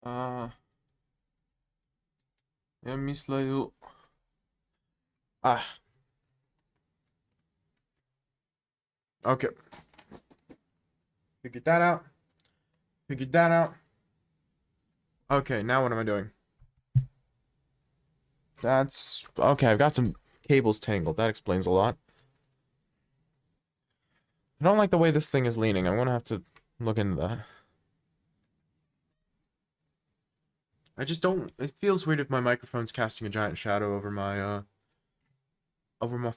Uh, ja myślę, ah, okay. Figured that out. Figured that out. Okay, now what am I doing? That's okay. I've got some cables tangled. That explains a lot. I don't like the way this thing is leaning. I'm gonna have to look into that. I just don't. It feels weird if my microphone's casting a giant shadow over my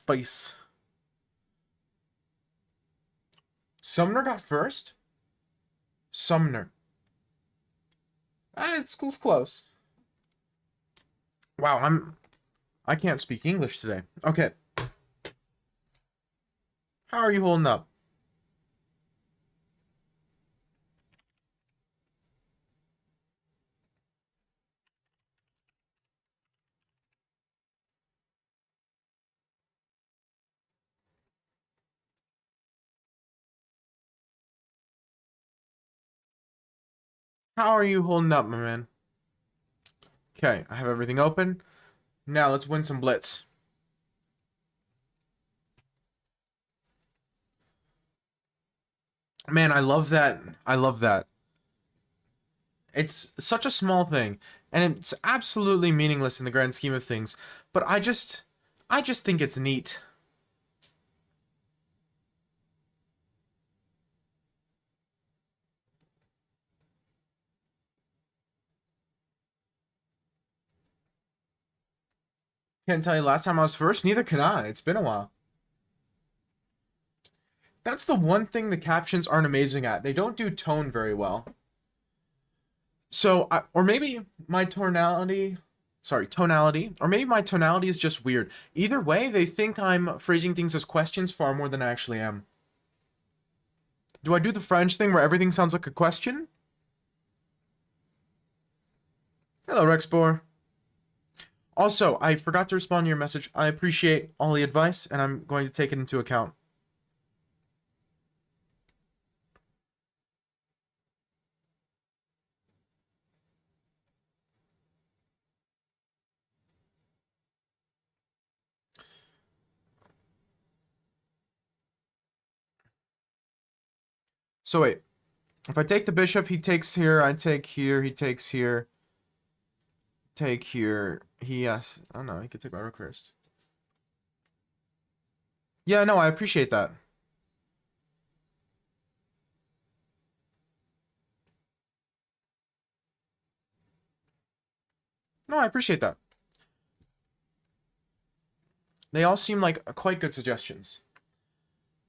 face. Sumner got first. Sumner. It's close. Wow, I can't speak English today. Okay. How are you holding up? How are you holding up, my man? Okay, I have everything open. Now let's win some blitz. Man, I love that. I love that. It's such a small thing, and it's absolutely meaningless in the grand scheme of things, but I just think it's neat. Can't tell you last time I was first, neither can I. It's been a while. That's the one thing the captions aren't amazing at. They don't do tone very well. So, or maybe my tonality, or maybe my tonality is just weird. Either way, they think I'm phrasing things as questions far more than I actually am. Do I do the French thing where everything sounds like a question? Hello, Rexbor. Also, I forgot to respond to your message. I appreciate all the advice, and I'm going to take it into account. So wait, if I take the bishop, he takes here, I take here, he takes here, take here, yes. Oh no, he could take my rook first. Yeah, no, I appreciate that. No, I appreciate that. They all seem like quite good suggestions.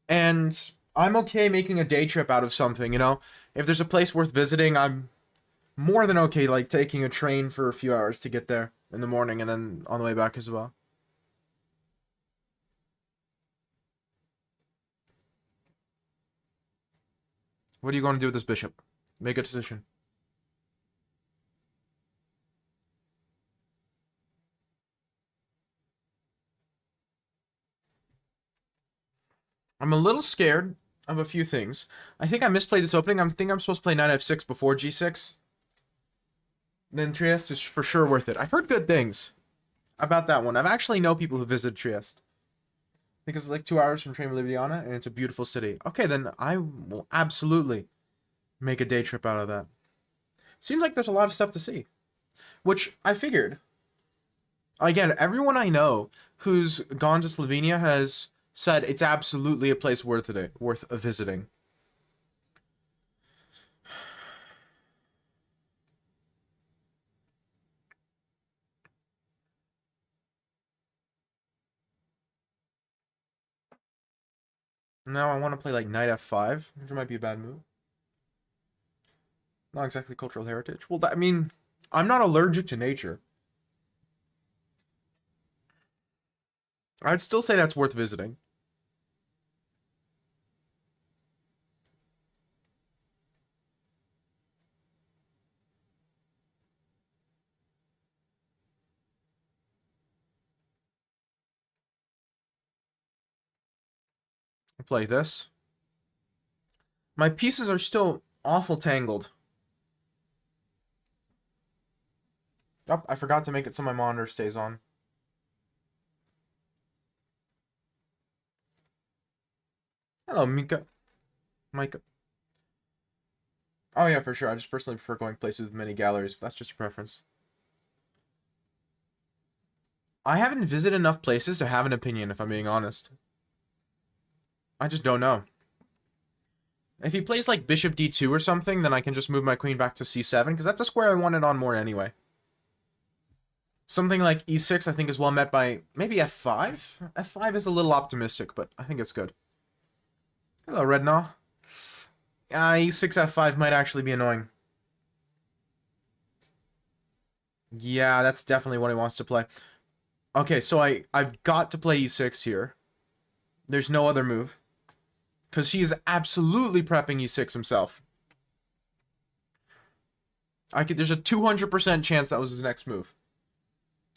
And I'm okay making a day trip out of something, you know? If there's a place worth visiting, I'm more than okay, like, taking a train for a few hours to get there in the morning and then on the way back as well. What are you going to do with this bishop? Make a decision. I'm a little scared of a few things. I think I misplayed this opening. I think I'm supposed to play knight f6 before g6. Then Trieste is for sure worth it. I've heard good things about that one. I've actually know people who visited Trieste. I think it's like 2 hours from Train Ljubljana, and it's a beautiful city. Okay, then I will absolutely make a day trip out of that. Seems like there's a lot of stuff to see. Which I figured. Again, everyone I know who's gone to Slovenia has said it's absolutely a place worth visiting. Now I want to play like knight f5, which might be a bad move. Not exactly cultural heritage. Well, I mean, I'm not allergic to nature. I'd still say that's worth visiting. I'll play this. My pieces are still awful tangled. Oh, I forgot to make it so my monitor stays on. Hello, Mika. Micah. Oh yeah, for sure. I just personally prefer going places with many galleries, but that's just a preference. I haven't visited enough places to have an opinion, if I'm being honest. I just don't know. If he plays like bishop d2 or something, then I can just move my queen back to c7, because that's a square I wanted on more anyway. Something like e6 I think is well met by maybe f5? f5 is a little optimistic, but I think it's good. Hello, Rednaw. e6 f5 might actually be annoying. Yeah, that's definitely what he wants to play. Okay, so I've got to play e6 here. There's no other move. Because he is absolutely prepping e6 himself. There's a 200% chance that was his next move.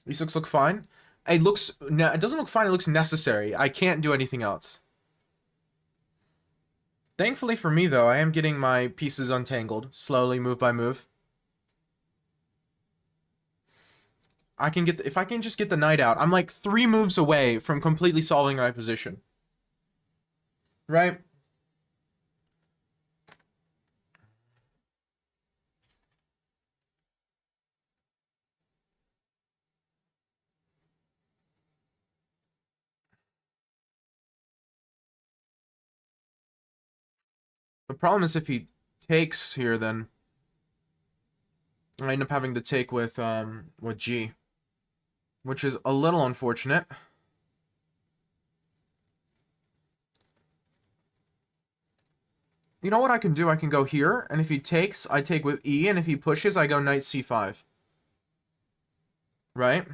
e6 look fine. It doesn't look fine, it looks necessary. I can't do anything else. Thankfully for me, though, I am getting my pieces untangled, slowly, move by move. If I can just get the knight out, I'm like 3 moves away from completely solving my position. Right? The problem is if he takes here, then I end up having to take with G, which is a little unfortunate. You know what I can do? I can go here, and if he takes, I take with E, and if he pushes, I go knight c5. Right?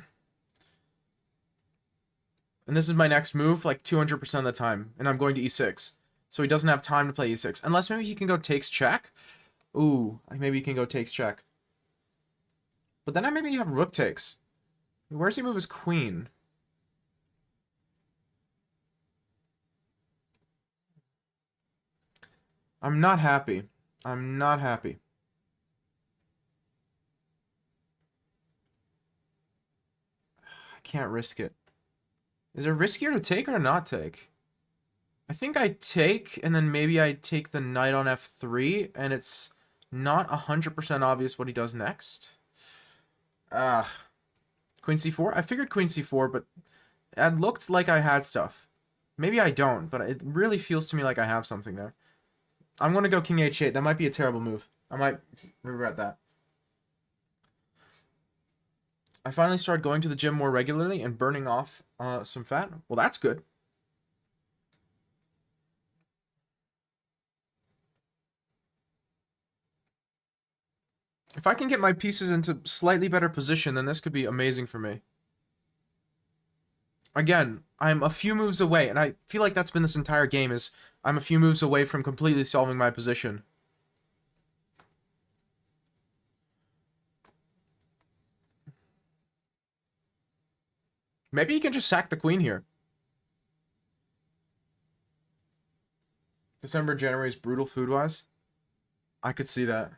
And this is my next move, like 200% of the time, and I'm going to e6. So he doesn't have time to play e6. Unless maybe he can go takes check. Ooh, maybe he can go takes check. But then I maybe have rook takes. Where's he move his queen? I'm not happy. I'm not happy. I can't risk it. Is it riskier to take or to not take? I think I take, and then maybe I take the knight on f3, and it's not 100% obvious what he does next. Queen c4? I figured queen c4, but it looked like I had stuff. Maybe I don't, but it really feels to me like I have something there. I'm going to go king h8. That might be a terrible move. I might regret that. I finally started going to the gym more regularly and burning off some fat. Well, that's good. If I can get my pieces into slightly better position, then this could be amazing for me. Again, I'm a few moves away, and I feel like that's been this entire game, is I'm a few moves away from completely solving my position. Maybe he can just sack the queen here. December, January is brutal food-wise. I could see that.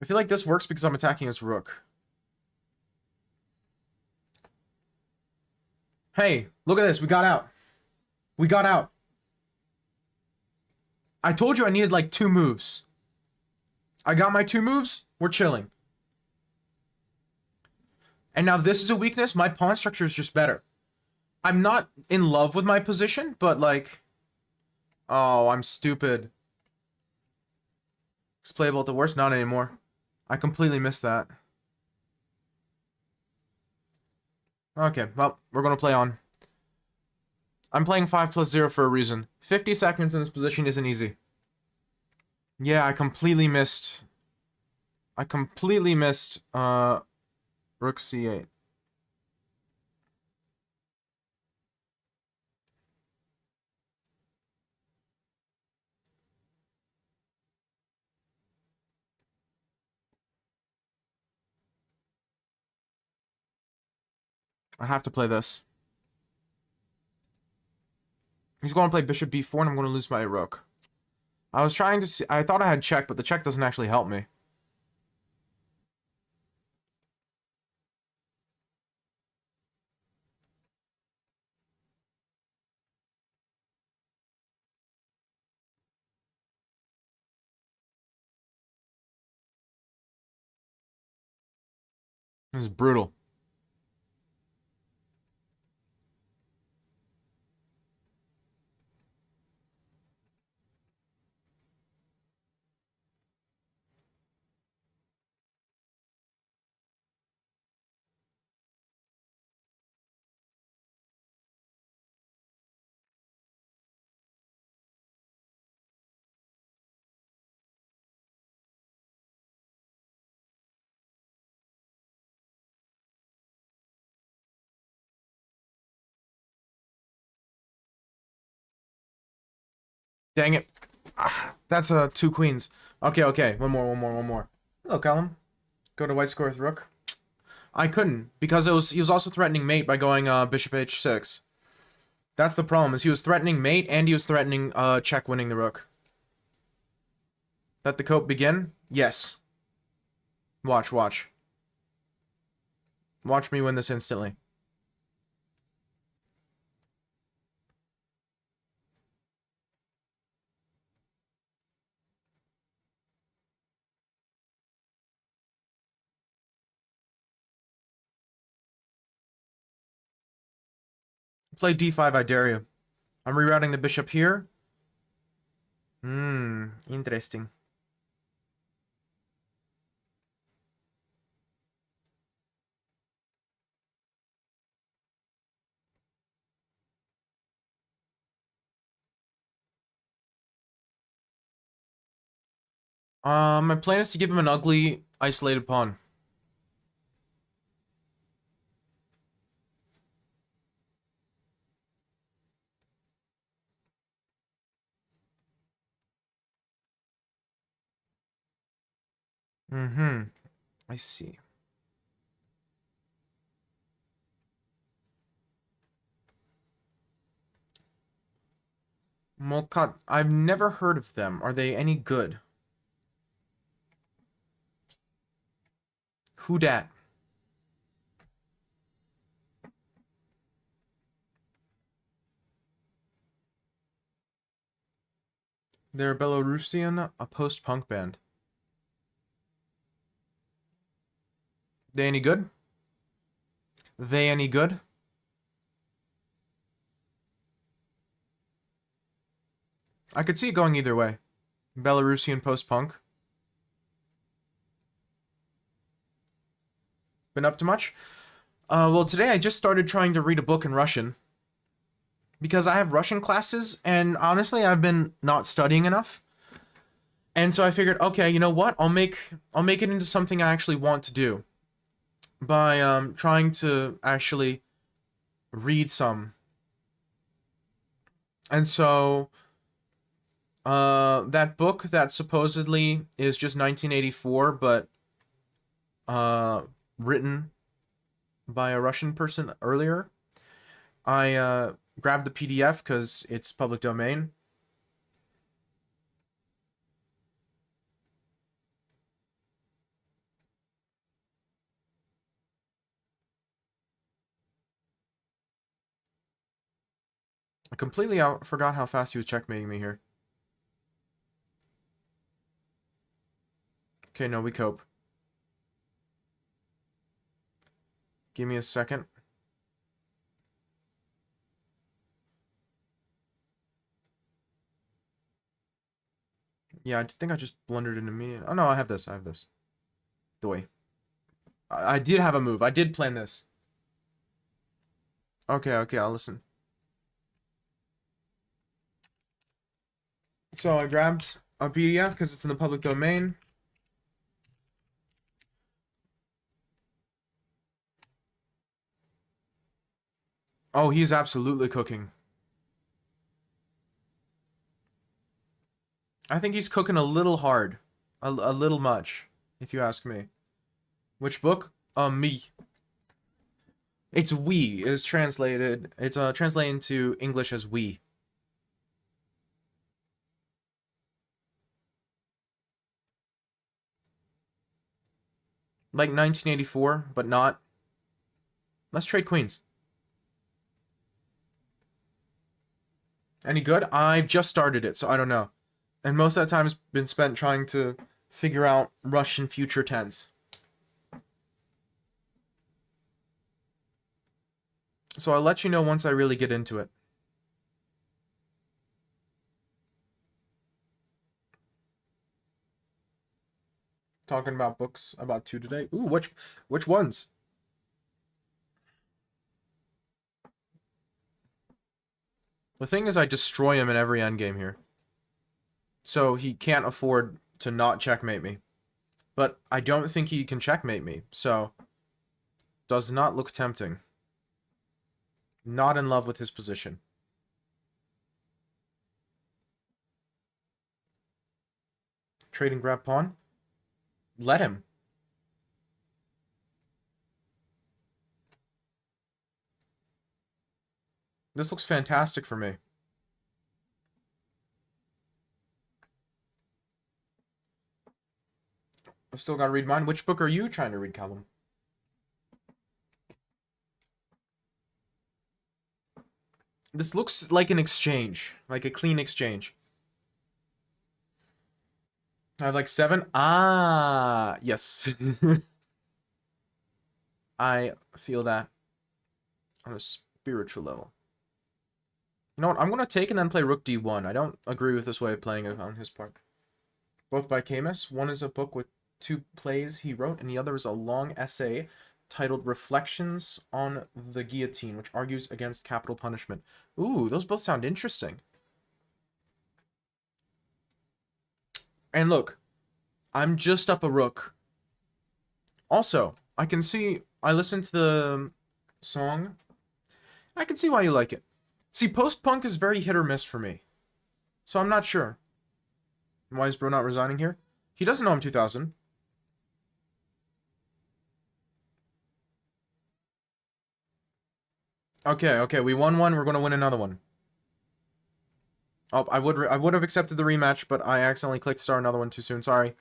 I feel like this works because I'm attacking his rook. Hey, look at this. We got out. We got out. I told you I needed like 2 moves. I got my 2 moves. We're chilling. And now this is a weakness. My pawn structure is just better. I'm not in love with my position, but like... Oh, I'm stupid. It's playable at the worst? Not anymore. I completely missed that. Okay, well, we're going to play on. I'm playing 5+0 for a reason. 50 seconds in this position isn't easy. Yeah, I completely missed... rook c8. I have to play this. He's going to play bishop b4, and I'm going to lose my rook. I was trying to see... I thought I had check, but the check doesn't actually help me. This is brutal. Dang it. That's two queens. Okay. One more. Hello, Callum. Go to white square with rook. I couldn't, because he was also threatening mate by going bishop h6. That's the problem, is he was threatening mate and he was threatening check winning the rook. Let the cope begin? Yes. Watch. Watch me win this instantly. Play d5, I dare you. I'm rerouting the bishop here. Interesting. My plan is to give him an ugly, isolated pawn. I see. Molkat, I've never heard of them. Are they any good? Who dat? They're Belarusian, a post-punk band. They any good? They any good? I could see it going either way. Belarusian post-punk. Been up to much? Well, today I just started trying to read a book in Russian. Because I have Russian classes, and honestly, I've been not studying enough. And so I figured, okay, you know what? I'll make it into something I actually want to do. By trying to actually read some. And so that book that supposedly is just 1984, but written by a Russian person earlier. I grabbed the PDF because it's public domain. I completely forgot how fast he was checkmating me here. Okay, no, we cope. Give me a second. Yeah, I think I just blundered into me. Oh no, I have this. Doi. I did have a move. I did plan this. Okay, I'll listen. So I grabbed a PDF because it's in the public domain. Oh, he's absolutely cooking. I think he's cooking a little hard. A little much, if you ask me. Which book? Me. It's we is translated. It's translated into English as we. Like 1984, but not. Let's trade queens. Any good? I've just started it, so I don't know. And most of that time has been spent trying to figure out Russian future tense. So I'll let you know once I really get into it. Talking about books, about 2 today. Ooh, which ones? The thing is, I destroy him in every endgame here. So he can't afford to not checkmate me. But I don't think he can checkmate me, so does not look tempting. Not in love with his position. Trading grab pawn. Let him. This looks fantastic for me. I've still got to read mine. Which book are you trying to read, Callum? This looks like an exchange. Like a clean exchange. I have like 7. Ah, yes. I feel that on a spiritual level. You know what? I'm going to take and then play Rook D1. I don't agree with this way of playing it on his part. Both by Camus. One is a book with 2 plays he wrote, and the other is a long essay titled Reflections on the Guillotine, which argues against capital punishment. Ooh, those both sound interesting. And look, I'm just up a rook. Also, I can see, I listened to the song. I can see why you like it. See, post-punk is very hit or miss for me. So I'm not sure. Why is bro not resigning here? He doesn't know I'm 2000. Okay, we won one, we're going to win another one. Oh, I would have accepted the rematch, but I accidentally clicked start another one too soon, sorry.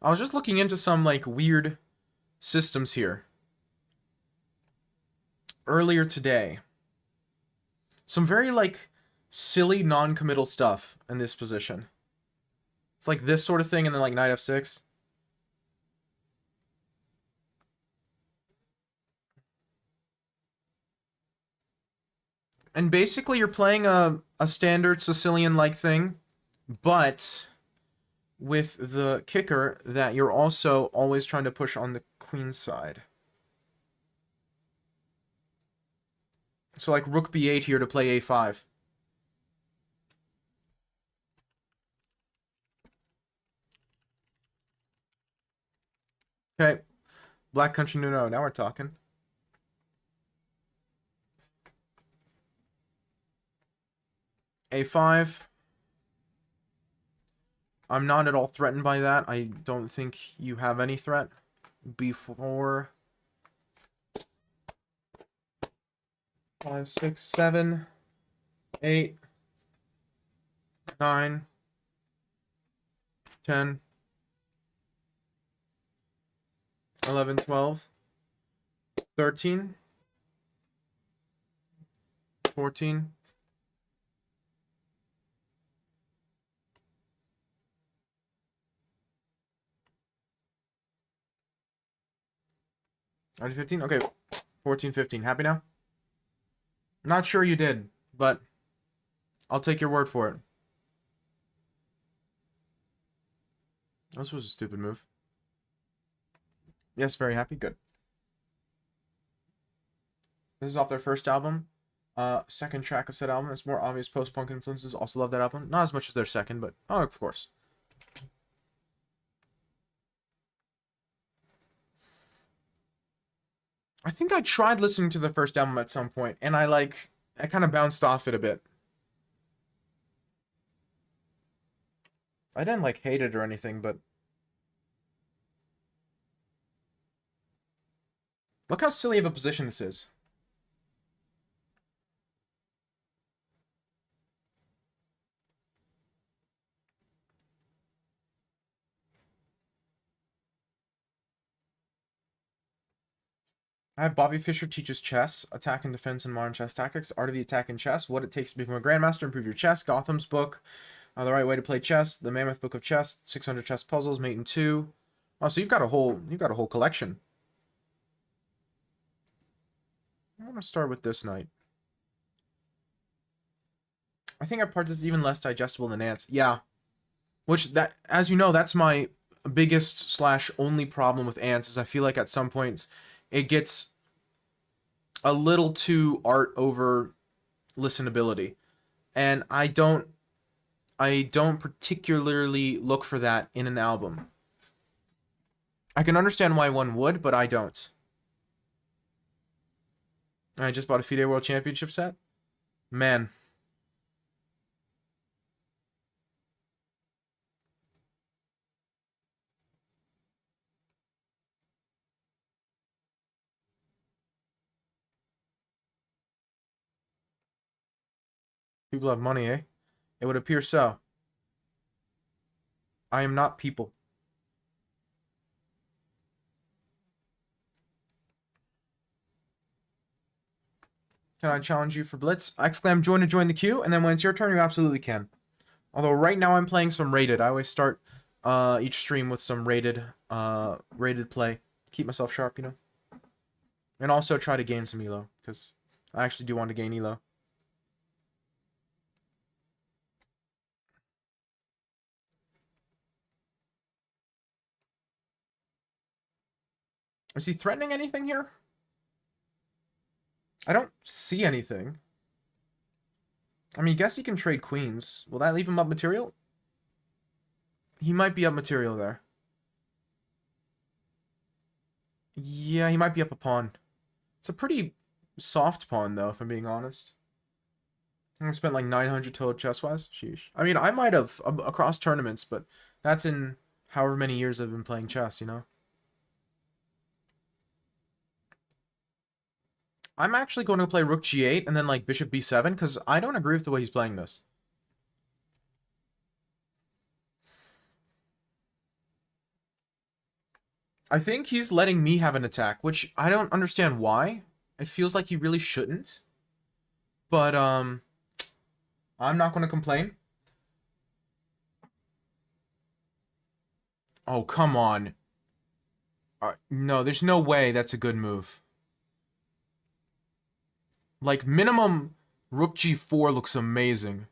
I was just looking into some, like, weird systems here. Earlier today. Some very, like, silly non-committal stuff in this position. It's like this sort of thing, and then, like, knight f6. And basically, you're playing a standard Sicilian-like thing, but with the kicker that you're also always trying to push on the queen side. So like rook b8 here to play a5. Okay. Black Country Nuno, now we're talking. a5. I'm not at all threatened by that. I don't think you have any threat. b4. 5, 6, 7, 8, 9, 10, 11, 12, 13, 14, 15. Okay, 14, 15. Happy now? Not sure you did, but I'll take your word for it. This was a stupid move. Yes, very happy. Good. This is off their first album. Second track of said album. It's more obvious post-punk influences. Also love that album. Not as much as their second, but oh, of course. I think I tried listening to the first album at some point, and I kind of bounced off it a bit. I didn't like hate it or anything, but look how silly of a position this is. I have Bobby Fischer teaches chess, attack and defense in modern chess tactics, art of the attack in chess, what it takes to become a grandmaster, improve your chess, Gotham's book, the right way to play chess, the Mammoth Book of Chess, 600 chess puzzles, Mate in 2. Oh, so you've got a whole collection. I want to start with this knight. I think our parts is even less digestible than ants. Yeah, which that, as you know, that's my biggest slash only problem with ants is I feel like at some points it gets a little too art over listenability, and I don't particularly look for that in an album. I can understand why one would, but I don't. I just bought a FIDE World Championship set. Man, people have money, eh? It would appear so. I am not people. Can I challenge you for Blitz? Exclaim join to join the queue, and then when it's your turn, you absolutely can. Although right now I'm playing some rated. I always start each stream with some rated play. Keep myself sharp, you know. And also try to gain some elo, because I actually do want to gain elo. Is he threatening anything here? I don't see anything. I mean, I guess he can trade queens. Will that leave him up material? He might be up material there. Yeah, he might be up a pawn. It's a pretty soft pawn, though, if I'm being honest. I spent like 900 total chess-wise. Sheesh. I mean, I might have across tournaments, but that's in however many years I've been playing chess, you know? I'm actually going to play rook g8 and then like bishop b7 because I don't agree with the way he's playing this. I think he's letting me have an attack, which I don't understand why. It feels like he really shouldn't. But I'm not going to complain. Oh, come on. No, there's no way that's a good move. Like, minimum rook g4 looks amazing.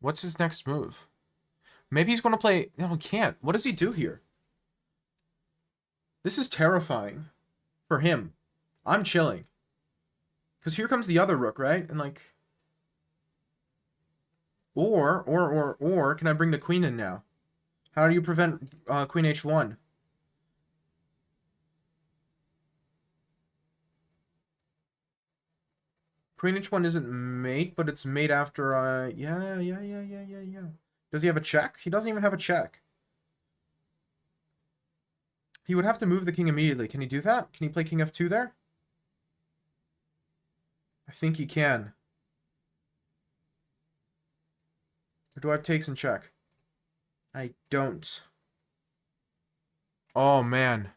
What's his next move? Maybe he's going to play... No, he can't. What does he do here? This is terrifying. For him. I'm chilling. Because here comes the other rook, right? And like... Or, can I bring the queen in now? How do you prevent queen h1? Queen h1 isn't mate, but it's mate after, yeah. Does he have a check? He doesn't even have a check. He would have to move the king immediately. Can he do that? Can he play king f2 there? I think he can. Or do I have takes and check? I don't. Oh, man.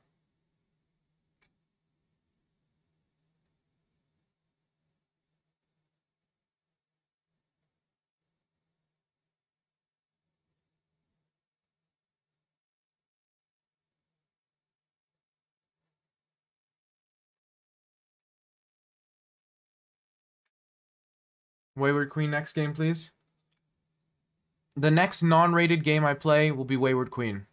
Wayward Queen next game, please. The next non-rated game I play will be Wayward Queen.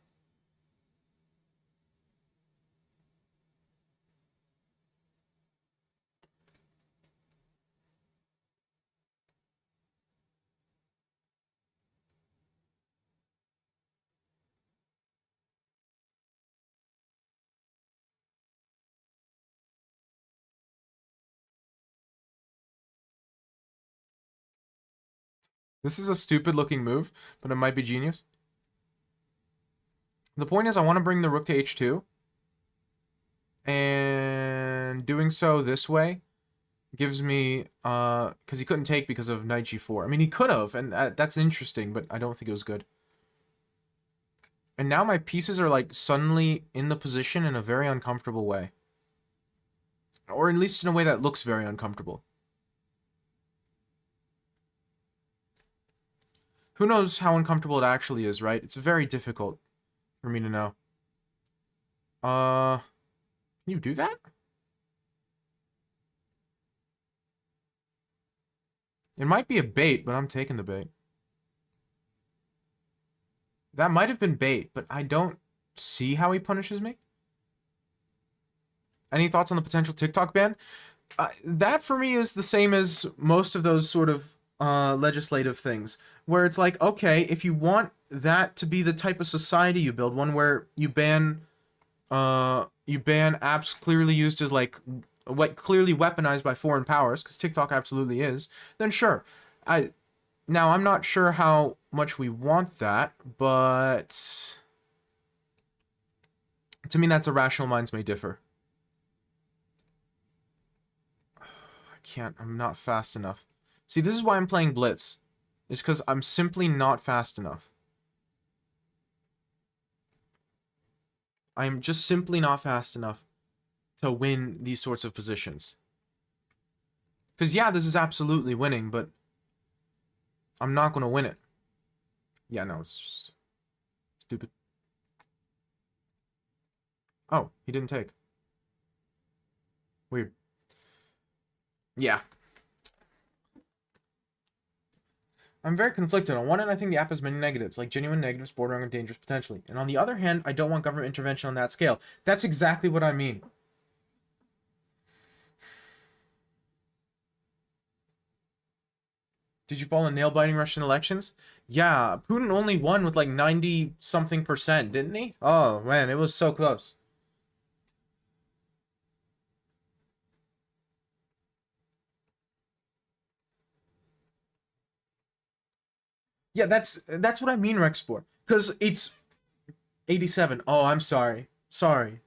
This is a stupid looking move, but it might be genius. The point is I want to bring the rook to h2. And doing so this way gives me, because he couldn't take because of knight g4. I mean, he could have, and that's interesting, but I don't think it was good. And now my pieces are, like, suddenly in the position in a very uncomfortable way. Or at least in a way that looks very uncomfortable. Who knows how uncomfortable it actually is, right? It's very difficult for me to know. Can you do that? It might be a bait, but I'm taking the bait. That might have been bait, but I don't see how he punishes me. Any thoughts on the potential TikTok ban? That for me is the same as most of those sort of legislative things, where it's like, okay, if you want that to be the type of society you build, one where you ban apps clearly used as like what clearly weaponized by foreign powers, because TikTok absolutely is, then sure. Now I'm not sure how much we want that, but to me that's a rational minds may differ. I'm not fast enough. See, this is why I'm playing Blitz. It's because I'm simply not fast enough. I'm just simply not fast enough to win these sorts of positions. Because, yeah, this is absolutely winning, but I'm not going to win it. Yeah, no, it's just stupid. Oh, he didn't take. Weird. Yeah. I'm very conflicted. On one hand, I think the app has many negatives, like genuine negatives bordering on dangerous potentially. And on the other hand, I don't want government intervention on that scale. That's exactly what I mean. Did you follow nail-biting Russian elections? Yeah, Putin only won with like 90-something%, didn't he? Oh, man, it was so close. Yeah, that's what I mean, Rexport. Because it's 87. Oh, I'm sorry. Sorry.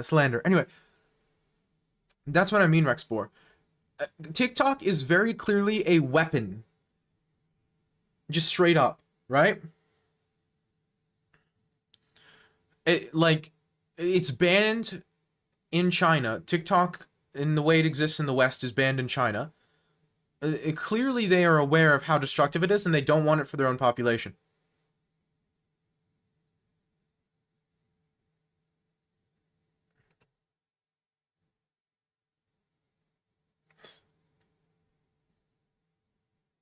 Slander. Anyway, that's what I mean, Rexport. TikTok is very clearly a weapon. Just straight up, right? It's banned in China. TikTok, in the way it exists in the West, is banned in China. Clearly they are aware of how destructive it is, and they don't want it for their own population.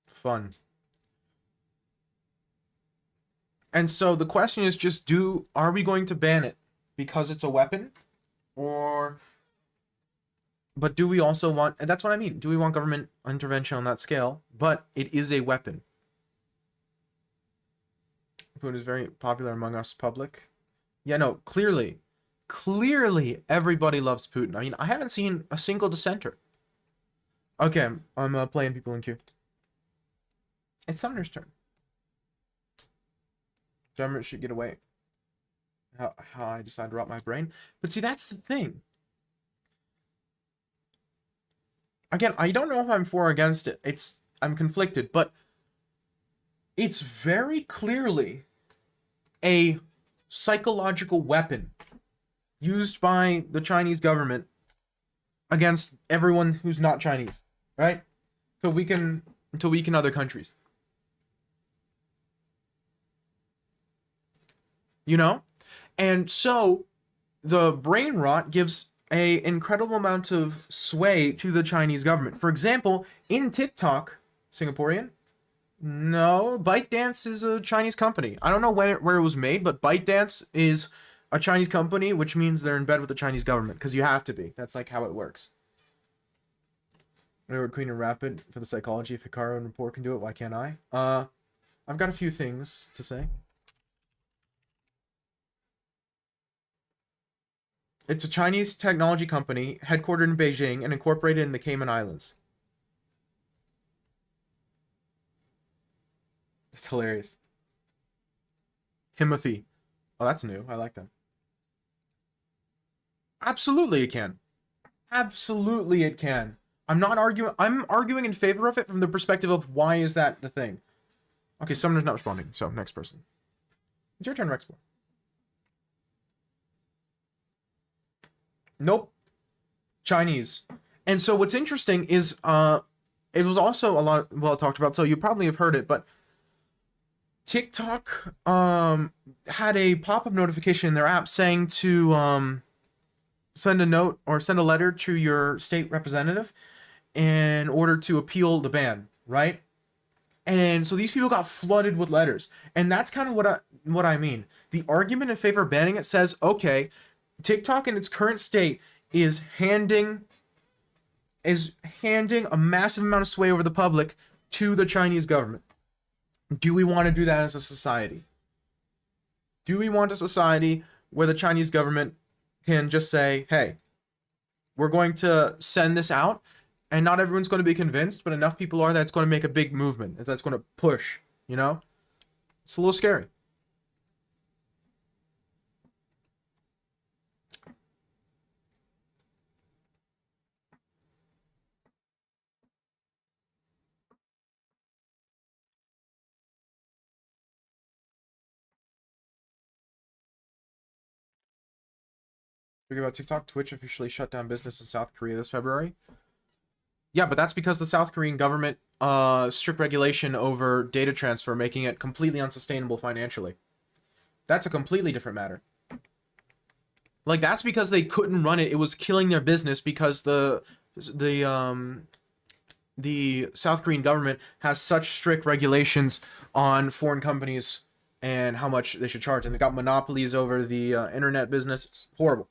Fun. And so the question is just, are we going to ban it because it's a weapon? But do we also want, and that's what I mean, do we want government intervention on that scale? But it is a weapon. Putin is very popular among us public. Yeah, no, clearly everybody loves Putin. I mean, I haven't seen a single dissenter. Okay, I'm playing people in queue. It's Summoner's turn. Government should get away. How I decided to rot my brain. But see, that's the thing. Again, I don't know if I'm for or against it. I'm conflicted, but it's very clearly a psychological weapon used by the Chinese government against everyone who's not Chinese, right? To weaken other countries. You know? And so the brain rot gives an incredible amount of sway to the Chinese government. For example, in TikTok, Singaporean? No, ByteDance is a Chinese company. I don't know where it was made, but ByteDance is a Chinese company, which means they're in bed with the Chinese government, because you have to be. That's like how it works. Edward Queen and Rapid for the psychology. If Hikaru and Rapport can do it, why can't I? I've got a few things to say. It's a Chinese technology company headquartered in Beijing and incorporated in the Cayman Islands. It's hilarious. Himothy. Oh, that's new. I like that. Absolutely, it can. Absolutely, it can. I'm not arguing. I'm arguing in favor of it from the perspective of why is that the thing. Okay, Summoner's not responding. So next person. It's your turn, Rexplore. Nope. Chinese. And so what's interesting is it was also a lot well talked about, so you probably have heard it, but TikTok had a pop-up notification in their app saying to send a note or send a letter to your state representative in order to appeal the ban, right? And so these people got flooded with letters. And that's kind of what I mean. The argument in favor of banning it says, okay, TikTok in its current state is handing a massive amount of sway over the public to the Chinese government. Do we want to do that as a society? Do we want a society where the Chinese government can just say, hey, we're going to send this out, and not everyone's going to be convinced, but enough people are that it's going to make a big movement, that's going to push, you know? It's a little scary. Speaking about TikTok, Twitch officially shut down business in South Korea this February. Yeah, but that's because the South Korean government strict regulation over data transfer, making it completely unsustainable financially. That's a completely different matter. Like, that's because they couldn't run it. It was killing their business because the South Korean government has such strict regulations on foreign companies and how much they should charge, and they got monopolies over the internet business. It's horrible.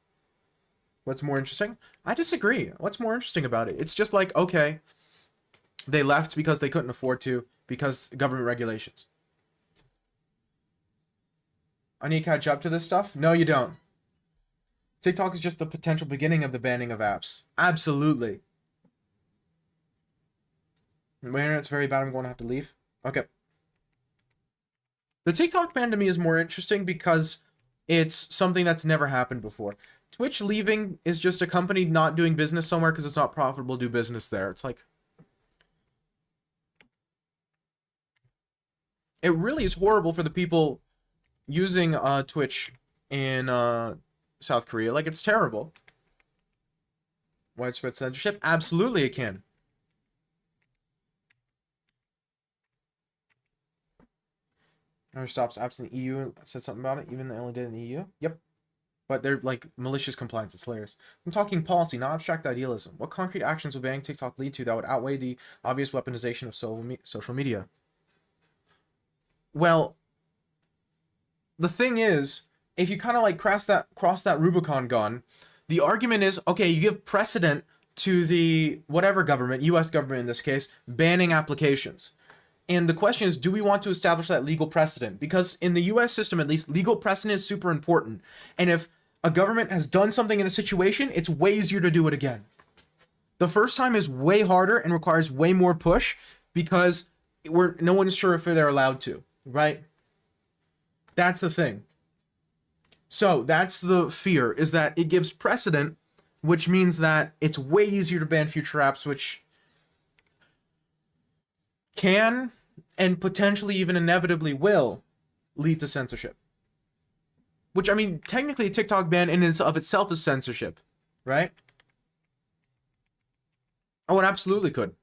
What's more interesting? I disagree. What's more interesting about it? It's just like, okay, they left because they couldn't afford to, because government regulations. I need to catch up to this stuff? No, you don't. TikTok is just the potential beginning of the banning of apps. Absolutely. My internet's very bad. I'm going to have to leave. Okay. The TikTok ban to me is more interesting because it's something that's never happened before. Twitch leaving is just a company not doing business somewhere because it's not profitable to do business there. It's like, it really is horrible for the people using Twitch in South Korea. Like, it's terrible. Widespread censorship? Absolutely it can. Never stops apps in the EU. Said something about it. Even they only did in the EU. Yep. But they're like malicious compliance. It's hilarious. I'm talking policy, not abstract idealism. What concrete actions would banning TikTok lead to that would outweigh the obvious weaponization of social media? Well, the thing is, if you kind of like cross that Rubicon gun, the argument is, okay, you give precedent to the whatever government, U.S. government in this case, banning applications. And the question is, do we want to establish that legal precedent? Because in the US system, at least, legal precedent is super important. And if a government has done something in a situation, it's way easier to do it again. The first time is way harder and requires way more push because no one's sure if they're allowed to, right? That's the thing. So that's the fear, is that it gives precedent, which means that it's way easier to ban future apps, which can and potentially even inevitably will lead to censorship. Which, I mean, technically a TikTok ban in and of itself is censorship, right? Oh, it absolutely could.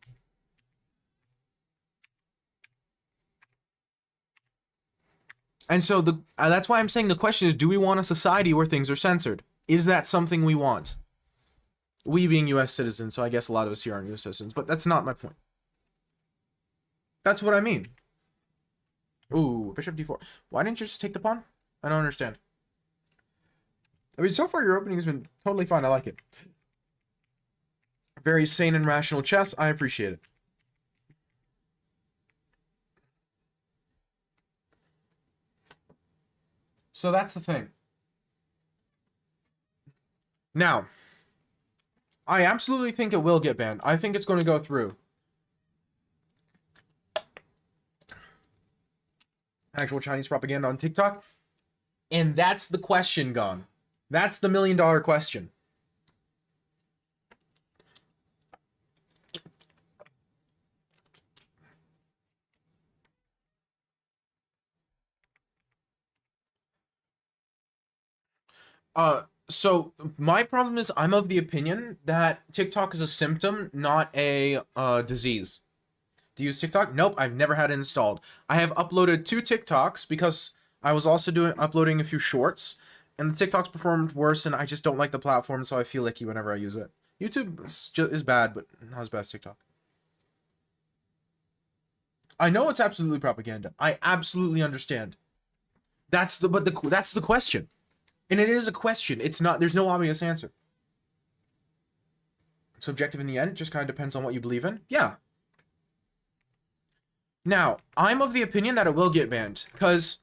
And so that's why I'm saying the question is, do we want a society where things are censored? Is that something we want? We being US citizens, so I guess a lot of us here aren't US citizens, but that's not my point. That's what I mean. Ooh, Bishop d4. Why didn't you just take the pawn? I don't understand. I mean, so far your opening has been totally fine. I like it. Very sane and rational chess. I appreciate it. So that's the thing. Now, I absolutely think it will get banned. I think it's going to go through. Actual Chinese propaganda on TikTok? And that's the question gone. That's the $1,000,000 question. So my problem is I'm of the opinion that TikTok is a symptom, not a disease. Do you use TikTok? Nope, I've never had it installed. I have uploaded 2 TikToks because I was also uploading a few shorts, and the TikToks performed worse, and I just don't like the platform, so I feel icky whenever I use it. YouTube is bad, but not as bad as TikTok. I know it's absolutely propaganda. I absolutely understand. That's the question. And it is a question. It's not, there's no obvious answer. Subjective in the end, just kind of depends on what you believe in. Yeah. Now, I'm of the opinion that it will get banned, because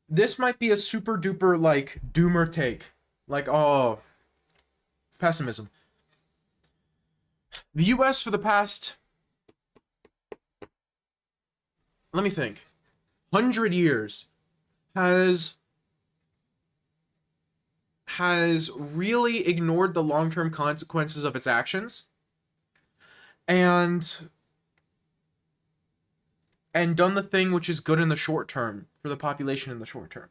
this might be a super duper, like, doomer take. Like, oh, pessimism. The US for the past, let me think, 100 years has really ignored the long-term consequences of its actions and done the thing which is good in the short term for the population in the short term.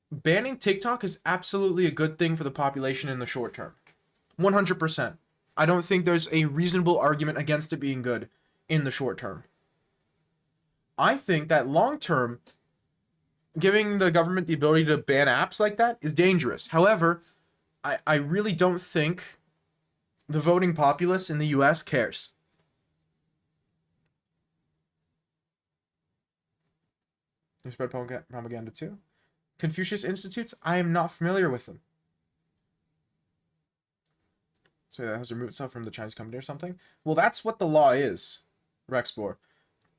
Banning TikTok is absolutely a good thing for the population in the short term. 100%. I don't think there's a reasonable argument against it being good in the short term. I think that long term, giving the government the ability to ban apps like that is dangerous. However, I really don't think the voting populace in the US cares. You spread propaganda too? Confucius Institutes? I am not familiar with them. So that has removed itself from the Chinese company or something? Well, that's what the law is, Rexplore.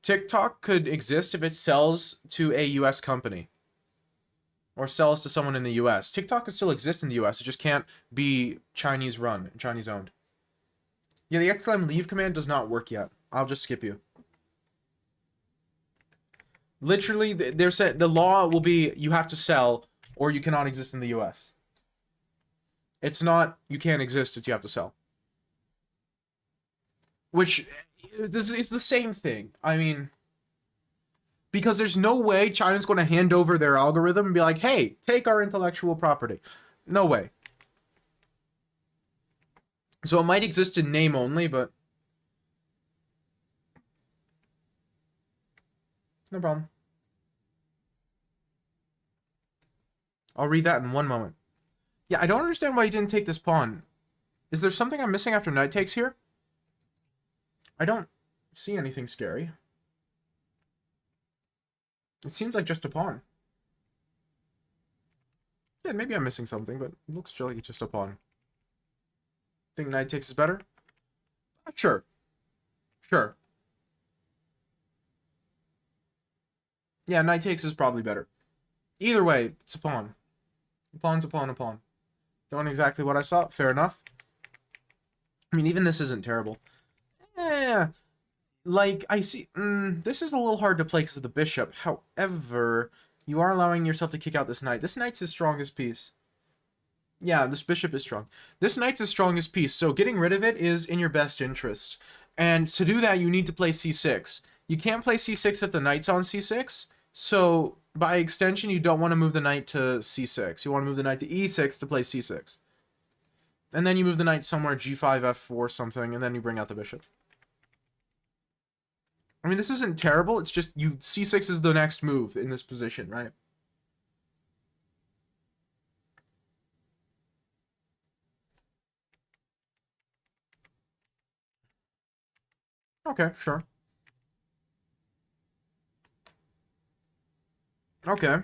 TikTok could exist if it sells to a US company. Or sells to someone in the US. TikTok could still exist in the US, it just can't be Chinese run, Chinese owned. Yeah, the exclaim leave command does not work yet. I'll just skip you. Literally, they're saying the law will be you have to sell or you cannot exist in the US. It's not you can't exist, it's you have to sell. Which this is the same thing. I mean, because there's no way China's going to hand over their algorithm and be like, hey, take our intellectual property. No way. So it might exist in name only, but no problem. I'll read that in one moment. Yeah, I don't understand why you didn't take this pawn. Is there something I'm missing after knight takes here? I don't see anything scary. It seems like just a pawn. Yeah, maybe I'm missing something, but it looks like just a pawn. Think knight takes is better? Sure. Sure. Yeah, knight takes is probably better. Either way, it's a pawn. A pawn's a pawn, a pawn. Don't exactly what I saw. Fair enough. I mean, even this isn't terrible. Like, I see... this is a little hard to play because of the bishop. However, you are allowing yourself to kick out this knight. This knight's his strongest piece. Yeah, this bishop is strong. This knight's his strongest piece, so getting rid of it is in your best interest. And to do that, you need to play c6. You can't play c6 if the knight's on c6, so by extension, you don't want to move the knight to c6. You want to move the knight to e6 to play c6. And then you move the knight somewhere g5, f4, something, and then you bring out the bishop. I mean, this isn't terrible, it's just you c6 is the next move in this position, right? Okay, sure. Okay.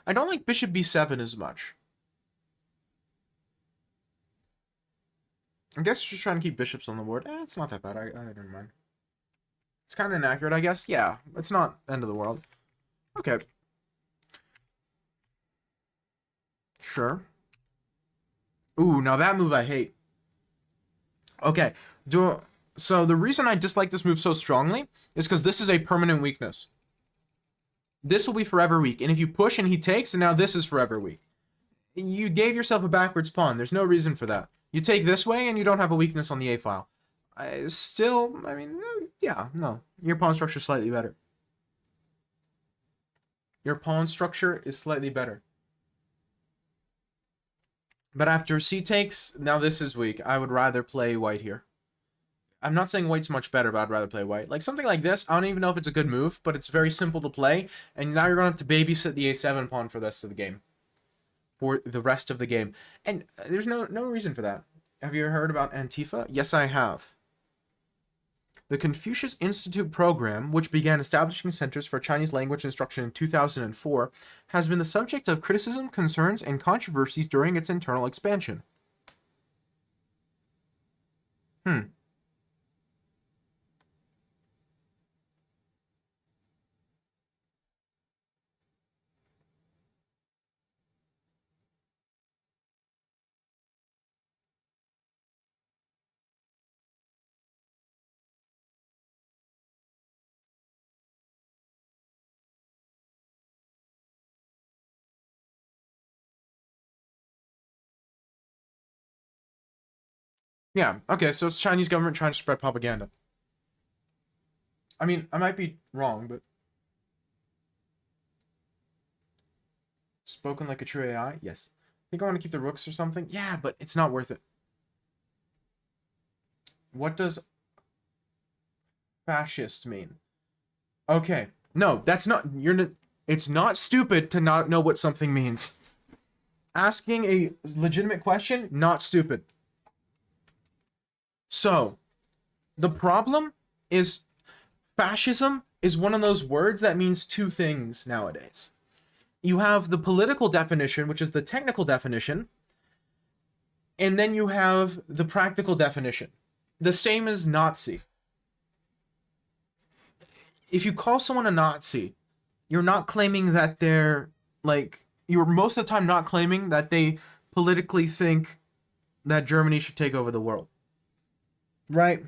I don't like bishop b7 as much. I guess just trying to keep bishops on the board. It's not that bad. I never mind. It's kind of inaccurate, I guess. Yeah, it's not end of the world. Okay. Sure. Ooh, now that move I hate. Okay. So the reason I dislike this move so strongly is because this is a permanent weakness. this will be forever weak. And if you push and he takes, and now this is forever weak. You gave yourself a backwards pawn. There's no reason for that. You take this way and you don't have a weakness on the A file. I mean, yeah, no. Your pawn structure is slightly better. Your pawn structure is slightly better. But after c takes, now this is weak. I would rather play white here. I'm not saying white's much better, but I'd rather play white. Like something like this, I don't even know if it's a good move, but it's very simple to play. And now you're going to have to babysit the a7 pawn for the rest of the game. And there's no reason for that. Have you heard about Antifa? Yes, I have. The Confucius Institute program, which began establishing centers for Chinese language instruction in 2004, has been the subject of criticism, concerns, and controversies during its internal expansion. Yeah, okay, so it's Chinese government trying to spread propaganda. I mean, I might be wrong, but... Spoken like a true AI? Yes. Think I want to keep the rooks or something? Yeah, but it's not worth it. What does fascist mean? Okay. No, that's not... It's not stupid to not know what something means. Asking a legitimate question, not stupid. So, the problem is fascism is one of those words that means two things nowadays. You have the political definition, which is the technical definition, and then you have the practical definition. The same as Nazi. If you call someone a Nazi, you're not claiming that they're, like, you're most of the time not claiming that they politically think that Germany should take over the world. Right?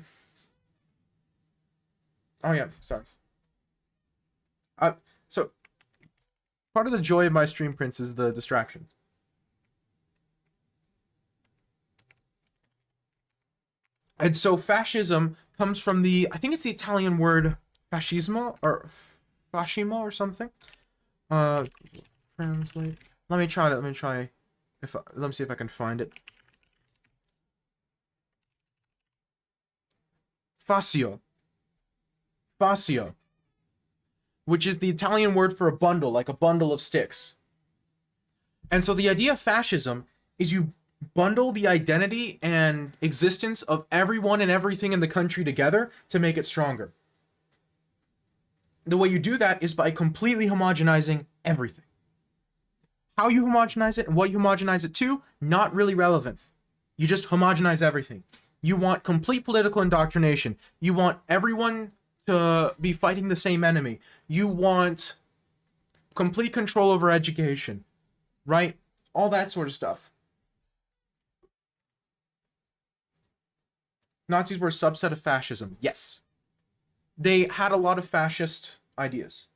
Oh yeah, sorry. So part of the joy of my stream, Prince, is the distractions. And so fascism comes from the, I think it's the Italian word fascismo or fascimo or something. Translate. Let me try. Let me see if I can find it. Fascio, which is the Italian word for a bundle, like a bundle of sticks. And so the idea of fascism is you bundle the identity and existence of everyone and everything in the country together to make it stronger. The way you do that is by completely homogenizing everything. How you homogenize it and what you homogenize it to, not really relevant. You just homogenize everything. You want complete political indoctrination. You want everyone to be fighting the same enemy. You want complete control over education, right? All that sort of stuff. Nazis were a subset of fascism. Yes. They had a lot of fascist ideas.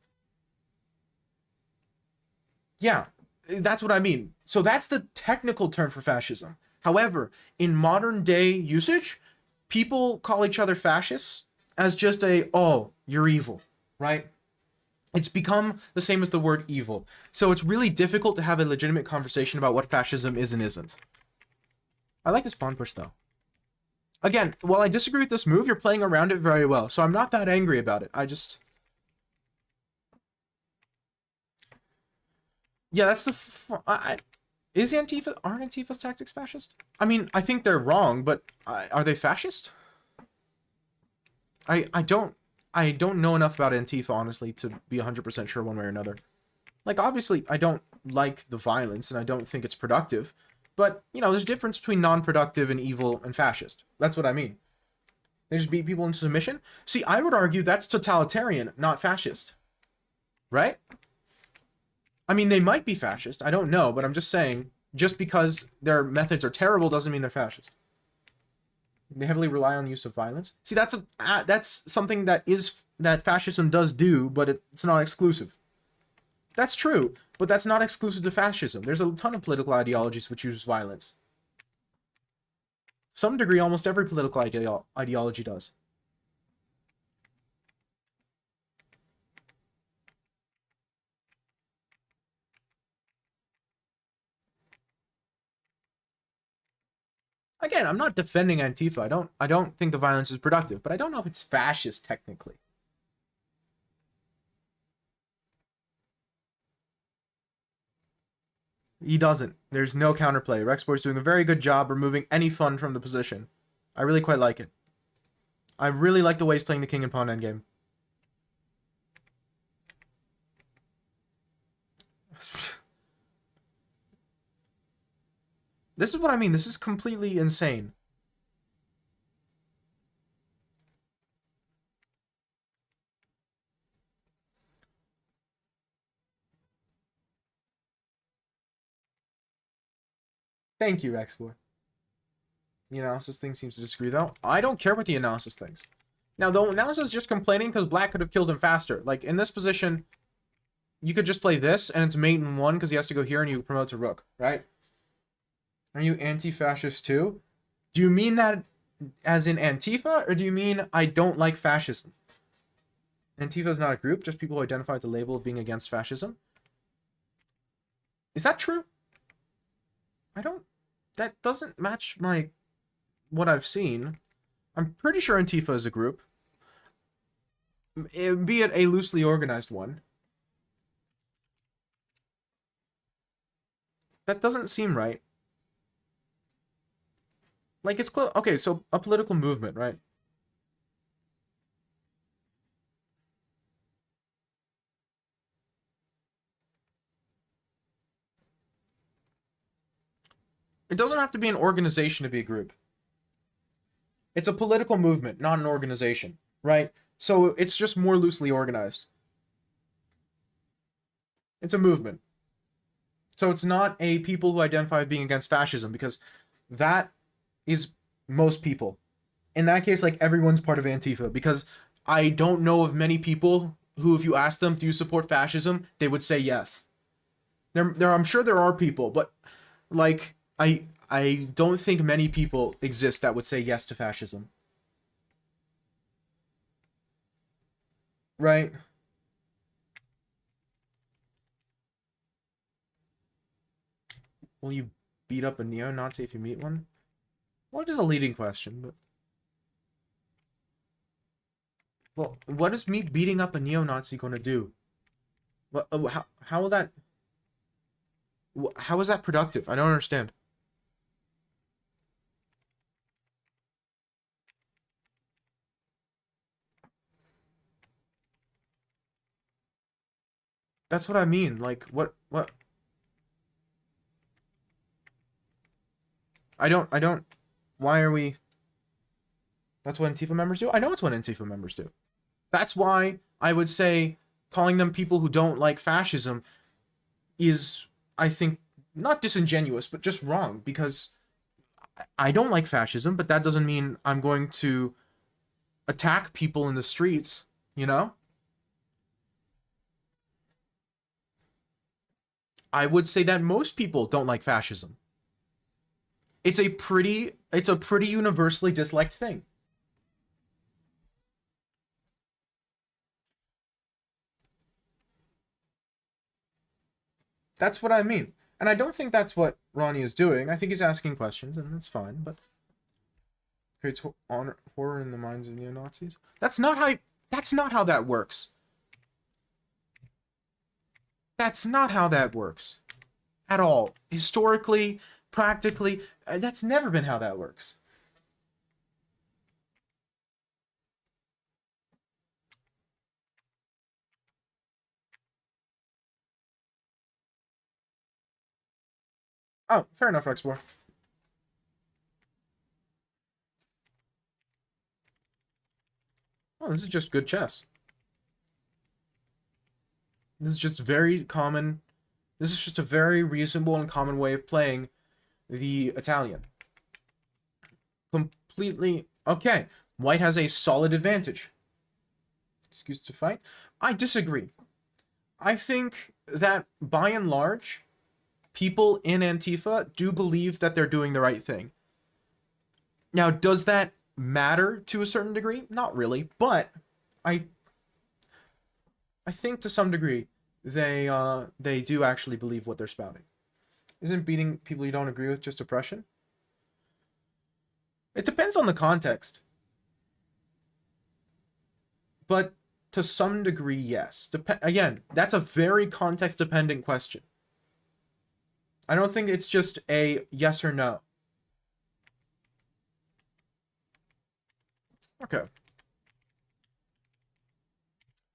Yeah, that's what I mean. So that's the technical term for fascism. However, in modern day usage, people call each other fascists as just oh, you're evil, right? It's become the same as the word evil. So it's really difficult to have a legitimate conversation about what fascism is and isn't. I like this pawn push, though. Again, while I disagree with this move, you're playing around it very well. So I'm not that angry about it. Yeah, that's the... Is Antifa... Aren't Antifa's tactics fascist? I mean, I think they're wrong, but are they fascist? I don't know enough about Antifa, honestly, to be 100% sure one way or another. Like, obviously, I don't like the violence, and I don't think it's productive. But, you know, there's a difference between non-productive and evil and fascist. That's what I mean. They just beat people into submission? See, I would argue that's totalitarian, not fascist. Right? I mean, they might be fascist. I don't know, but I'm just saying, just because their methods are terrible doesn't mean they're fascist. They heavily rely on the use of violence. See, that's something that fascism does do, but it's not exclusive. That's true, but that's not exclusive to fascism. There's a ton of political ideologies which use violence. Some degree, almost every political ideology does. Again, I'm not defending Antifa. I don't think the violence is productive, but I don't know if it's fascist technically. He doesn't. There's no counterplay. Rexbor's doing a very good job removing any fun from the position. I really quite like it. I really like the way he's playing the king and pawn endgame. This is what I mean. This is completely insane. Thank you, Rexpor. The analysis thing seems to disagree, though. I don't care what the analysis thinks. Now, the analysis is just complaining because black could have killed him faster. Like, in this position, you could just play this, and it's mate in 1 because he has to go here, and you promote to rook, right? Are you anti-fascist too? Do you mean that as in Antifa, or do you mean I don't like fascism? Antifa is not a group, just people who identify with the label of being against fascism. Is that true? I don't... That doesn't match what I've seen. I'm pretty sure Antifa is a group. Be it a loosely organized one. That doesn't seem right. Like, it's close. Okay, so a political movement, right? It doesn't have to be an organization to be a group. It's a political movement, not an organization, right? So it's just more loosely organized. It's a movement. So it's not a people who identify with being against fascism, because that is most people. In that case, like, everyone's part of Antifa, because I don't know of many people who, if you ask them, do you support fascism, they would say yes. I'm sure there are people, but like, I don't think many people exist that would say yes to fascism. Right? Will you beat up a neo-Nazi if you meet one? Well, just a leading question, but... Well, what is me beating up a neo-Nazi going to do? What, how will that... How is that productive? I don't understand. That's what I mean. Like, what? I don't... Why are we... That's what Antifa members do? I know it's what Antifa members do. That's why I would say calling them people who don't like fascism is, I think, not disingenuous, but just wrong, because I don't like fascism, but that doesn't mean I'm going to attack people in the streets, you know? I would say that most people don't like fascism. It's a pretty universally disliked thing. That's what I mean. And I don't think that's what Ronnie is doing. I think he's asking questions, and that's fine, but creates horror in the minds of neo-Nazis. That's not how that works. That's not how that works. At all. Historically, practically, that's never been how that works. Oh, fair enough, Explore. Oh, this is just good chess. This is just very common. This is just a very reasonable and common way of playing the Italian. Completely... Okay, white has a solid advantage. Excuse to fight. I disagree. I think that by and large, people in Antifa do believe that they're doing the right thing. Now, does that matter to a certain degree? Not really, but I think to some degree they do actually believe what they're spouting. Isn't beating people you don't agree with just oppression? It depends on the context. But to some degree, yes. Again, that's a very context-dependent question. I don't think it's just a yes or no. Okay.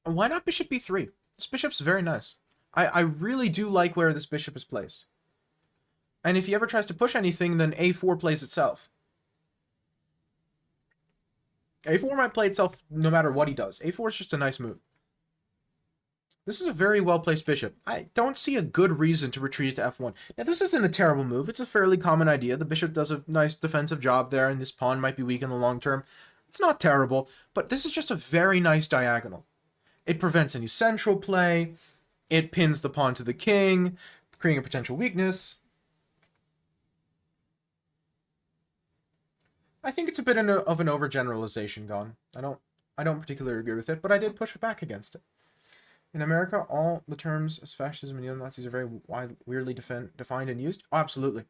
Why not bishop b3? This bishop's very nice. I really do like where this bishop is placed. And if he ever tries to push anything, then a4 plays itself. a4 might play itself no matter what he does. a4 is just a nice move. This is a very well-placed bishop. I don't see a good reason to retreat it to f1. Now, this isn't a terrible move. It's a fairly common idea. The bishop does a nice defensive job there, and this pawn might be weak in the long term. It's not terrible, but this is just a very nice diagonal. It prevents any central play. It pins the pawn to the king, creating a potential weakness. I think it's a bit of an overgeneralization gone. I don't particularly agree with it, but I did push back against it. In America, all the terms as fascism and neo-Nazis are very weirdly defined and used. Oh, absolutely.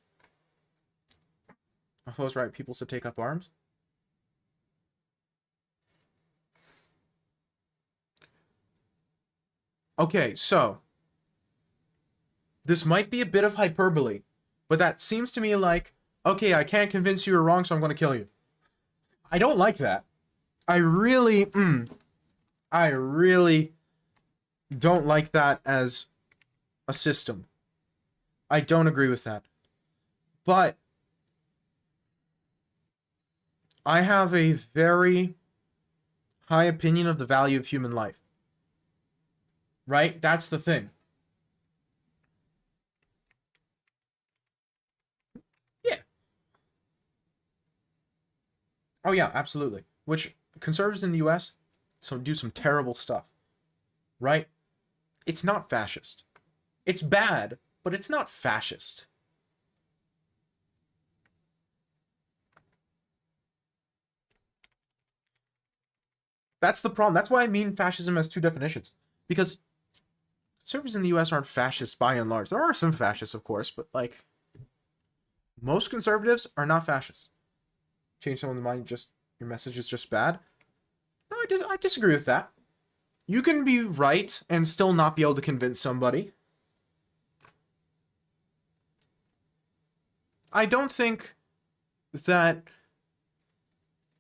If those right people to take up arms. Okay, so this might be a bit of hyperbole, but that seems to me like, okay, I can't convince you you're wrong, so I'm going to kill you. I don't like that. I really don't like that as a system. I don't agree with that. But I have a very high opinion of the value of human life. Right? That's the thing. Yeah. Oh yeah, absolutely. Which conservatives in the US do some terrible stuff. Right? It's not fascist. It's bad, but it's not fascist. That's the problem. That's why I mean fascism has two definitions. Because conservatives in the US aren't fascists by and large. There are some fascists, of course, but like most conservatives are not fascists. Change someone's mind, just your message is just bad. No, I disagree with that. You can be right and still not be able to convince somebody. I don't think that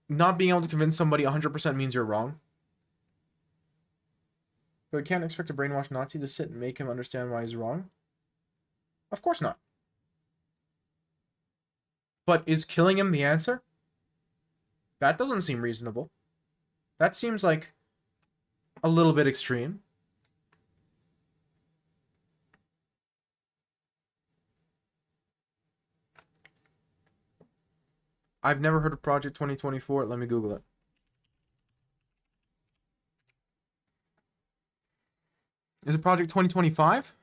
not being able to convince somebody 100% means you're wrong. But we can't expect a brainwashed Nazi to sit and make him understand why he's wrong. Of course not. But is killing him the answer? That doesn't seem reasonable. That seems like a little bit extreme. I've never heard of Project 2024. Let me Google it. Is it Project 2025?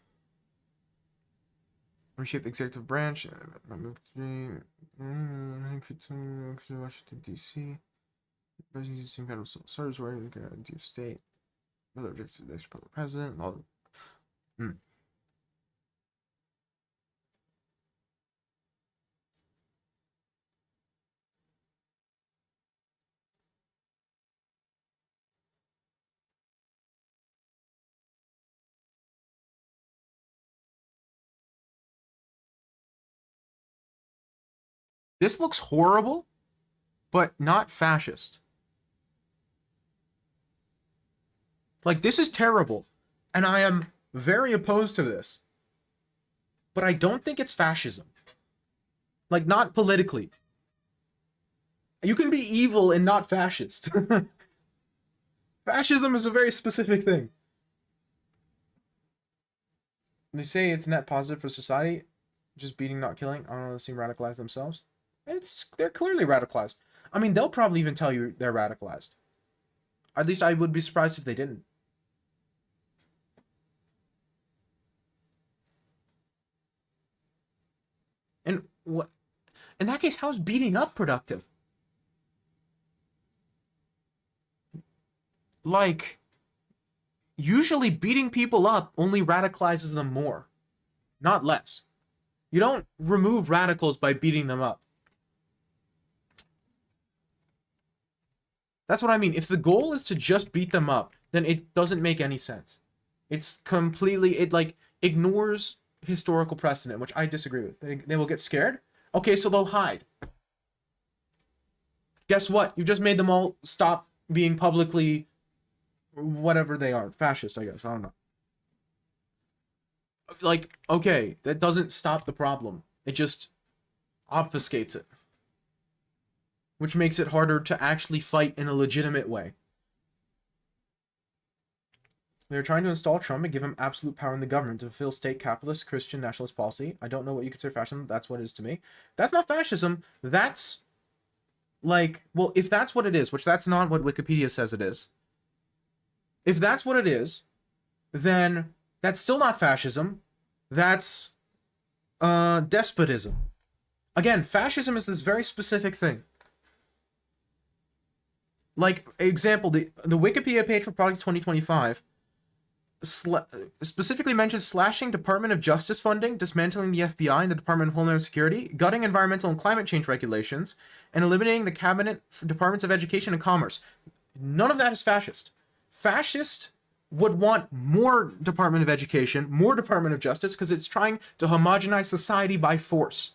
Reshape the executive branch. Washington, D.C. Using federal service where you get a deep state. Other objectives of the president. This looks horrible, but not fascist. Like, this is terrible, and I am very opposed to this. But I don't think it's fascism. Like, not politically. You can be evil and not fascist. Fascism is a very specific thing. They say it's net positive for society, just beating, not killing. I don't know, they seem radicalized themselves. They're clearly radicalized. I mean, they'll probably even tell you they're radicalized. At least I would be surprised if they didn't. In that case, how is beating up productive? Like, usually beating people up only radicalizes them more, not less. You don't remove radicals by beating them up. That's what I mean. If the goal is to just beat them up, then it doesn't make any sense. It's completely, it like ignores historical precedent, which I disagree with. They will get scared. Okay, so they'll hide. Guess what? You just made them all stop being publicly whatever they are. Fascist, I guess. I don't know. Like, okay, that doesn't stop the problem. It just obfuscates it. Which makes it harder to actually fight in a legitimate way. They're trying to install Trump and give him absolute power in the government to fulfill state capitalist, Christian, nationalist policy. I don't know what you consider fascism. That's what it is to me. That's not fascism. That's like, well, if that's what it is, which that's not what Wikipedia says it is. If that's what it is, then that's still not fascism. That's despotism. Again, fascism is this very specific thing. Like, example, the Wikipedia page for Project 2025 specifically mentions slashing Department of Justice funding, dismantling the FBI and the Department of Homeland Security, gutting environmental and climate change regulations, and eliminating the cabinet departments of education and commerce. None of that is fascist. Fascist would want more Department of Education, more Department of Justice, because it's trying to homogenize society by force.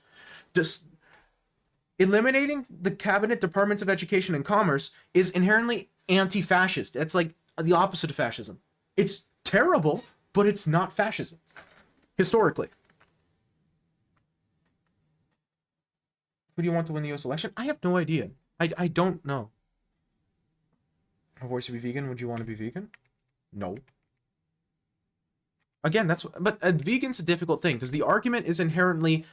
Eliminating the cabinet departments of education and commerce is inherently anti-fascist. It's like the opposite of fascism. It's terrible, but it's not fascism, historically. Who do you want to win the US election? I have no idea. I don't know. A voice to be vegan. Would you want to be vegan? No. Again, but vegan's a difficult thing because the argument is inherently,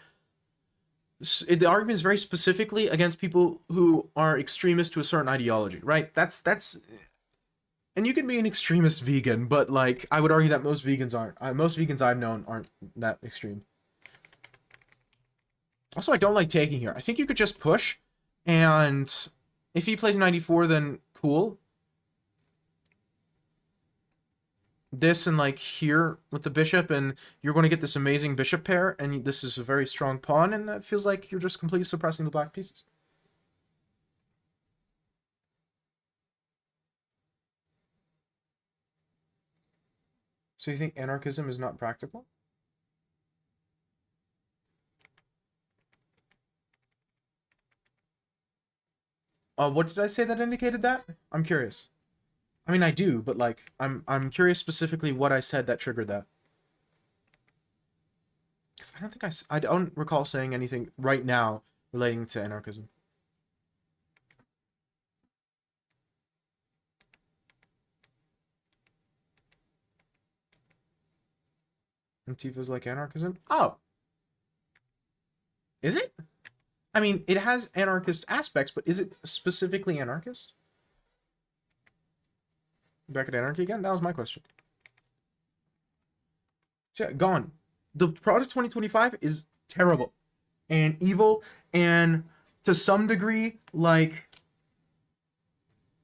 the argument is very specifically against people who are extremist to a certain ideology, right? That's and you can be an extremist vegan, but like I would argue that most vegans aren't. Most vegans I've known aren't that extreme. Also, I don't like taking here. I think you could just push, and if he plays 94, then cool. This and like here with the bishop, and you're going to get this amazing bishop pair, and this is a very strong pawn, and that feels like you're just completely suppressing the black pieces. So you think anarchism is not practical? What did I say that indicated that? I'm curious. I mean, I do, but like, I'm curious specifically what I said that triggered that. Because I don't think I don't recall saying anything right now relating to anarchism. Antifa's like anarchism? Oh. Is it? I mean, it has anarchist aspects, but is it specifically anarchist? Back at anarchy again? That was my question. Yeah, gone. The Project 2025 is terrible and evil and to some degree, like,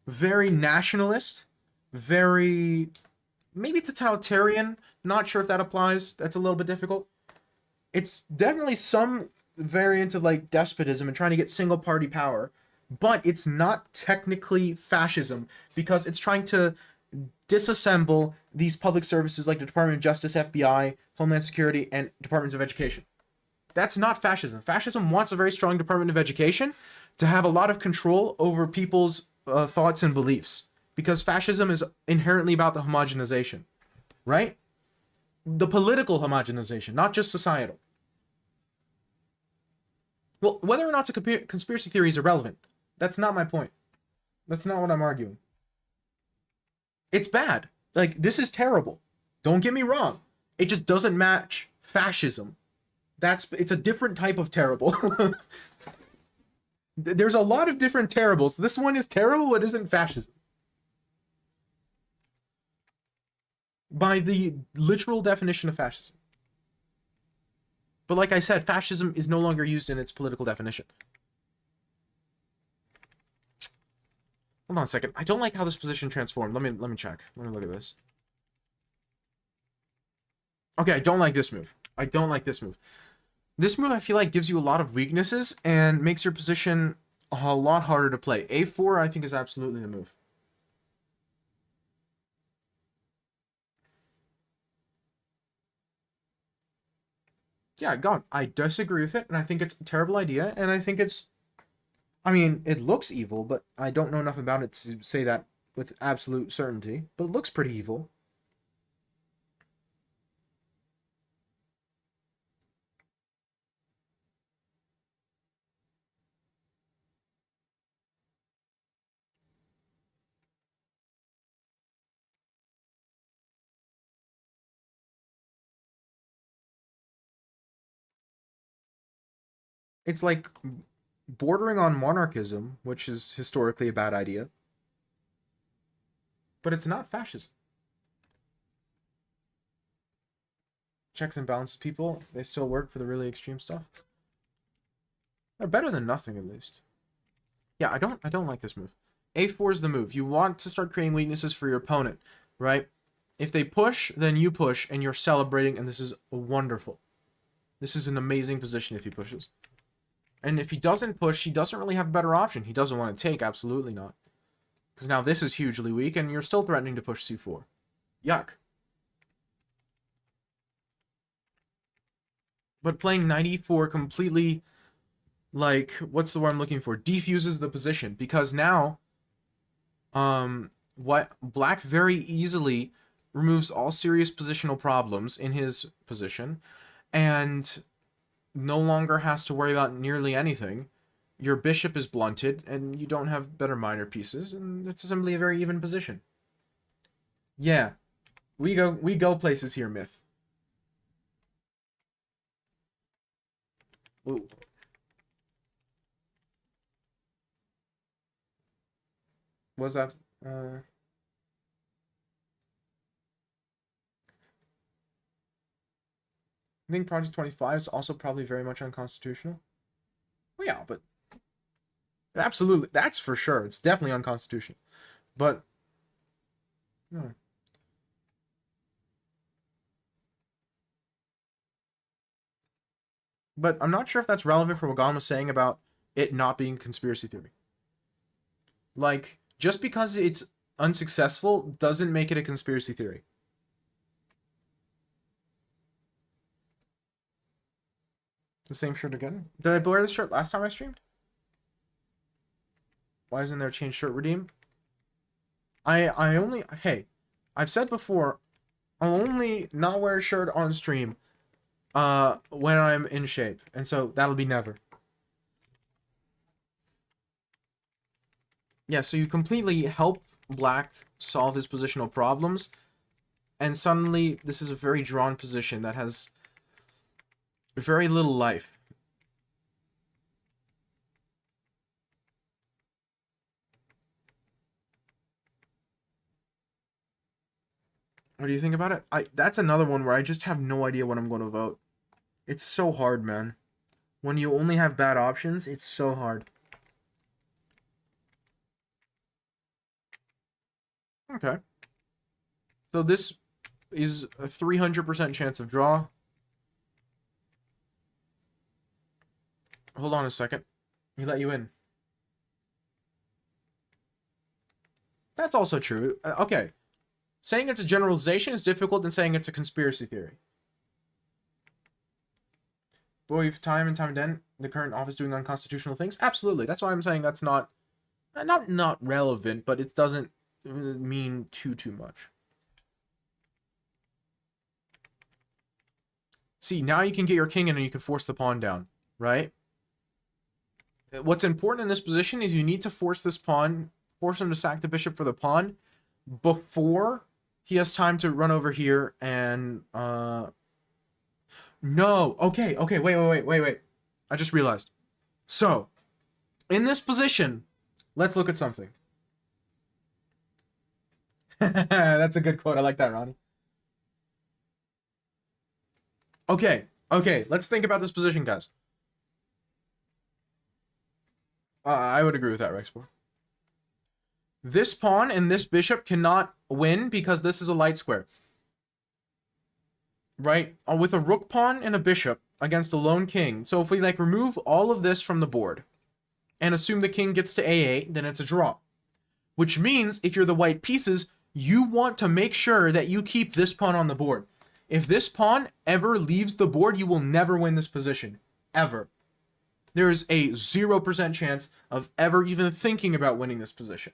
very nationalist, very, maybe totalitarian. Not sure if that applies. That's a little bit difficult. It's definitely some variant of like despotism and trying to get single party power, but it's not technically fascism because it's trying to disassemble these public services like the Department of Justice, FBI, Homeland Security, and Departments of Education. That's not fascism. Fascism wants a very strong Department of Education to have a lot of control over people's thoughts and beliefs because fascism is inherently about the homogenization, right? The political homogenization, not just societal. Well, whether or not it's a conspiracy theory is irrelevant. That's not my point. That's not what I'm arguing. It's bad. Like, this is terrible. Don't get me wrong. It just doesn't match fascism. It's a different type of terrible. There's a lot of different terribles. This one is terrible, it isn't fascism. By the literal definition of fascism. But like I said, fascism is no longer used in its political definition. Hold on a second. I don't like how this position transformed. Let me check. Let me look at this. Okay, I don't like this move. I don't like this move. This move, I feel like, gives you a lot of weaknesses and makes your position a lot harder to play. A4, I think, is absolutely the move. Yeah, God, I disagree with it, and I think it's a terrible idea, and I think it's... I mean, it looks evil, but I don't know enough about it to say that with absolute certainty. But it looks pretty evil. It's like bordering on monarchism, which is historically a bad idea. But it's not fascism. Checks and balances people, they still work for the really extreme stuff. They're better than nothing, at least. Yeah, I don't like this move. A4 is the move. You want to start creating weaknesses for your opponent, right? If they push, then you push, and you're celebrating, and this is wonderful. This is an amazing position if he pushes. And if he doesn't push, he doesn't really have a better option. He doesn't want to take, absolutely not. Because now this is hugely weak, and you're still threatening to push C4. Yuck. But playing knight e4 completely, like, what's the word I'm looking for? Defuses the position. Because now, what black very easily removes all serious positional problems in his position, and no longer has to worry about nearly anything. Your bishop is blunted, and you don't have better minor pieces, and it's simply a very even position. Yeah, we go places here, Myth. Ooh. Was that? I think Project 25 is also probably very much unconstitutional. Well, yeah, but absolutely, that's for sure. It's definitely unconstitutional. But no. But I'm not sure if that's relevant for what Gon was saying about it not being conspiracy theory. Like, just because it's unsuccessful doesn't make it a conspiracy theory. The same shirt again? Did I wear this shirt last time I streamed? Why isn't there a change shirt redeem? I only... Hey, I've said before, I'll only not wear a shirt on stream when I'm in shape. And so that'll be never. Yeah, so you completely help black solve his positional problems. And suddenly, this is a very drawn position that has very little life. What do you think about it? That's another one where I just have no idea what I'm going to vote. It's so hard, man. When you only have bad options, it's so hard. Okay. So this is a 300% chance of draw. Hold on a second. He let you in. That's also true. Okay. Saying it's a generalization is difficult than saying it's a conspiracy theory. But we've time and time again, the current office doing unconstitutional things? Absolutely. That's why I'm saying that's not relevant, but it doesn't mean too much. See, now you can get your king in and you can force the pawn down, right? What's important in this position is you need to force this pawn, force him to sack the bishop for the pawn before he has time to run over here and, no. Okay, wait. I just realized. So, in this position, let's look at something. That's a good quote. I like that, Ronnie. Okay, Okay, let's think about this position, guys. I would agree with that, Rexpor. This pawn and this bishop cannot win because this is a light square. Right? With a rook pawn and a bishop against a lone king. So if we like remove all of this from the board and assume the king gets to a8, then it's a draw. Which means if you're the white pieces, you want to make sure that you keep this pawn on the board. If this pawn ever leaves the board, you will never win this position. Ever. There is a 0% chance of ever even thinking about winning this position.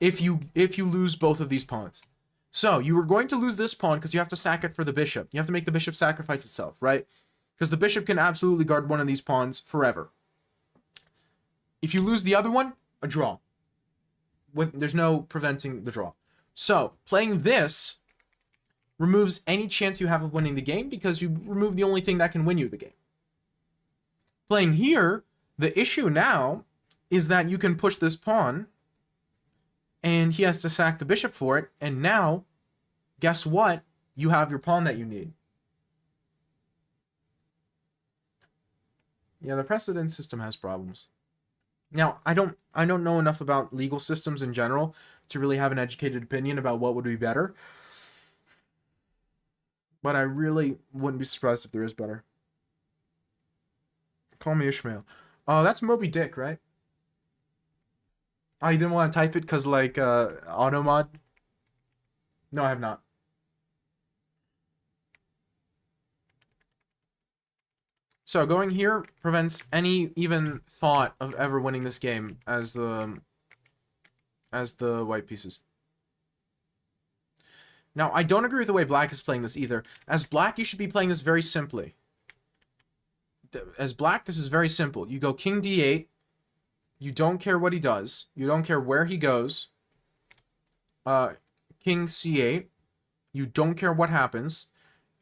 If you lose both of these pawns. So, you are going to lose this pawn because you have to sack it for the bishop. You have to make the bishop sacrifice itself, right? Because the bishop can absolutely guard one of these pawns forever. If you lose the other one, a draw. There's no preventing the draw. So, playing this removes any chance you have of winning the game because you remove the only thing that can win you the game. Playing here, the issue now is that you can push this pawn and he has to sack the bishop for it, and now, guess what? You have your pawn that you need. Yeah, the precedent system has problems. Now, I don't know enough about legal systems in general to really have an educated opinion about what would be better. But I really wouldn't be surprised if there is better. Call me Ishmael. Oh, that's Moby Dick, right? Oh, you didn't want to type it because, like, auto mod? No, I have not. So, going here prevents any even thought of ever winning this game as the white pieces. Now, I don't agree with the way black is playing this either. As black, you should be playing this very simply. As black, this is very simple. You go king d8. You don't care what he does. You don't care where he goes. King c8. You don't care what happens.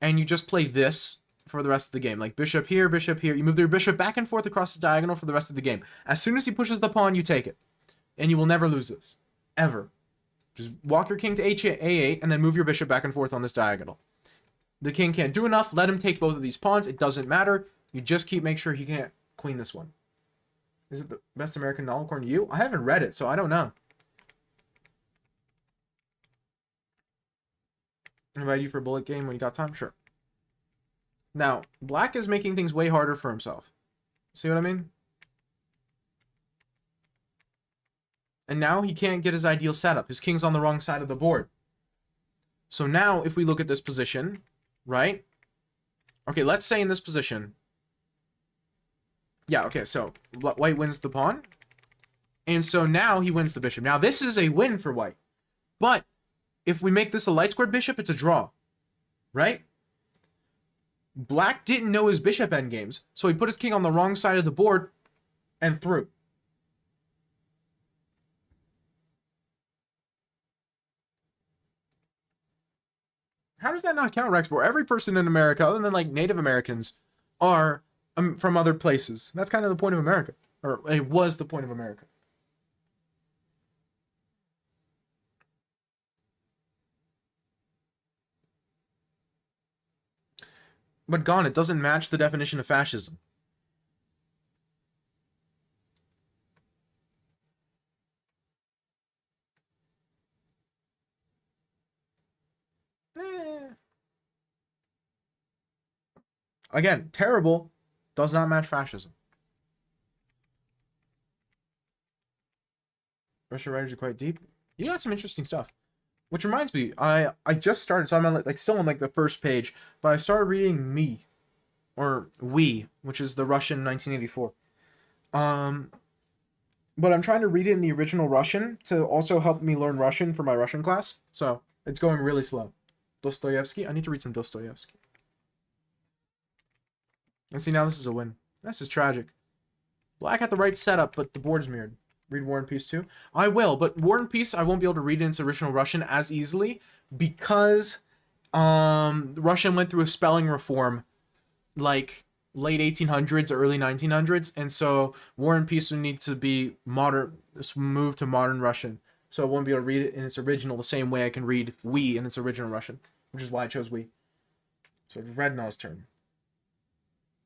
And you just play this for the rest of the game. Like bishop here, bishop here. You move your bishop back and forth across the diagonal for the rest of the game. As soon as he pushes the pawn, you take it. And you will never lose this. Ever. Just walk your king to a8 and then move your bishop back and forth on this diagonal. The king can't do enough. Let him take both of these pawns. It doesn't matter. You just make sure he can't queen this one. Is it the best American novel according to you? I haven't read it, so I don't know. Invite you for a bullet game when you got time? Sure. Now, black is making things way harder for himself. See what I mean? And now he can't get his ideal setup. His king's on the wrong side of the board. So now, if we look at this position, right? Okay, let's say in this position. Yeah, okay, so white wins the pawn. And so now he wins the bishop. Now, this is a win for white. But if we make this a light squared bishop, it's a draw. Right? Black didn't know his bishop endgames, so he put his king on the wrong side of the board and threw. How does that not count, Rexpor? Every person in America, other than like Native Americans, are from other places. That's kind of the point of America. Or it was the point of America. But gone, it doesn't match the definition of fascism. Again, terrible does not match fascism. Russian writers are quite deep. You got some interesting stuff. Which reminds me, I just started, so I'm on like still on like the first page, but I started reading Me, or We, which is the Russian 1984. But I'm trying to read it in the original Russian to also help me learn Russian for my Russian class. So it's going really slow. Dostoevsky. I need to read some Dostoevsky. And see, now this is a win. This is tragic. Black had the right setup, but the board's mirrored. Read War and Peace too? I will, but War and Peace I won't be able to read in its original Russian as easily because Russian went through a spelling reform like late 1800s, early 1900s, and so War and Peace would need to be modern, move to modern Russian. So I won't be able to read it in its original the same way I can read We in its original Russian, which is why I chose We. So it's Rednaw's turn.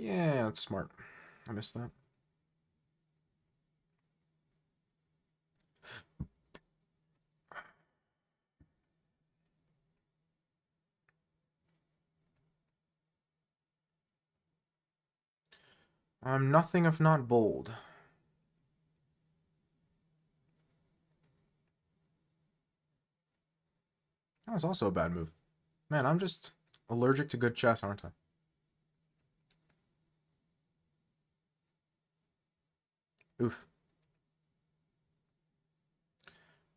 Yeah, that's smart. I missed that. I'm nothing if not bold. That was also a bad move. Man, I'm just allergic to good chess, aren't I? Oof.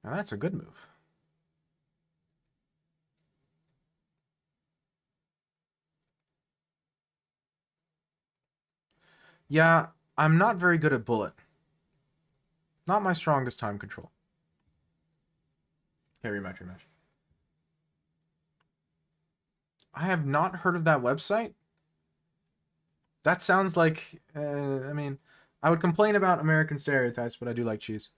Now that's a good move. Yeah, I'm not very good at bullet. Not my strongest time control. Okay, rematch, rematch. I have not heard of that website. That sounds like, I mean, I would complain about American stereotypes, but I do like cheese.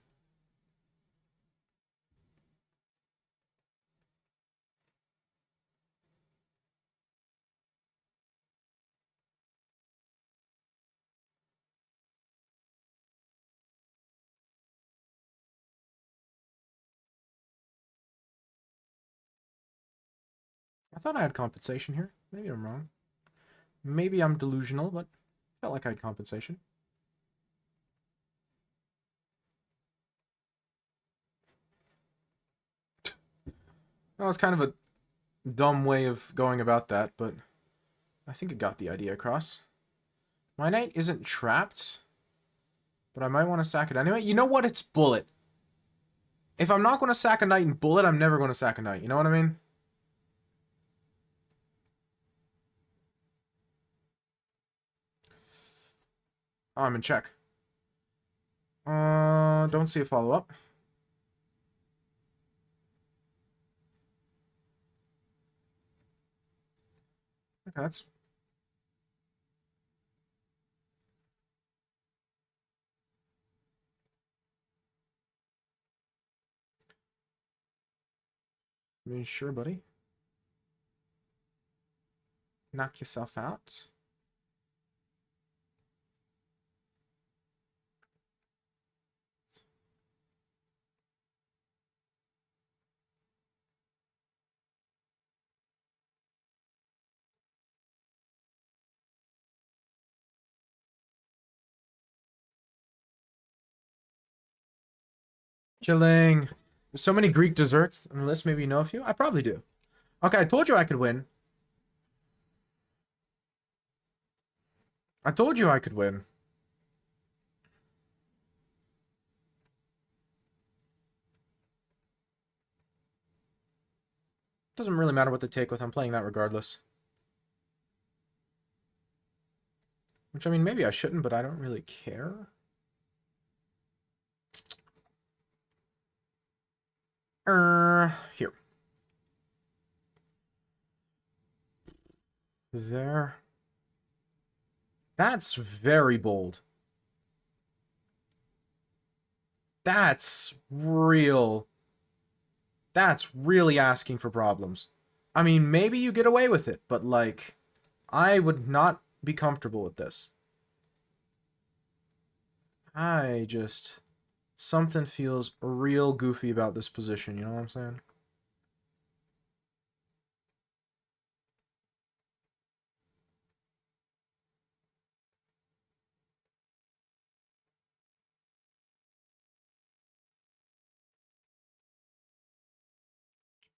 I thought I had compensation here. Maybe I'm wrong. Maybe I'm delusional, but felt like I had compensation. That was kind of a dumb way of going about that, but I think it got the idea across. My knight isn't trapped, but I might want to sack it anyway. You know what? It's bullet. If I'm not going to sack a knight in bullet, I'm never going to sack a knight. You know what I mean? Oh, I'm in check. Don't see a follow-up. Okay, that's... I mean, sure, buddy. Knock yourself out. Chilling. There's so many Greek desserts on the list. Maybe you know a few. I probably do. Okay, I told you I could win. I told you I could win. Doesn't really matter what they take with. I'm playing that regardless. Which, I mean, maybe I shouldn't, but I don't really care. Here. There. That's very bold. That's real. That's really asking for problems. I mean, maybe you get away with it, but, like, I would not be comfortable with this. I just... Something feels real goofy about this position, you know what I'm saying?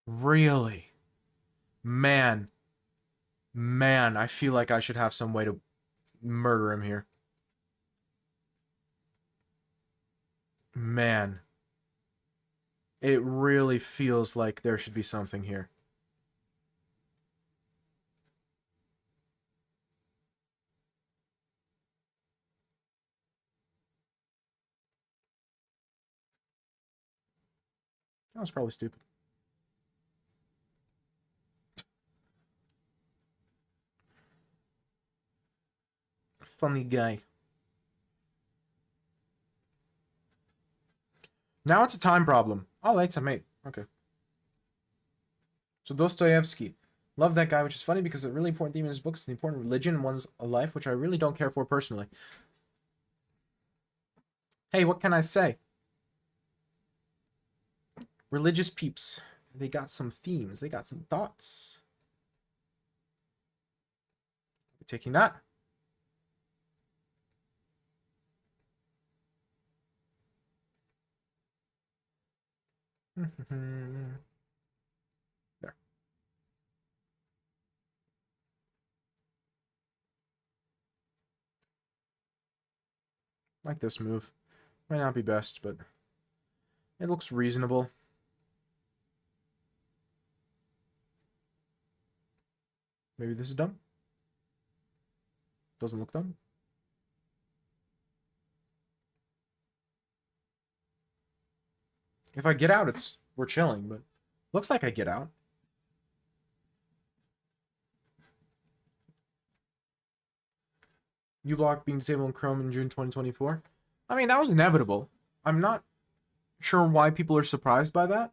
Really? Man. Man, I feel like I should have some way to murder him here. Man. It really feels like there should be something here. That was probably stupid. Funny guy. Now it's a time problem. Oh, that's a mate. Okay. So Dostoevsky. Love that guy, which is funny because a really important theme in his books is the important religion in one's life, which I really don't care for personally. Hey, what can I say? Religious peeps. They got some themes. They got some thoughts. Taking that. There. Like this move. Might not be best, but it looks reasonable. Maybe this is dumb. Doesn't look dumb. If I get out, we're chilling, but looks like I get out. uBlock being disabled in Chrome in June 2024. I mean, that was inevitable. I'm not sure why people are surprised by that.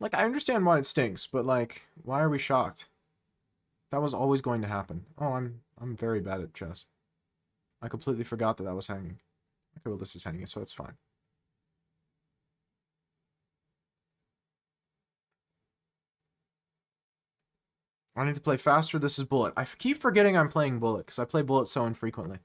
Like, I understand why it stinks, but like, why are we shocked? That was always going to happen. Oh, I'm very bad at chess. I completely forgot that was hanging. Okay, well, this is hanging, so it's fine. I need to play faster. This is Bullet. I keep forgetting I'm playing Bullet, because I play Bullet so infrequently.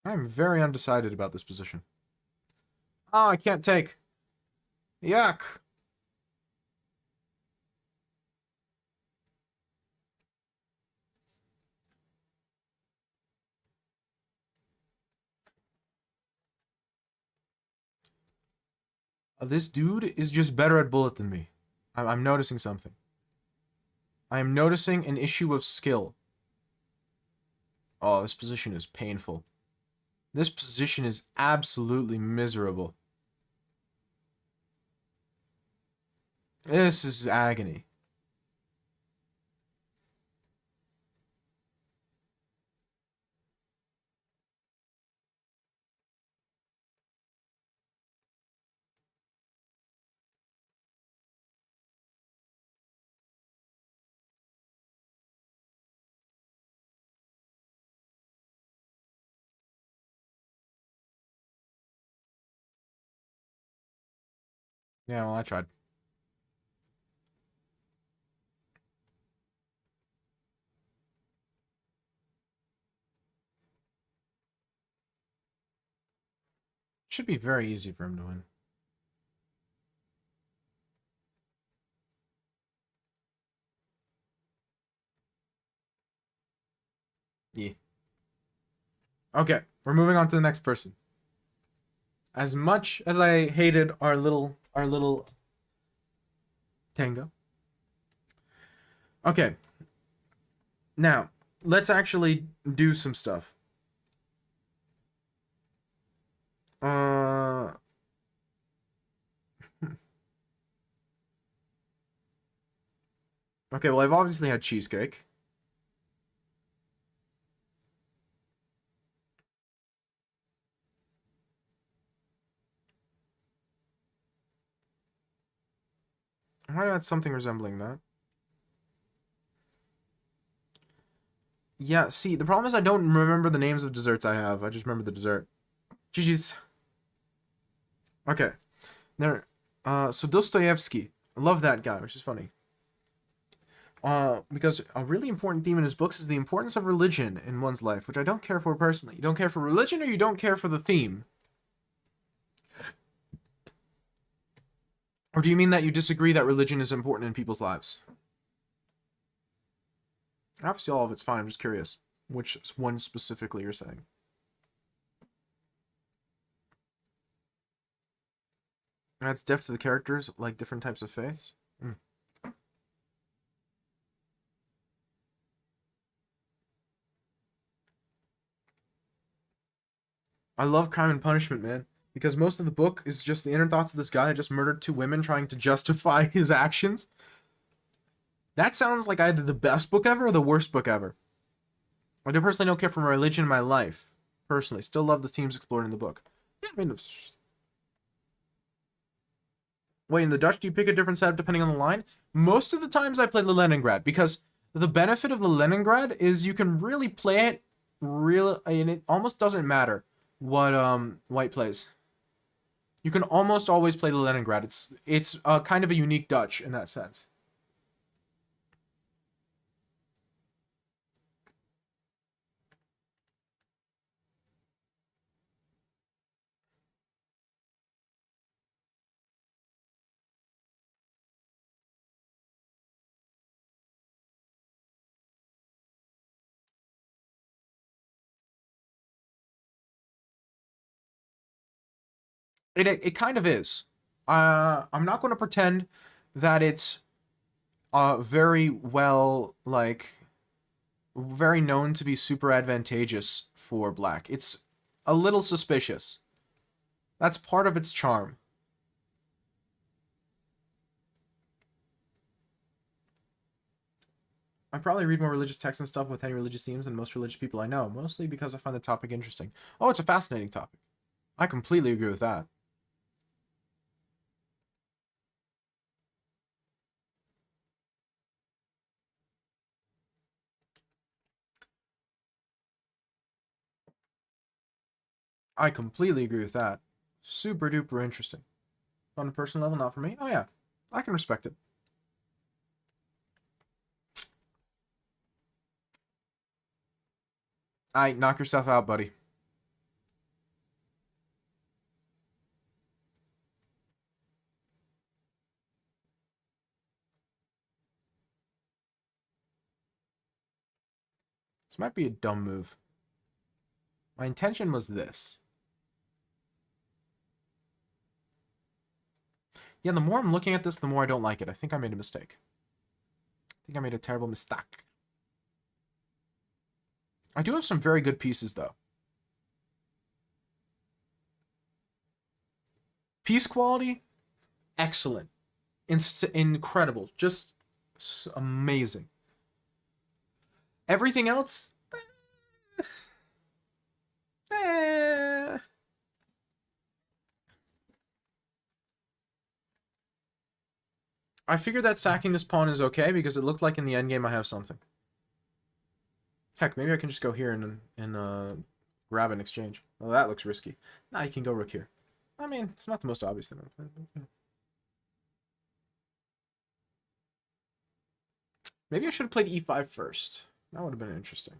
I'm very undecided about this position. Oh, I can't take. Yuck. This dude is just better at Bullet than me. I'm noticing something. I am noticing an issue of skill. Oh, this position is painful. This position is absolutely miserable. This is agony. Yeah, well, I tried. Should be very easy for him to win. Yeah. Okay, we're moving on to the next person. As much as I hated our little tango. Okay. Now, let's actually do some stuff. Okay, well, I've obviously had cheesecake. I might have had something resembling that. Yeah, see, the problem is I don't remember the names of desserts I have. I just remember the dessert. GG's. Okay. There. So Dostoevsky. I love that guy, which is funny. Because a really important theme in his books is the importance of religion in one's life, which I don't care for personally. You don't care for religion or you don't care for the theme? Or do you mean that you disagree that religion is important in people's lives? Obviously all of it's fine, I'm just curious. Which one specifically you're saying? Adds depth to the characters, like different types of faiths? I love Crime and Punishment, man. Because most of the book is just the inner thoughts of this guy that just murdered two women trying to justify his actions. That sounds like either the best book ever or the worst book ever. I do personally don't care for my religion in my life. Personally, still love the themes explored in the book. Yeah, I mean, wait, in the Dutch, do you pick a different setup depending on the line? Most of the times I play the Leningrad because the benefit of the Leningrad is you can really play it and it almost doesn't matter what white plays. You can almost always play the Leningrad. It's kind of a unique Dutch in that sense. It kind of is. I'm not going to pretend that it's very well very known to be super advantageous for black. It's a little suspicious. That's part of its charm. I probably read more religious texts and stuff with any religious themes than most religious people I know, mostly because I find the topic interesting. Oh, it's a fascinating topic. I completely agree with that. I completely agree with that. Super duper interesting. On a personal level, not for me. Oh yeah, I can respect it. I knock yourself out, buddy. This might be a dumb move. My intention was this. Yeah, the more I'm looking at this, the more I don't like it. I think I made a mistake. I think I made a terrible mistake. I do have some very good pieces, though. Piece quality, excellent. Incredible. Just amazing. Everything else, eh. I figured that sacking this pawn is okay because it looked like in the endgame I have something. Heck, maybe I can just go here and grab an exchange. Well, that looks risky. Nah, you can go rook here. I mean, it's not the most obvious thing. Maybe I should have played e5 first. That would have been interesting.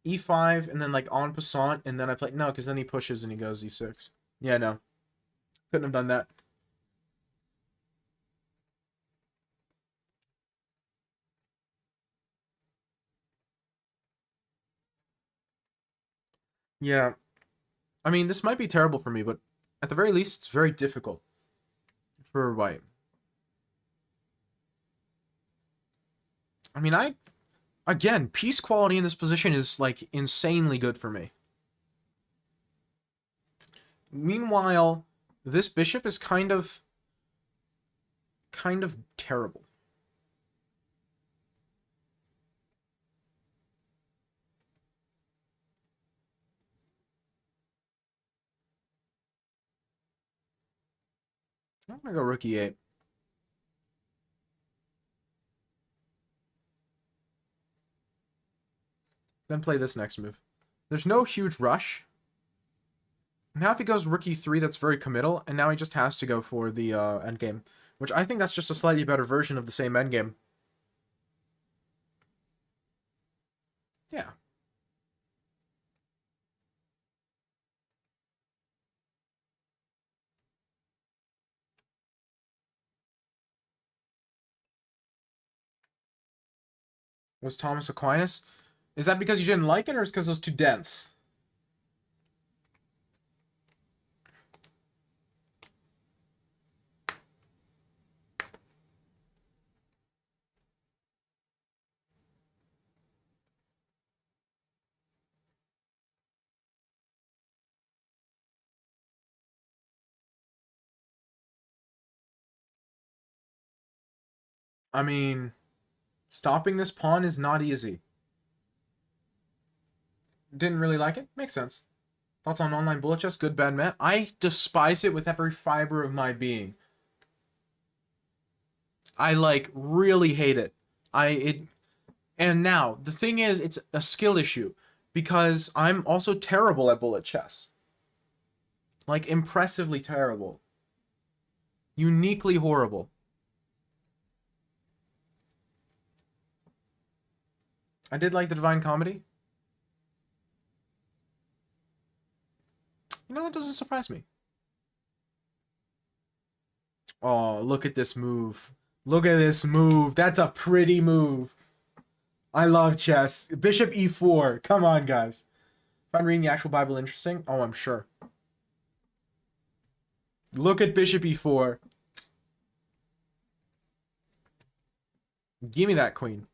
E5 and then like en passant, and then I play no, because then he pushes and he goes e6. Yeah, no, couldn't have done that. Yeah, I mean this might be terrible for me, but at the very least, it's very difficult for white. I mean, again, piece quality in this position is like insanely good for me. Meanwhile, this bishop is kind of terrible. I'm gonna go rook e8. Then play this next move. There's no huge rush. Now if he goes rook e3, that's very committal, and now he just has to go for the endgame, which I think that's just a slightly better version of the same endgame. Yeah. Was Thomas Aquinas? Is that because you didn't like it, or is it because it was too dense? I mean, stopping this pawn is not easy. Didn't really like it. Makes sense. Thoughts on online bullet chess? Good, bad, meh? I despise it with every fiber of my being. I like really hate it. And now the thing is, it's a skill issue because I'm also terrible at bullet chess. Like impressively terrible. Uniquely horrible. I did like the Divine Comedy. You know, that doesn't surprise me. Oh, look at this move. Look at this move. That's a pretty move. I love chess. Bishop e4. Come on, guys. Find reading the actual Bible interesting? Oh, I'm sure. Look at Bishop e4. Give me that queen.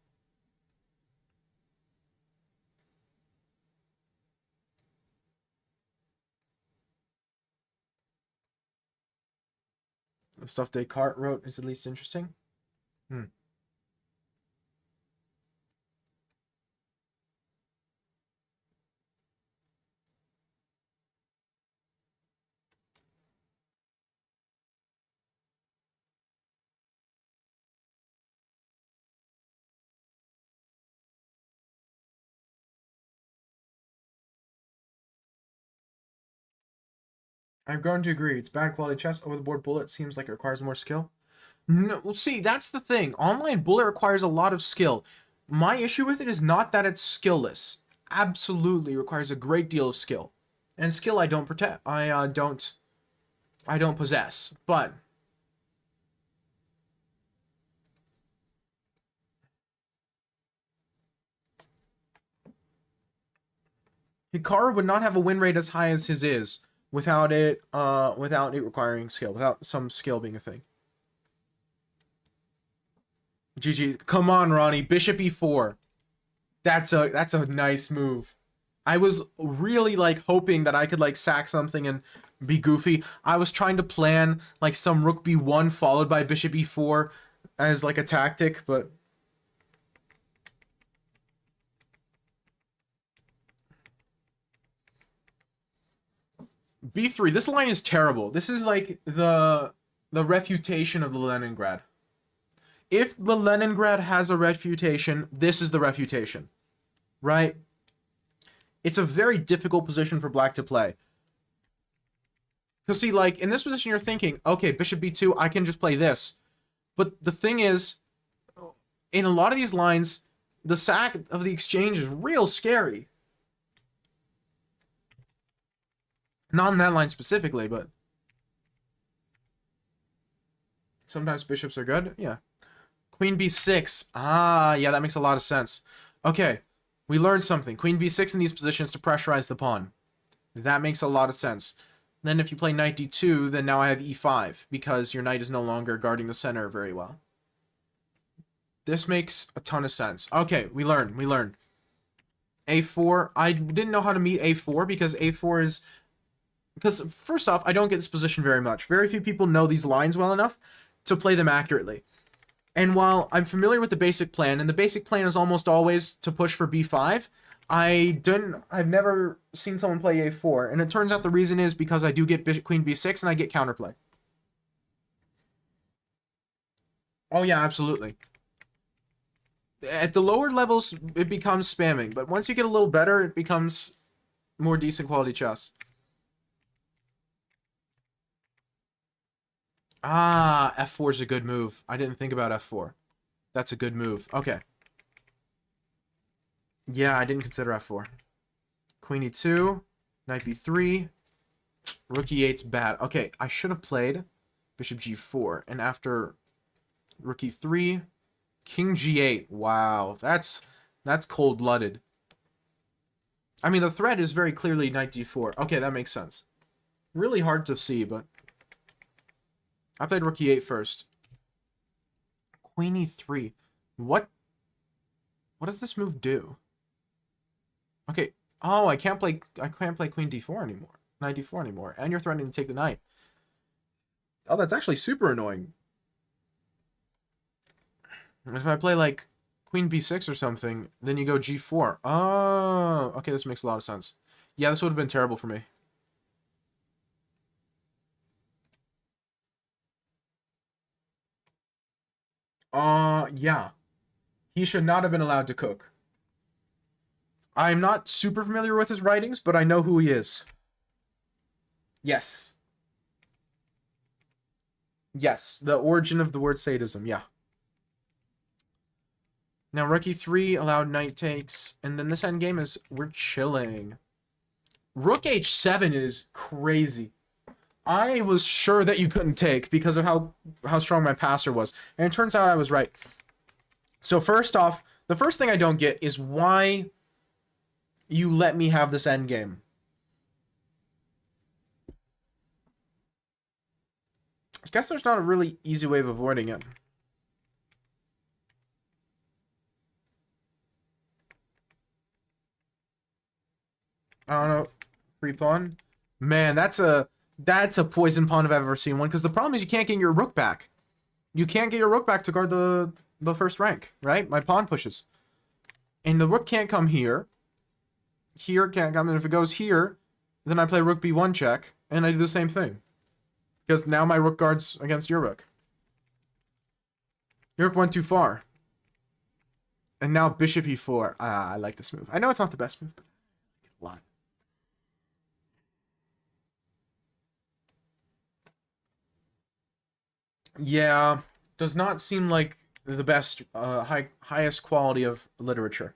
The stuff Descartes wrote is at least interesting. I've grown to agree. It's bad quality chess. Over the board bullet seems like it requires more skill. No, well, see, that's the thing. Online bullet requires a lot of skill. My issue with it is not that it's skillless. Absolutely requires a great deal of skill, and skill I don't protect. I don't possess. But Hikaru would not have a win rate as high as his is without it requiring skill, without some skill being a thing. GG. Come on, Ronnie. Bishop e4. That's a nice move. I was really like hoping that I could like sack something and be goofy. I was trying to plan like some rook b1 followed by bishop e4 as like a tactic, but b3. This line is terrible. This is like the refutation of the Leningrad. If the Leningrad has a refutation, this is the refutation, right? It's a very difficult position for black to play. Because see, like, in this position you're thinking, okay, bishop b2, I can just play this. But the thing is, in a lot of these lines, the sack of the exchange is real scary. Not in that line specifically, but sometimes bishops are good. Yeah. Queen b6. Ah, yeah, that makes a lot of sense. Okay, we learned something. Queen b6 in these positions to pressurize the pawn. That makes a lot of sense. Then if you play knight d2, then now I have e5, because your knight is no longer guarding the center very well. This makes a ton of sense. Okay, we learn. a4. I didn't know how to meet a4, because a4 is... Because, first off, I don't get this position very much. Very few people know these lines well enough to play them accurately. And while I'm familiar with the basic plan, and the basic plan is almost always to push for b5, I've never seen someone play a4, and it turns out the reason is because I do get queen b6 and I get counterplay. Oh yeah, absolutely. At the lower levels, it becomes spamming, but once you get a little better, it becomes more decent quality chess. Ah, f4 is a good move. I didn't think about f4. That's a good move. Okay. Yeah, I didn't consider f4. Queen e2, knight b3, rook e8's bad. Okay, I should have played bishop g4, and after rook e3, king g8. Wow, that's cold-blooded. I mean, the threat is very clearly knight d4. Okay, that makes sense. Really hard to see, but I played rook e8 first. Queen e3. What does this move do? Okay. Oh, I can't play queen d4 anymore. Knight d4 anymore. And you're threatening to take the knight. Oh, that's actually super annoying. If I play like queen b6 or something, then you go g4. Oh, okay, this makes a lot of sense. Yeah, this would have been terrible for me. Yeah. He should not have been allowed to cook. I'm not super familiar with his writings, but I know who he is. Yes. Yes, the origin of the word sadism, yeah. Now, rook e3 allowed knight takes, and then this endgame is we're chilling. Rook h7 is crazy. I was sure that you couldn't take because of how strong my passer was, and it turns out I was right. So first off, the first thing I don't get is why you let me have this endgame. I guess there's not a really easy way of avoiding it. I don't know. Free pawn. Man, that's a poison pawn if I've ever seen one. Because the problem is you can't get your rook back. You can't get your rook back to guard the first rank, right? My pawn pushes. And the rook can't come here. Here can't come. And if it goes here, then I play rook b1 check. And I do the same thing. Because now my rook guards against your rook. Your rook went too far. And now bishop e4. Ah, I like this move. I know it's not the best move, but I like it a lot. Yeah, does not seem like the best, highest quality of literature.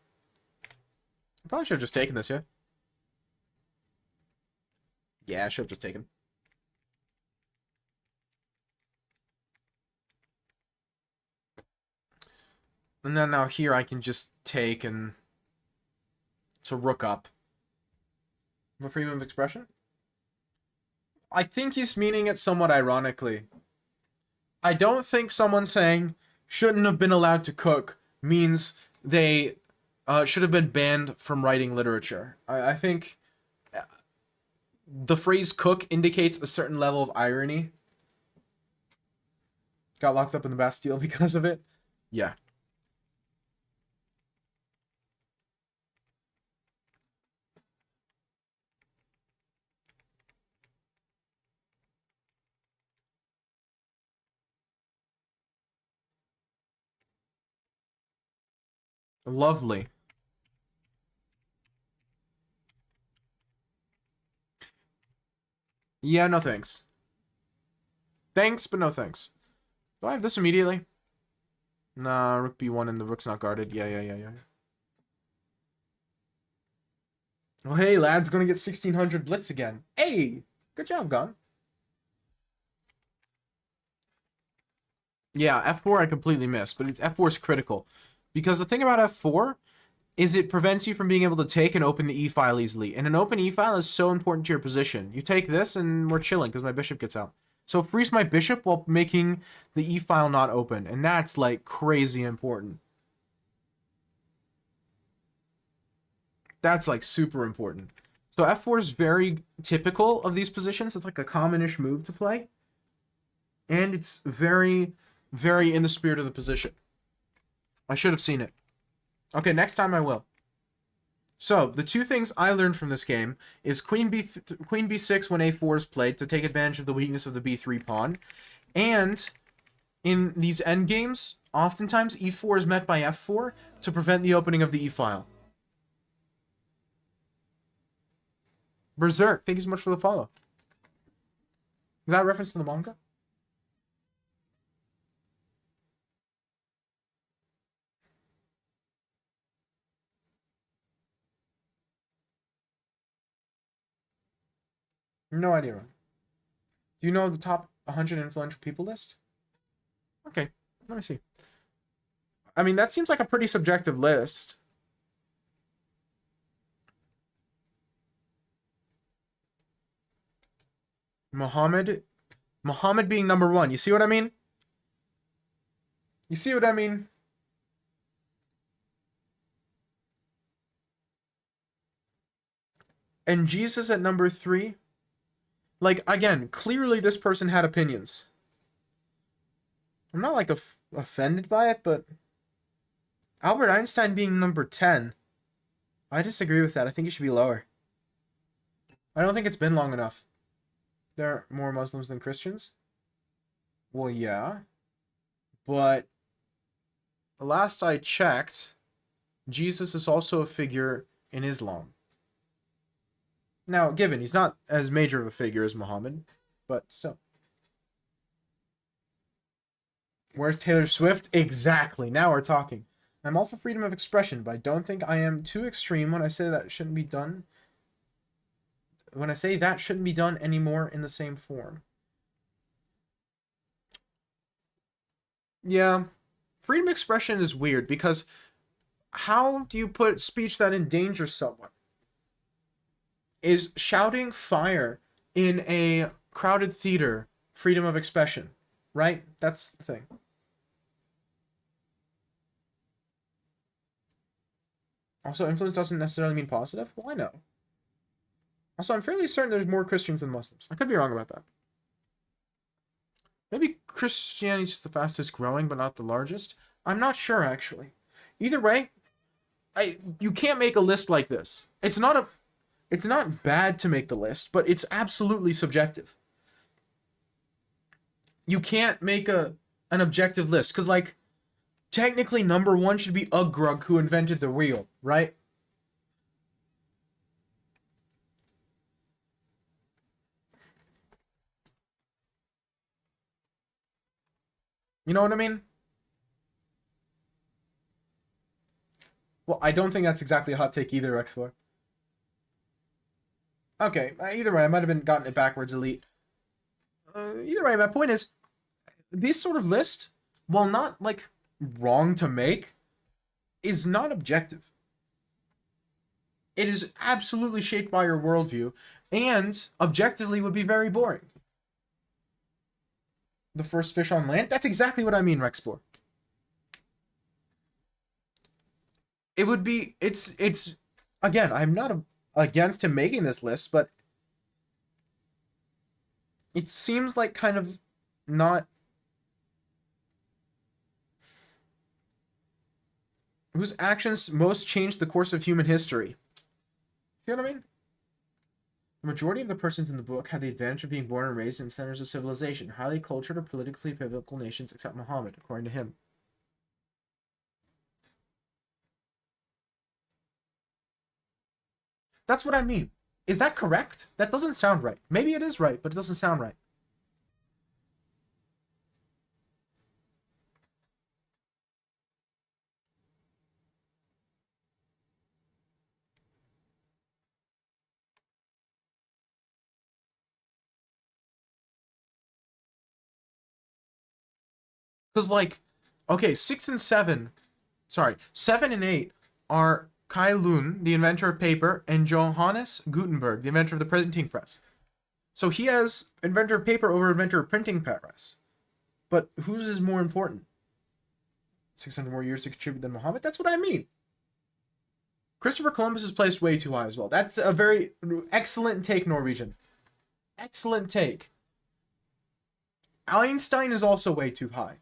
I probably should have just taken this, yeah? Yeah, I should have just taken. And then now here I can just take and... It's a rook up. For freedom of expression? I think he's meaning it somewhat ironically. I don't think someone saying shouldn't have been allowed to cook means they should have been banned from writing literature. I think the phrase cook indicates a certain level of irony. Got locked up in the Bastille because of it. Yeah. Lovely. Yeah, no thanks. Thanks, but no thanks. Do I have this immediately? Nah, rook b1 and the rook's not guarded. Yeah. Well, hey, lad's gonna get 1600 blitz again. Hey! Good job, Gon. Yeah, f4 I completely missed, but f4 is critical. Because the thing about f4 is it prevents you from being able to take and open the e-file easily. And an open e-file is so important to your position. You take this and we're chilling because my bishop gets out. So it frees my bishop while making the e-file not open. And that's like crazy important. That's like super important. So f4 is very typical of these positions. It's like a commonish move to play. And it's very, very in the spirit of the position. I should have seen it. Okay, next time I will. So, the two things I learned from this game is queen b6 when a4 is played to take advantage of the weakness of the b3 pawn. And in these endgames, oftentimes e4 is met by f4 to prevent the opening of the e-file. Berserk, thank you so much for the follow. Is that a reference to the manga? No idea. Do you know the top 100 influential people list? Okay, let me see. I mean, that seems like a pretty subjective list. Muhammad being number 1. You see what I mean? You see what I mean? And Jesus at number 3. Like, again, clearly this person had opinions. I'm not, like, offended by it, but Albert Einstein being number 10. I disagree with that. I think it should be lower. I don't think it's been long enough. There are more Muslims than Christians. Well, yeah. But last I checked, Jesus is also a figure in Islam. Now, given he's not as major of a figure as Muhammad, but still. Where's Taylor Swift? Exactly. Now we're talking. I'm all for freedom of expression, but I don't think I am too extreme when I say that shouldn't be done. When I say that shouldn't be done anymore in the same form. Yeah. Freedom of expression is weird because how do you put speech that endangers someone? Is shouting fire in a crowded theater freedom of expression, right? That's the thing. Also, influence doesn't necessarily mean positive. Well, I know. Also, I'm fairly certain there's more Christians than Muslims. I could be wrong about that. Maybe Christianity is just the fastest growing, but not the largest. I'm not sure, actually. Either way, you can't make a list like this. It's not bad to make the list, but it's absolutely subjective. You can't make an objective list because, like, technically number one should be Ugrug, who invented the wheel, right? You know what I mean? Well, I don't think that's exactly a hot take either, X4. Okay, either way, I might have been gotten it backwards, Elite. Either way, my point is, this sort of list, while not, like, wrong to make, is not objective. It is absolutely shaped by your worldview, and objectively would be very boring. The first fish on land? That's exactly what I mean, Rexplore. It would be, it's, again, I'm not against him making this list, but it seems like kind of not. Whose actions most changed the course of human history? See what I mean? The majority of the persons in the book had the advantage of being born and raised in centers of civilization, highly cultured or politically pivotal nations except Muhammad, according to him. That's what I mean. Is that correct? That doesn't sound right. Maybe it is right, but it doesn't sound right. Because, like, okay, 7 and 8 are Kai Lun, the inventor of paper, and Johannes Gutenberg, the inventor of the printing press. So he has inventor of paper over inventor of printing press. But whose is more important? 600 more years to contribute than Muhammad? That's what I mean. Christopher Columbus is placed way too high as well. That's a very excellent take, Norwegian. Excellent take. Einstein is also way too high.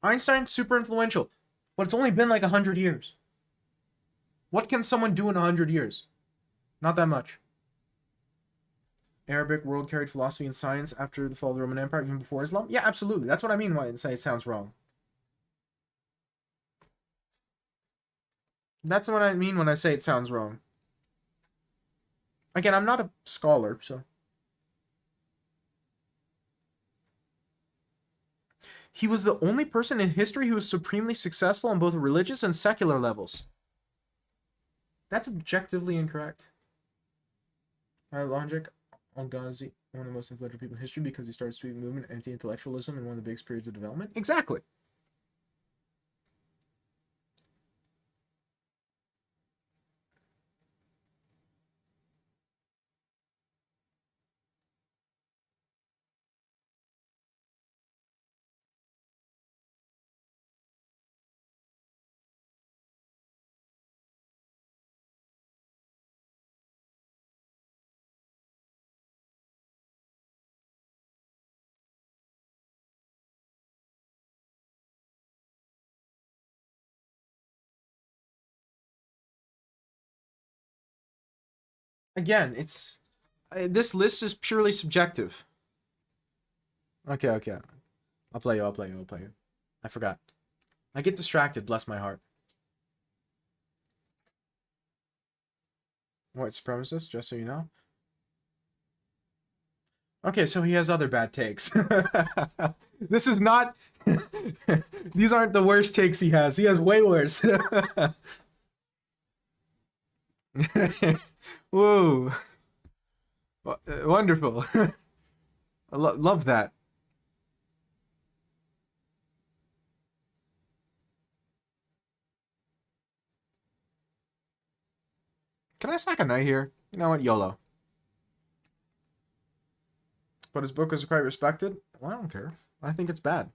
Einstein's super influential, but it's only been like 100 years. What can someone do in 100 years? Not that much. Arabic world carried philosophy and science after the fall of the Roman Empire, even before Islam? Yeah, absolutely. That's what I mean when I say it sounds wrong. That's what I mean when I say it sounds wrong. Again, I'm not a scholar, so. He was the only person in history who was supremely successful on both religious and secular levels. That's objectively incorrect. Our logic, Al-Ghazi, one of the most influential people in history because he started sweeping movement, anti-intellectualism, in one of the biggest periods of development. Exactly. again, this list is purely subjective. Okay, okay. I'll play you. I'll play you. I'll play you. I forgot. I get distracted. Bless my heart. White supremacist, just so you know. Okay, so he has other bad takes. This is not... These aren't the worst takes he has. He has way worse. Whoa. Wonderful. I love that. Can I sack a knight here? You know what? YOLO. But his book is quite respected? Well, I don't care. I think it's bad.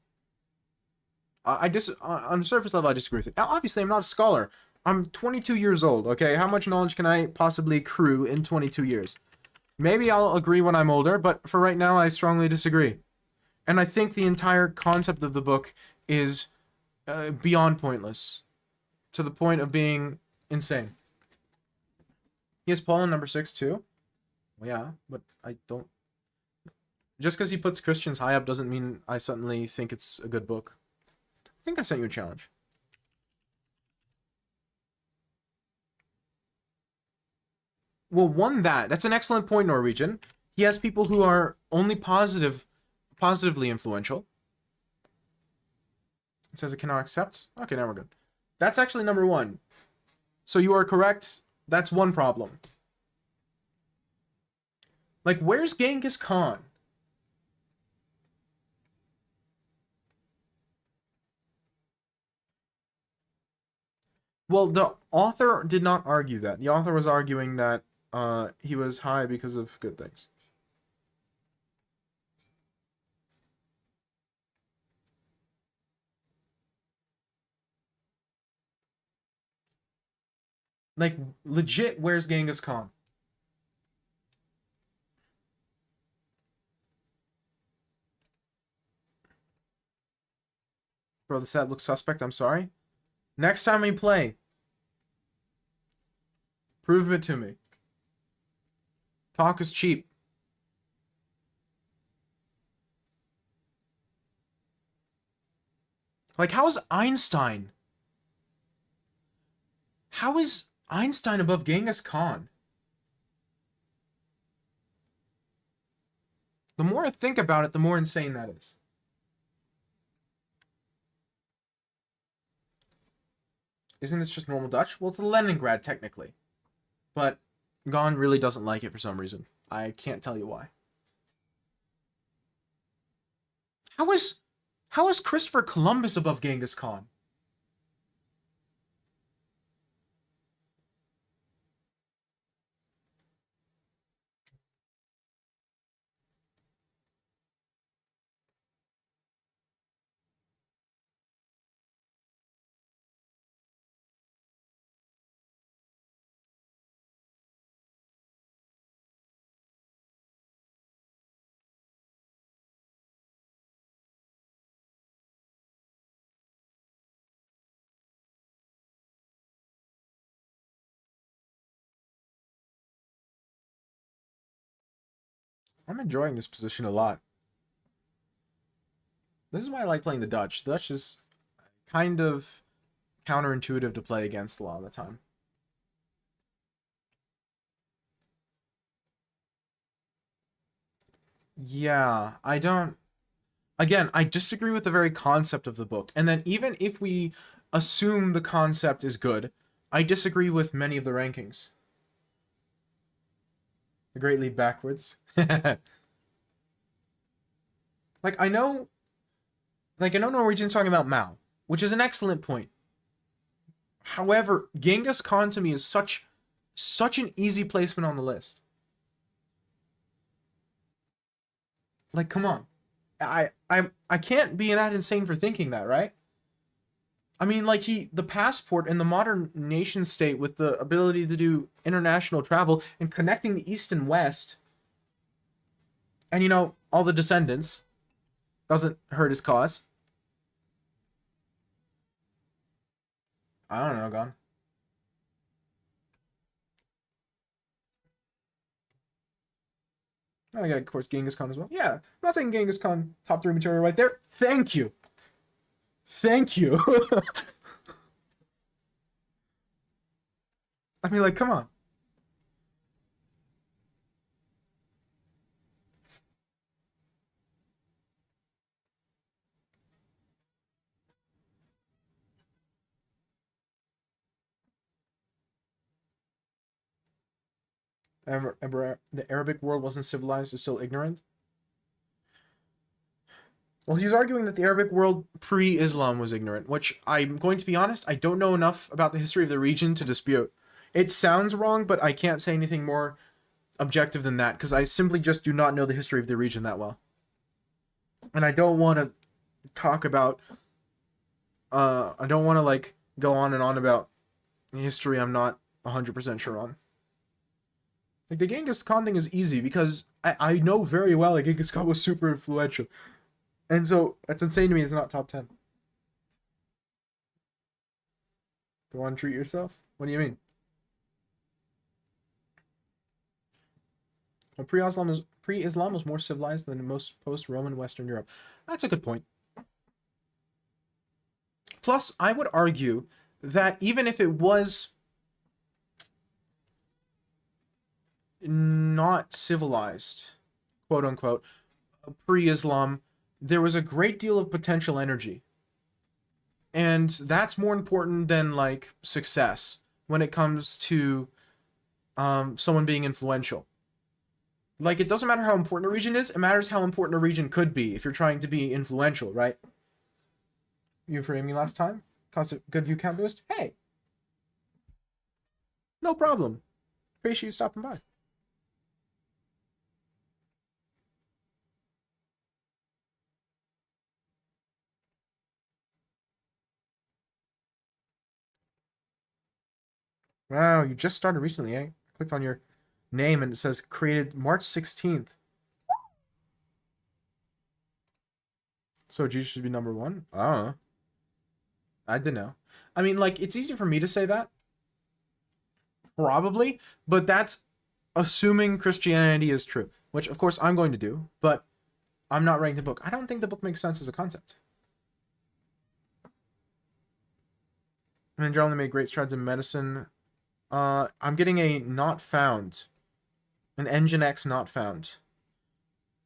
On the surface level, I disagree with it. Now, obviously, I'm not a scholar. I'm 22 years old, okay? How much knowledge can I possibly accrue in 22 years? Maybe I'll agree when I'm older, but for right now, I strongly disagree. And I think the entire concept of the book is beyond pointless. To the point of being insane. He has Paul in number 6, too? Well, yeah, but I don't... Just because he puts Christians high up doesn't mean I suddenly think it's a good book. I think I sent you a challenge. Well, that's an excellent point, Norwegian. He has people who are only positively influential. It says it cannot accept. Okay, now we're good. That's actually number 1. So you are correct. That's one problem. Like, where's Genghis Khan? Well, the author did not argue that. The author was arguing that he was high because of good things. Like, legit, where's Genghis Khan? Bro, the set looks suspect, I'm sorry. Next time we play, prove it to me. Talk is cheap. Like, how is Einstein? How is Einstein above Genghis Khan? The more I think about it, the more insane that is. Isn't this just normal Dutch? Well, it's Leningrad, technically. But Gon really doesn't like it for some reason. I can't tell you why. How is Christopher Columbus above Genghis Khan? I'm enjoying this position a lot. This is why I like playing the Dutch. The Dutch is kind of counterintuitive to play against a lot of the time. Yeah, I don't... Again, I disagree with the very concept of the book. And then even if we assume the concept is good, I disagree with many of the rankings. The Great Leap backwards. Like, I know Norwegian's talking about Mao, which is an excellent point. However, Genghis Khan to me is such an easy placement on the list. Like, come on. I can't be that insane for thinking that, right? I mean, like, the passport and the modern nation state with the ability to do international travel and connecting the East and West, and, you know, all the descendants, doesn't hurt his cause. I don't know, Gon. I got, of course, Genghis Khan as well. Yeah, I'm not saying Genghis Khan, top 3 material right there. Thank you. Thank you. I mean, like, come on. The Arabic world wasn't civilized, is still ignorant. Well, he's arguing that the Arabic world pre-Islam was ignorant, which I'm going to be honest, I don't know enough about the history of the region to dispute. It sounds wrong, but I can't say anything more objective than that, because I simply just do not know the history of the region that well. And I don't want to talk about, I don't want to, like, go on and on about history I'm not 100% sure on. Like, the Genghis Khan thing is easy, because I know very well that Genghis Khan was super influential. And so, that's insane to me, it's not top 10. Go on, treat yourself? What do you mean? Well, pre-Islam was more civilized than most post-Roman Western Europe. That's a good point. Plus, I would argue that even if it was not civilized, quote unquote, pre-Islam, there was a great deal of potential energy. And that's more important than, like, success when it comes to someone being influential. Like, it doesn't matter how important a region is, it matters how important a region could be if you're trying to be influential, right? You framed me last time? Cost a good view count boost? Hey! No problem. Appreciate you stopping by. Wow, you just started recently, eh? Clicked on your name and it says created March 16th. So Jesus should be number 1? I don't know. I mean, like, it's easy for me to say that. Probably. But that's assuming Christianity is true. Which, of course, I'm going to do. But I'm not writing the book. I don't think the book makes sense as a concept. Ninja only made great strides in medicine. I'm getting a not found. An Nginx not found.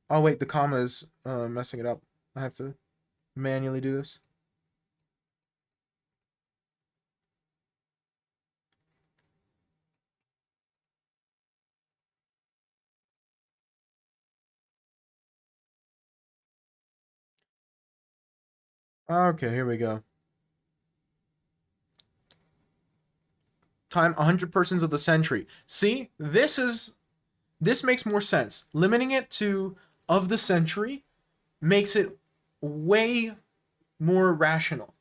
Oh, wait, the comma is messing it up. I have to manually do this. Okay, here we go. Time 100 persons of the century. See, this makes more sense. Limiting it to of the century makes it way more rational.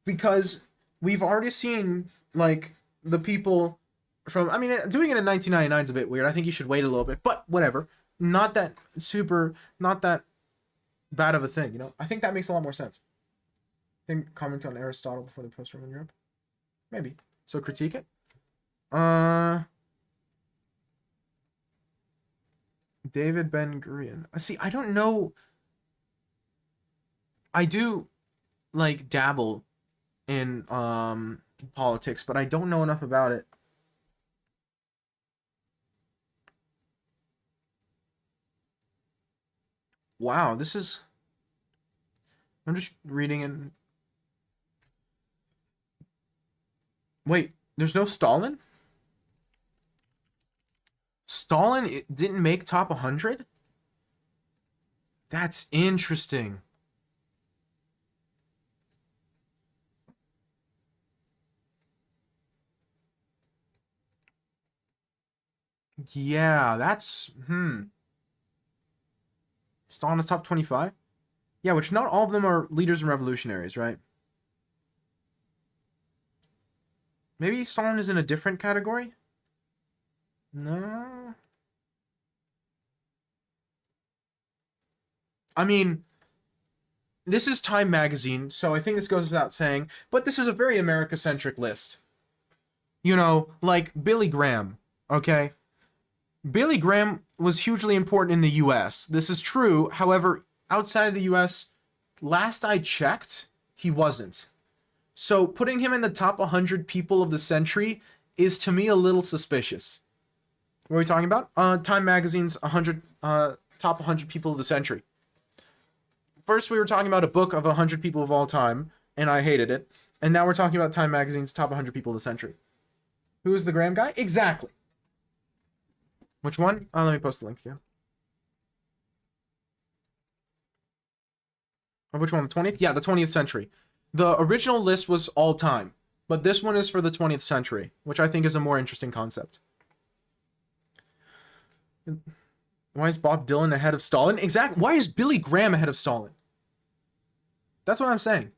Because we've already seen, like, the people from, I mean, doing it in 1999 is a bit weird. I think you should wait a little bit, but whatever. Not that bad of a thing, you know? I think that makes a lot more sense. Think comment on Aristotle before the post-Roman Europe? Maybe. So critique it. David Ben-Gurion. See, I don't know. I do, like, dabble in politics, but I don't know enough about it. Wow, this is... I'm just reading and... Wait, there's no Stalin? Stalin didn't make top 100? That's interesting. Yeah, that's... Stalin is top 25? Yeah, which not all of them are leaders and revolutionaries, right? Maybe Stalin is in a different category? No. I mean, this is Time magazine, so I think this goes without saying, but this is a very America-centric list. You know, like Billy Graham, okay? Billy Graham was hugely important in the US. This is true. However, outside of the US, last I checked, he wasn't. So putting him in the top 100 people of the century is to me a little suspicious. What are we talking about? Time Magazine's 100 top 100 people of the century. First, we were talking about a book of 100 people of all time, and I hated it. And now we're talking about Time Magazine's top 100 people of the century. Who is the Graham guy? Exactly. Which one? Let me post the link here. Of which one? The 20th? Yeah, the 20th century. The original list was all time, but this one is for the 20th century, which I think is a more interesting concept. Why is Bob Dylan ahead of Stalin? Exactly. Why is Billy Graham ahead of Stalin? That's what I'm saying.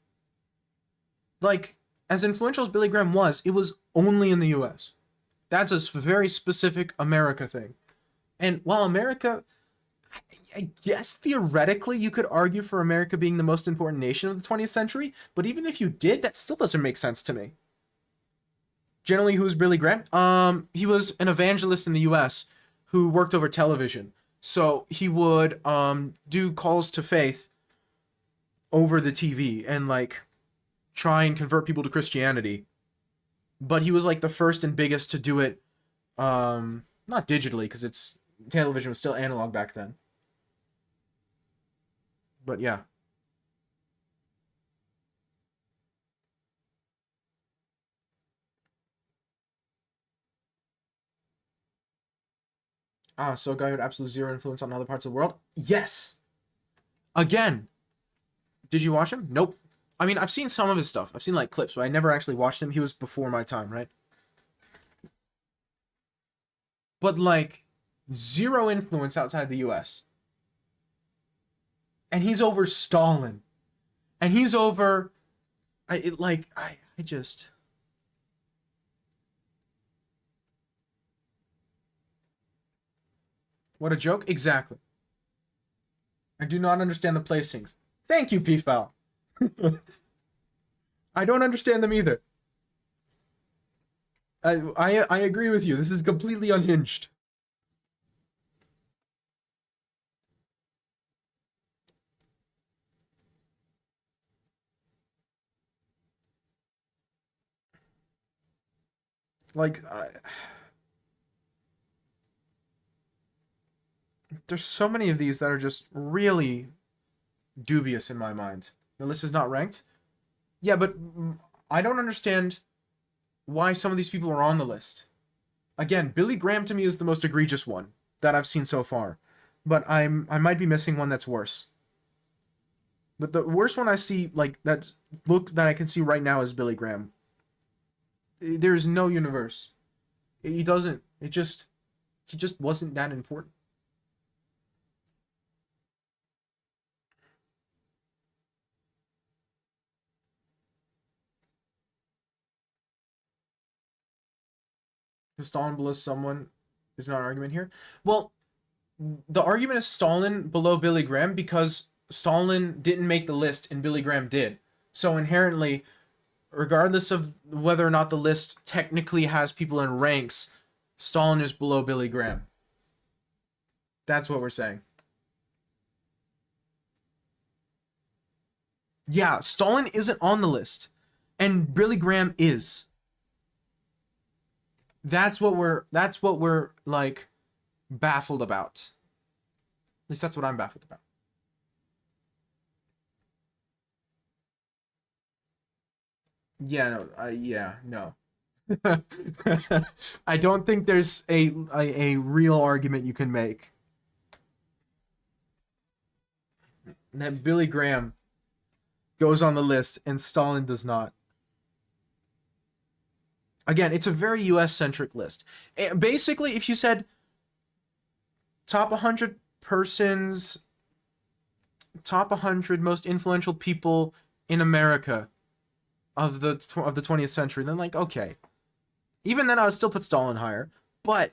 Like, as influential as Billy Graham was, it was only in the US. That's a very specific America thing. And while America, I guess theoretically you could argue for America being the most important nation of the 20th century, but even if you did, that still doesn't make sense to me. Generally, who's Billy Graham? He was an evangelist in the US who worked over television. So he would do calls to faith over the TV and like try and convert people to Christianity. But he was like the first and biggest to do it, not digitally, because it's television was still analog back then. But yeah. So a guy who had absolute zero influence on other parts of the world? Yes. Again, did you watch him? Nope. I mean, I've seen some of his stuff. I've seen like clips, but I never actually watched him. He was before my time, right? But like zero influence outside the US. And he's over Stalin. And he's over I just what a joke. Exactly. I do not understand the placings. Thank you, Peafowl. I don't understand them either. I agree with you. This is completely unhinged. Like, there's so many of these that are just really dubious in my mind. The list is not ranked. Yeah, but I don't understand why some of these people are on the list. Again, Billy Graham to me is the most egregious one that I've seen so far, but I might be missing one that's worse. But the worst one I see like that I can see right now is Billy Graham. There's no universe. He doesn't. He just wasn't that important. Stalin below someone is not an argument here. Well, the argument is Stalin below Billy Graham because Stalin didn't make the list and Billy Graham did. So inherently, regardless of whether or not the list technically has people in ranks, Stalin is below Billy Graham. That's what we're saying. Yeah, Stalin isn't on the list, and Billy Graham is. That's what we're like baffled about. At least that's what I'm baffled about. Yeah, no, yeah, no. I don't think there's a real argument you can make that Billy Graham goes on the list and Stalin does not. Again, it's a very US centric list. Basically, if you said top 100 persons, top 100 most influential people in America of the 20th century, then like okay. Even then I would still put Stalin higher, but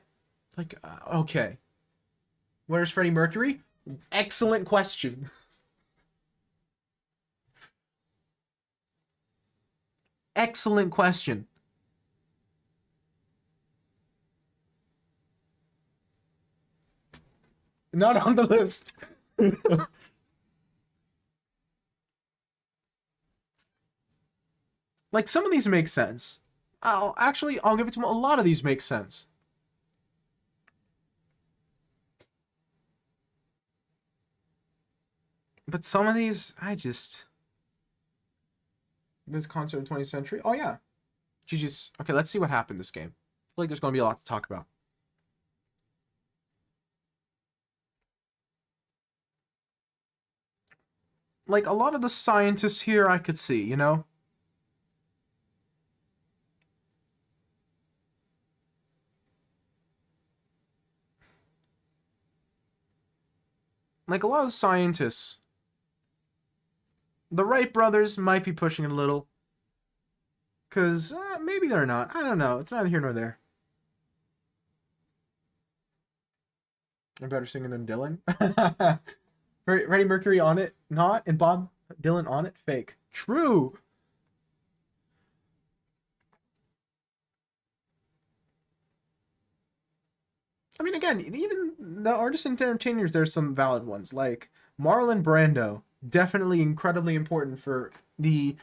like okay. Where's Freddie Mercury? Excellent question. Excellent question. Not on the list. Like, some of these make sense. I'll give it to him. A lot of these make sense. But some of these, this concert of the 20th century? Oh, yeah. GG's. Okay, let's see what happened this game. I feel like there's going to be a lot to talk about. Like, a lot of the scientists here I could see, you know? Like, a lot of scientists. The Wright brothers might be pushing it a little. Because maybe they're not. I don't know. It's neither here nor there. They're better singing than Dylan. Freddie Mercury on it, not. And Bob Dylan on it, fake. True. I mean, again, even the artists and entertainers, there's some valid ones. Like Marlon Brando, definitely incredibly important for the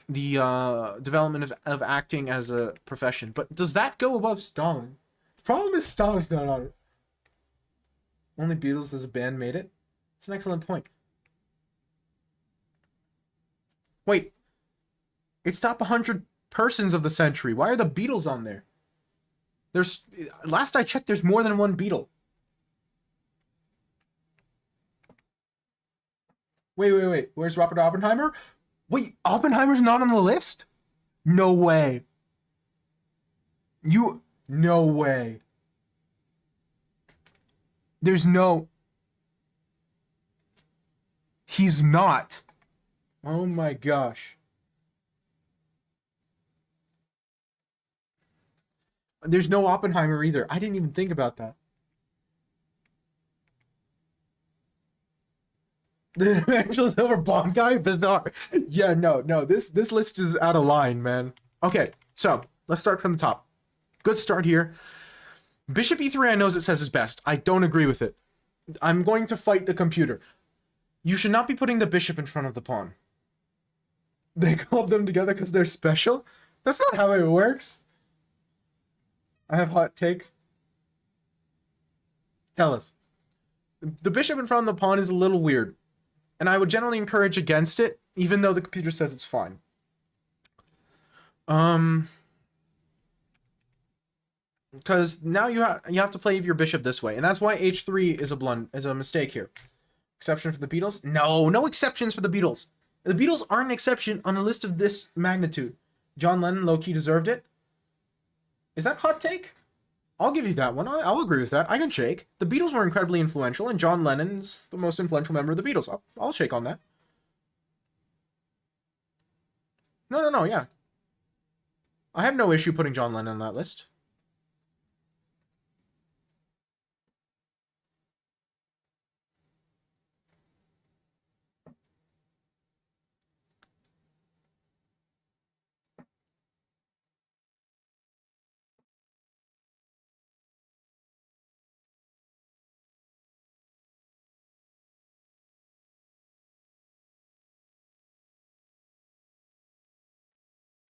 development of acting as a profession. But does that go above Stalin? The problem is Stalin's not on it. Only Beatles as a band made it. It's an excellent point. Wait, it's top 100 persons of the century. Why are the Beatles on there? There's, last I checked, there's more than one Beatle. Wait. Where's Robert Oppenheimer? Wait, Oppenheimer's not on the list? No way. No way. There's no... He's not. Oh my gosh. There's no Oppenheimer either. I didn't even think about that. The Angel Silver Bond guy? Bizarre. Yeah, no. This list is out of line, man. Okay, so let's start from the top. Good start here. Bishop e3 I know it says is best. I don't agree with it. I'm going to fight the computer. You should not be putting the bishop in front of the pawn. They club them together because they're special? That's not how it works. I have hot take. Tell us. The bishop in front of the pawn is a little weird. And I would generally encourage against it, even though the computer says it's fine. Because now you have to play your bishop this way, and that's why h3 is a mistake here. Exception for the Beatles? No exceptions for the Beatles. The Beatles aren't an exception on a list of this magnitude. John Lennon low-key deserved it. Is that hot take? I'll give you that one. I'll agree with that. I can shake. The Beatles were incredibly influential, and John Lennon's the most influential member of the Beatles. I'll shake on that. No, yeah. I have no issue putting John Lennon on that list.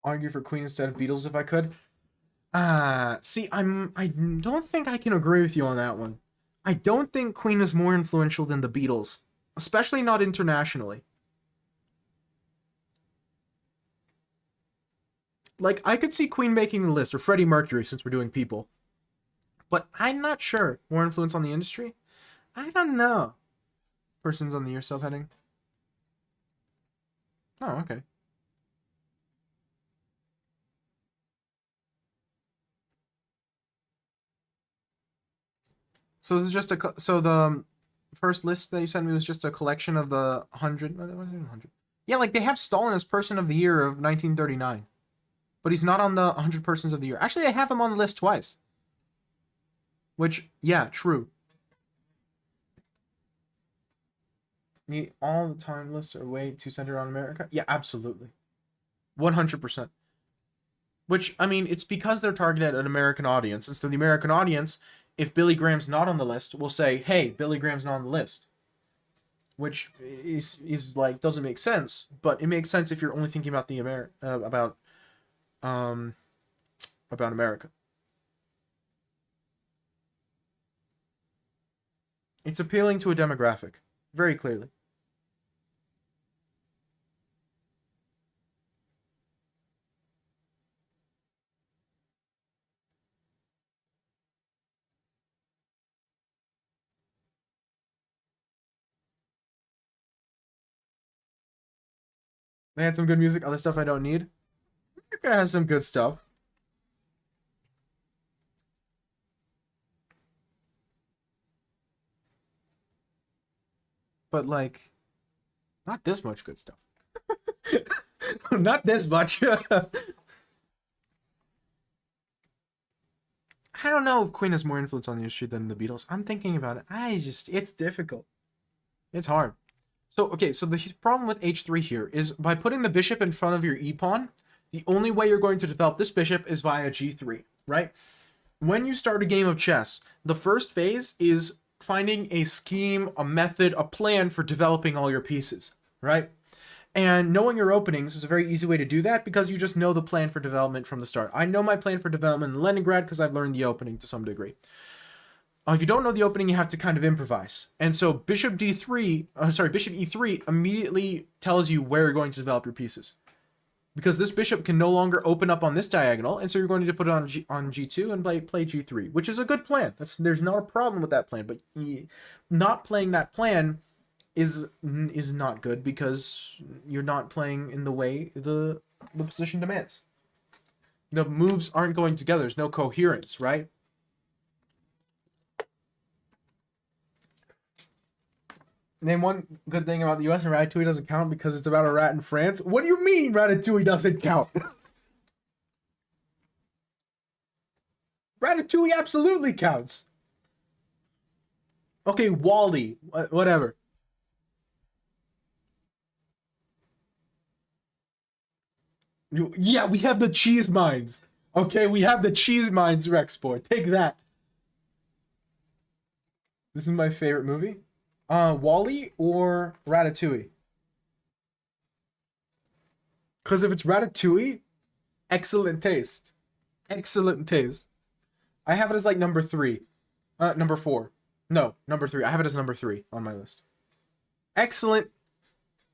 Argue for Queen instead of Beatles if I could. See, I don't think I can agree with you on that one. I don't think Queen is more influential than the Beatles, especially not internationally. Like, I could see Queen making the list, or Freddie Mercury, since we're doing people. But I'm not sure. More influence on the industry? I don't know. Persons on the year subheading. Oh, okay. So this is just the first list that you sent me was just a collection of the 100. Yeah, like they have Stalin as Person of the Year of 1939, but he's not on the 100 Persons of the Year. Actually, I have him on the list twice. Which, yeah, true. All the time lists are way too centered on America. Yeah, absolutely, 100%. Which, I mean, it's because they're targeted at an American audience, and so the American audience if Billy Graham's not on the list, we'll say, hey, Billy Graham's not on the list. Which is like, doesn't make sense, but it makes sense if you're only thinking about the about America. It's appealing to a demographic, very clearly. They had some good music, other stuff I don't need. It has some good stuff. But like, not this much good stuff. Not this much. I don't know if Queen has more influence on the industry than the Beatles. I'm thinking about it. It's difficult. It's hard. So, okay, so the problem with h3 here is by putting the bishop in front of your e-pawn, the only way you're going to develop this bishop is via g3, right? When you start a game of chess, the first phase is finding a scheme, a method, a plan for developing all your pieces, right? And knowing your openings is a very easy way to do that because you just know the plan for development from the start. I know my plan for development in Leningrad because I've learned the opening to some degree. If you don't know the opening, you have to kind of improvise. And so bishop e3 immediately tells you where you're going to develop your pieces. Because this bishop can no longer open up on this diagonal, and so you're going to put it on g2 and play g3, which is a good plan. There's not a problem with that plan, but not playing that plan is not good because you're not playing in the way the position demands. The moves aren't going together. There's no coherence, right? Name one good thing about the US and Ratatouille doesn't count because it's about a rat in France. What do you mean Ratatouille doesn't count? Ratatouille absolutely counts. Okay, WALL-E, whatever. Yeah, we have the cheese mines. Okay, we have the cheese mines, Rexport. Take that. This is my favorite movie. WALL-E or Ratatouille? Because if it's Ratatouille, excellent taste. Excellent taste. I have it as like number 3. Number 4. No, number 3. I have it as number 3 on my list. Excellent.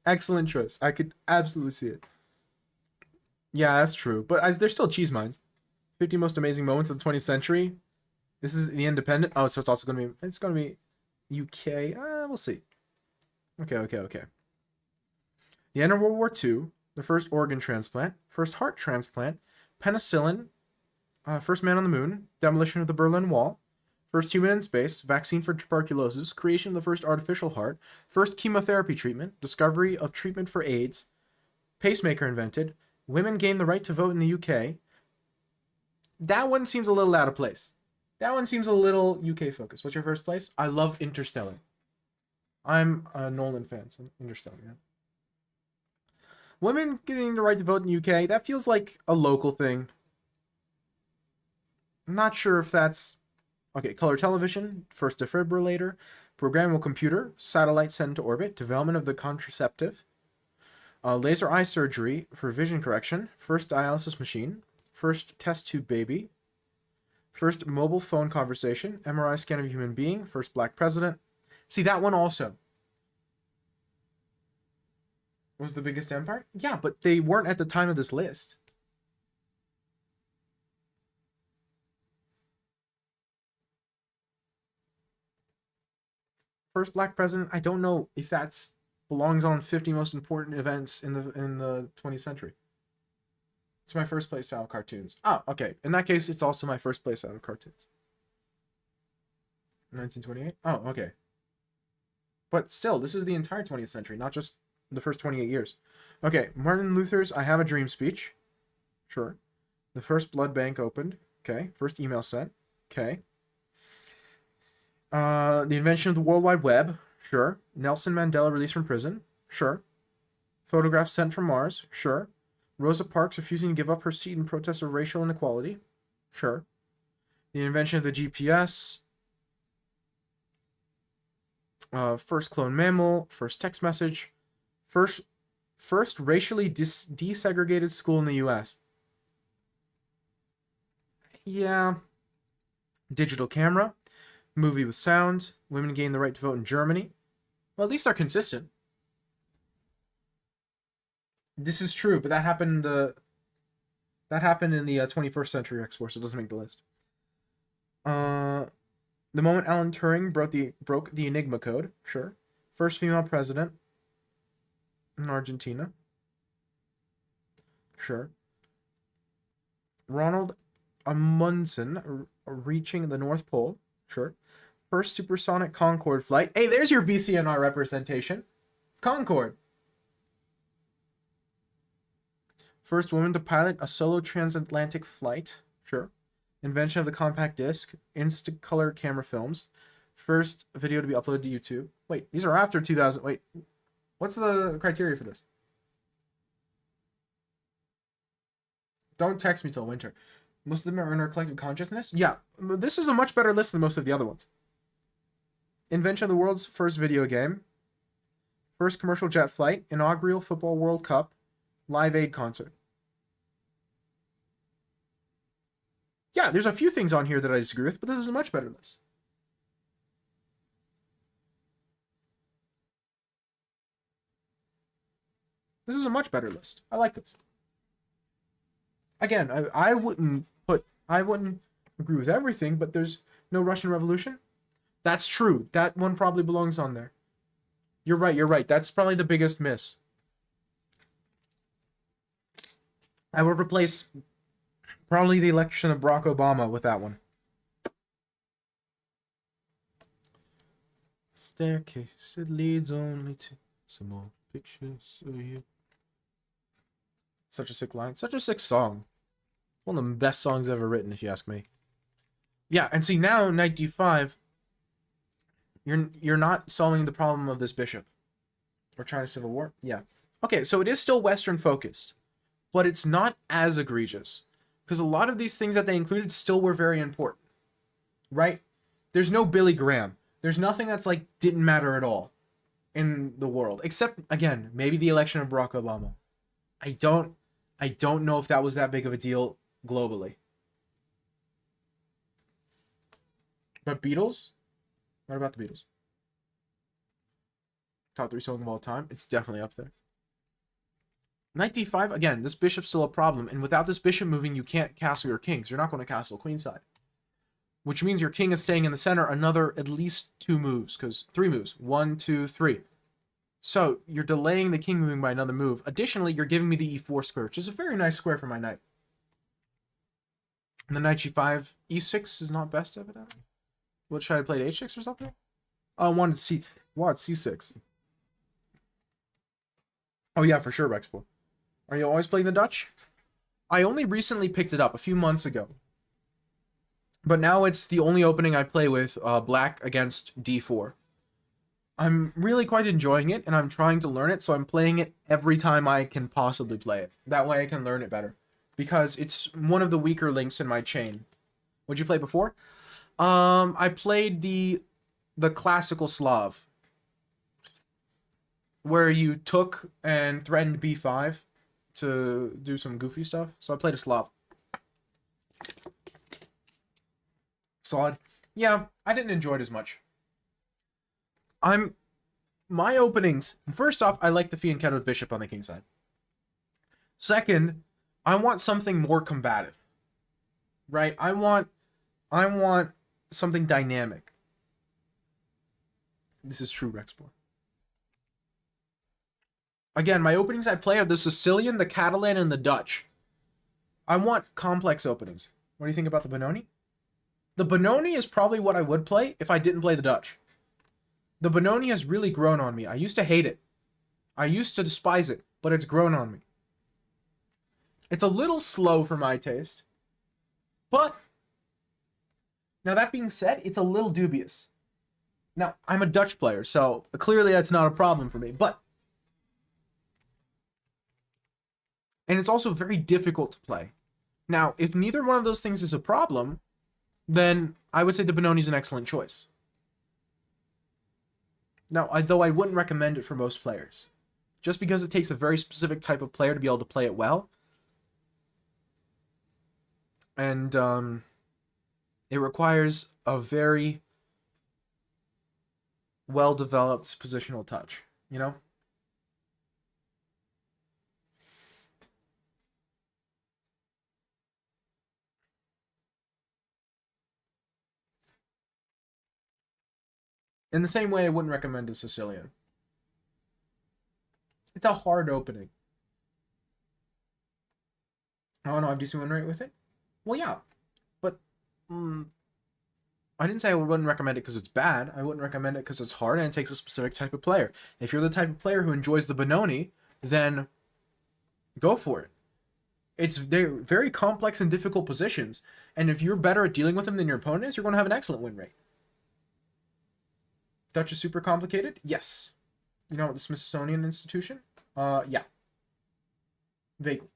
Excellent choice. I could absolutely see it. Yeah, that's true. But there's still cheese mines. 50 most amazing moments of the 20th century. This is The Independent. Oh, so it's also going to be... It's going to be UK. We'll see. Okay. The end of World War II. The first organ transplant. First heart transplant. Penicillin. First man on the moon. Demolition of the Berlin Wall. First human in space. Vaccine for tuberculosis. Creation of the first artificial heart. First chemotherapy treatment. Discovery of treatment for AIDS. Pacemaker invented. Women gain the right to vote in the UK. That one seems a little out of place. That one seems a little UK focused. What's your first place? I love Interstellar. I'm a Nolan fan, so Interstellar, yeah. Women getting the right to vote in the UK, that feels like a local thing. I'm not sure if that's... Okay, color television, first defibrillator, programmable computer, satellite sent into orbit, development of the contraceptive, laser eye surgery for vision correction, first dialysis machine, first test tube baby, first mobile phone conversation, MRI scan of a human being, first black president. See, that one also was the biggest empire? Yeah, but they weren't at the time of this list. First black president, I don't know if that's belongs on 50 most important events in the 20th century. It's my first place out of cartoons. Oh, okay. In that case, it's also my first place out of cartoons. 1928? Oh, okay. But still, this is the entire 20th century, not just the first 28 years. Okay, Martin Luther's I Have a Dream speech. Sure. The first blood bank opened. Okay. First email sent. Okay. The invention of the World Wide Web. Sure. Nelson Mandela released from prison. Sure. Photographs sent from Mars. Sure. Rosa Parks refusing to give up her seat in protest of racial inequality. Sure. The invention of the GPS. First clone mammal, first text message, first racially desegregated school in the U.S. Yeah. Digital camera, movie with sound, women gain the right to vote in Germany. Well, at least they're consistent. This is true, but that happened in the 21st century X4, so it doesn't make the list. The moment Alan Turing broke the Enigma code, sure. First female president in Argentina, sure. Ronald Amundsen reaching the North Pole, sure. First supersonic Concorde flight. Hey, there's your BCNR representation. Concorde. First woman to pilot a solo transatlantic flight, sure. Invention of the compact disc, Instacolor camera films, first video to be uploaded to YouTube. Wait, these are after 2000. Wait, what's the criteria for this? Don't text me till winter. Most of them are in our collective consciousness. Yeah, this is a much better list than most of the other ones. Invention of the world's first video game, first commercial jet flight, inaugural football World Cup, Live Aid concert. Yeah, there's a few things on here that I disagree with, but this is a much better list. This is a much better list. I like this. Again, I wouldn't agree with everything, but there's no Russian Revolution. That's true. That one probably belongs on there. You're right. That's probably the biggest miss. I would replace probably the election of Barack Obama with that one. Staircase, it leads only to some more pictures of you. Such a sick line. Such a sick song. One of the best songs ever written, if you ask me. Yeah, and see, now, knight d5, you're not solving the problem of this bishop. We're trying to civil war? Yeah. Okay, so it is still Western focused, but it's not as egregious. Because a lot of these things that they included still were very important. Right? There's no Billy Graham. There's nothing that's like, didn't matter at all in the world. Except, again, maybe the election of Barack Obama. I don't know if that was that big of a deal globally. But Beatles? What about the Beatles? Top 3 song of all time? It's definitely up there. Knight d5, again, this bishop's still a problem, and without this bishop moving, you can't castle your king, so you're not going to castle queenside. Which means your king is staying in the center another at least 2 moves, because 3 moves. 1, 2, 3. So, you're delaying the king moving by another move. Additionally, you're giving me the e4 square, which is a very nice square for my knight. And the knight g5, e6 is not best, evidently. What, should I play h6 or something? Oh, I wanted c6. Oh yeah, for sure, Rexpo. Are you always playing the Dutch? I only recently picked it up a few months ago. But now it's the only opening I play with black against d4. I'm really quite enjoying it, and I'm trying to learn it, so I'm playing it every time I can possibly play it. That way I can learn it better. Because it's one of the weaker links in my chain. What'd you play before? I played the classical Slav. Where you took and threatened b5 to do some goofy stuff. So I played a Slav. Solid. Yeah, I didn't enjoy it as much. My openings, first off, I like the fianchettoed bishop on the king side. Second, I want something more combative. Right? I want something dynamic. This is true, Rexpor. Again, my openings I play are the Sicilian, the Catalan, and the Dutch. I want complex openings. What do you think about the Benoni? The Benoni is probably what I would play if I didn't play the Dutch. The Benoni has really grown on me. I used to hate it. I used to despise it, but it's grown on me. It's a little slow for my taste. But, now that being said, it's a little dubious. Now, I'm a Dutch player, so clearly that's not a problem for me, but... And it's also very difficult to play. Now, if neither one of those things is a problem, then I would say the Benoni is an excellent choice. Now, though I wouldn't recommend it for most players. Just because it takes a very specific type of player to be able to play it well. And it requires a very well-developed positional touch, you know? In the same way I wouldn't recommend a Sicilian. It's a hard opening. Oh no, I have decent win rate with it? Well, yeah. But I didn't say I wouldn't recommend it because it's bad. I wouldn't recommend it because it's hard and it takes a specific type of player. If you're the type of player who enjoys the Benoni, then go for it. They're very complex and difficult positions, and if you're better at dealing with them than your opponent is, you're going to have an excellent win rate. Dutch is super complicated? Yes. You know, the Smithsonian Institution? Yeah. Vaguely.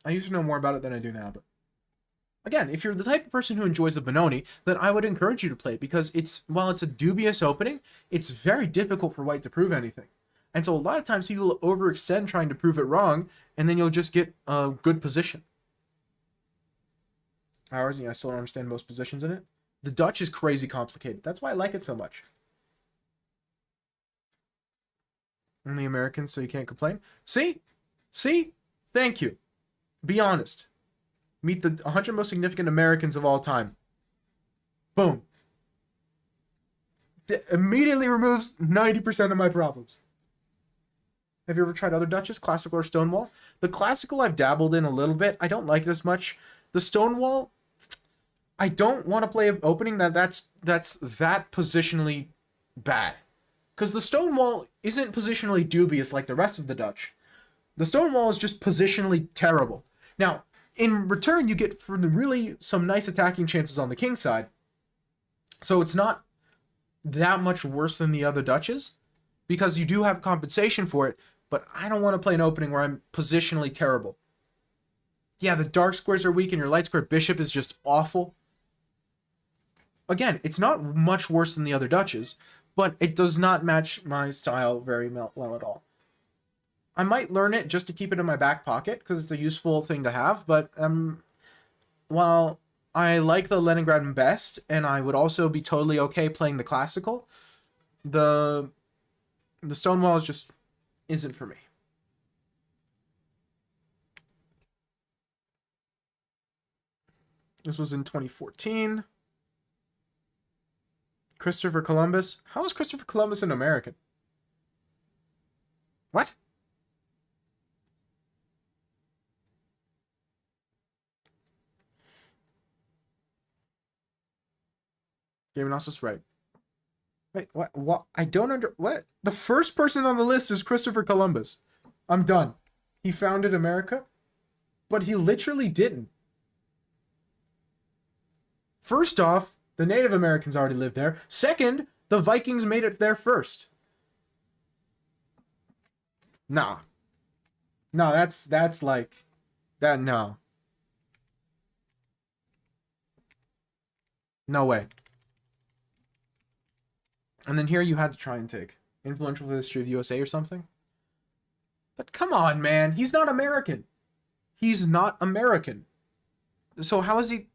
I used to know more about it than I do now, but again, if you're the type of person who enjoys the Benoni, then I would encourage you to play it because while it's a dubious opening, it's very difficult for white to prove anything. And so a lot of times people overextend trying to prove it wrong, and then you'll just get a good position. Ours, I still don't understand most positions in it. The Dutch is crazy complicated. That's why I like it so much. And the Americans, so you can't complain. See? See? Thank you. Be honest. Meet the 100 most significant Americans of all time. Boom. Immediately removes 90% of my problems. Have you ever tried other Dutches, classical or Stonewall? The classical I've dabbled in a little bit. I don't like it as much. The Stonewall, I don't want to play an opening that's that positionally bad. Because the Stonewall isn't positionally dubious like the rest of the Dutch. The Stonewall is just positionally terrible. Now, in return, you get for really some nice attacking chances on the king side. So it's not that much worse than the other Dutches, because you do have compensation for it, but I don't want to play an opening where I'm positionally terrible. Yeah, the dark squares are weak and your light square bishop is just awful. Again, it's not much worse than the other Dutches, but it does not match my style very well at all. I might learn it just to keep it in my back pocket because it's a useful thing to have, but while I like the Leningrad best, and I would also be totally okay playing the classical, the Stonewall just isn't for me. This was in 2014. Christopher Columbus. How is Christopher Columbus an American? What? Game Analysis right. Wait, what? I don't what? The first person on the list is Christopher Columbus. I'm done. He founded America, but he literally didn't. First off, the Native Americans already lived there. Second, the Vikings made it there first. Nah. No, that's like that. No. No way. And then here you had to try and take influential for the history of the USA or something. But come on, man. He's not American. He's not American. So how is he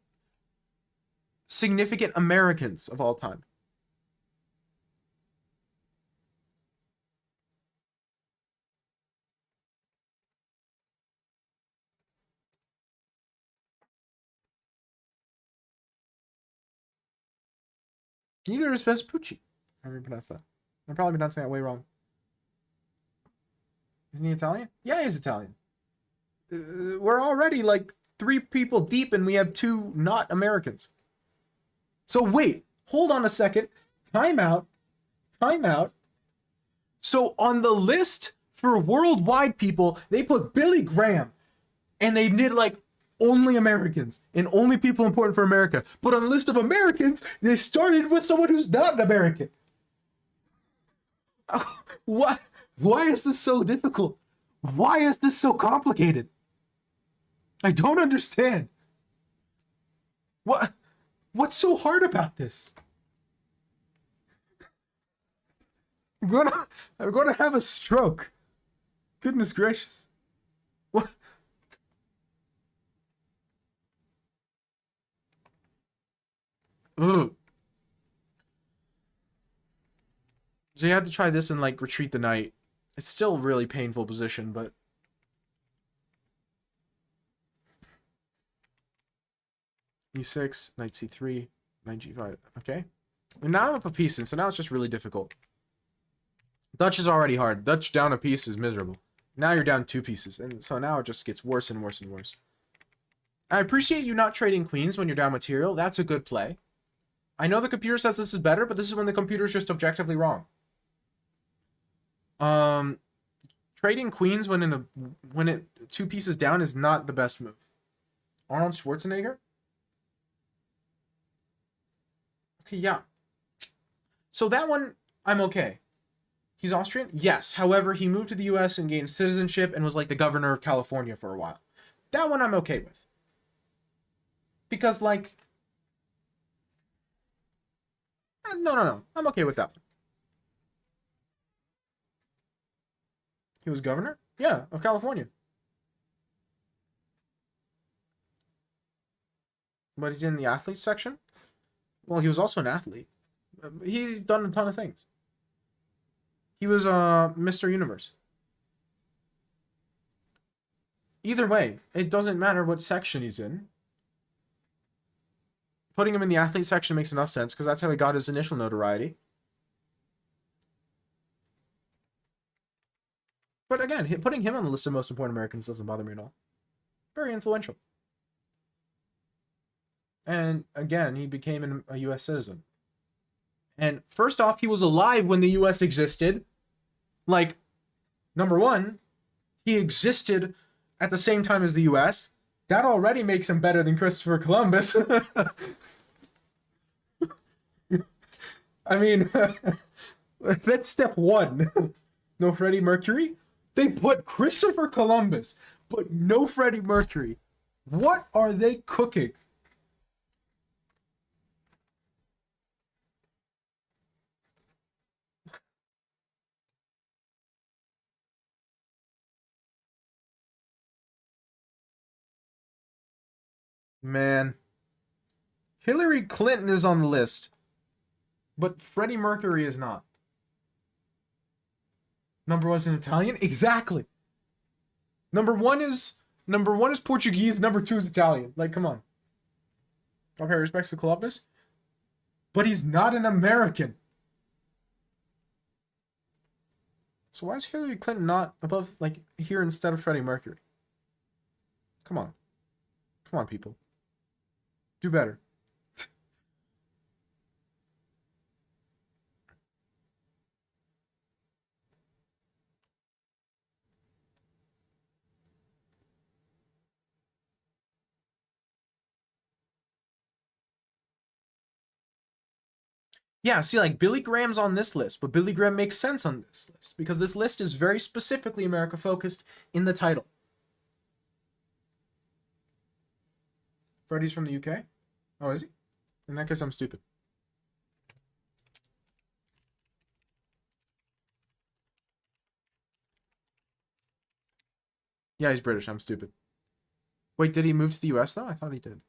significant Americans of all time? Neither is Vespucci. How do you pronounce that? I'm probably pronouncing that way wrong. Isn't he Italian? Yeah, he's Italian. We're already like 3 people deep and we have 2 not Americans. So wait, hold on a second. Time out. Time out. So on the list for worldwide people, they put Billy Graham and they did like only Americans and only people important for America. But on the list of Americans, they started with someone who's not an American. What? Why is this so difficult? Why is this so complicated? I don't understand. What's so hard about this? I'm gonna have a stroke. Goodness gracious. What? Ugh. So you had to try this and like retreat the knight. It's still a really painful position, but e6, knight c3, knight g5. Okay. And now I'm up a piece, and so now it's just really difficult. Dutch is already hard. Dutch down a piece is miserable. Now you're down 2 pieces, and so now it just gets worse and worse and worse. I appreciate you not trading queens when you're down material. That's a good play. I know the computer says this is better, but this is when the computer's just objectively wrong. Trading queens when 2 pieces down is not the best move. Arnold Schwarzenegger? Okay, yeah. So that one, I'm okay. He's Austrian? Yes. However, he moved to the US and gained citizenship and was like the governor of California for a while. That one I'm okay with. Because, like... No. I'm okay with that one. He was governor? Yeah, of California. But he's in the athletes section? Well, he was also an athlete. He's done a ton of things. He was Mr. Universe. Either way, it doesn't matter what section he's in. Putting him in the athlete section makes enough sense, because that's how he got his initial notoriety. But again, putting him on the list of most important Americans doesn't bother me at all. Very influential. And again, he became a U.S. citizen. And first off, he was alive when the U.S. existed. Like, number one, he existed at the same time as the U.S. That already makes him better than Christopher Columbus. I mean, that's step one. No Freddie Mercury? They put Christopher Columbus, but no Freddie Mercury. What are they cooking? Man. Hillary Clinton is on the list, but Freddie Mercury is not. Number one is an Italian? Exactly. Number one is Portuguese, number 2 is Italian. Like, come on. Okay, respects to Columbus. But he's not an American. So why is Hillary Clinton not above, like, here instead of Freddie Mercury? Come on. Come on, people. Do better. Yeah, see, like, Billy Graham's on this list, but Billy Graham makes sense on this list, because this list is very specifically America-focused in the title. Freddie's from the UK? Oh, is he? In that case, I'm stupid. Yeah, he's British. I'm stupid. Wait, did he move to the US, though? I thought he did.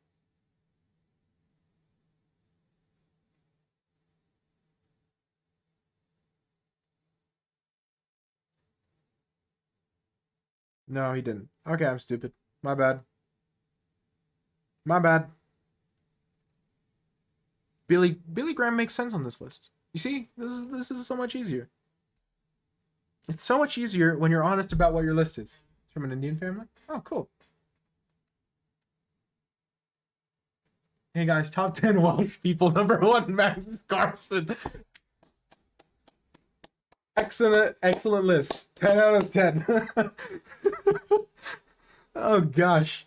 No, he didn't. Okay, I'm stupid. My bad. My bad. Billy Graham makes sense on this list. You see? This is so much easier. It's so much easier when you're honest about what your list is. It's from an Indian family? Oh, cool. Hey guys, top 10 Welsh people. Number 1, Magnus Carlsen. Excellent list. 10 out of 10. Oh gosh.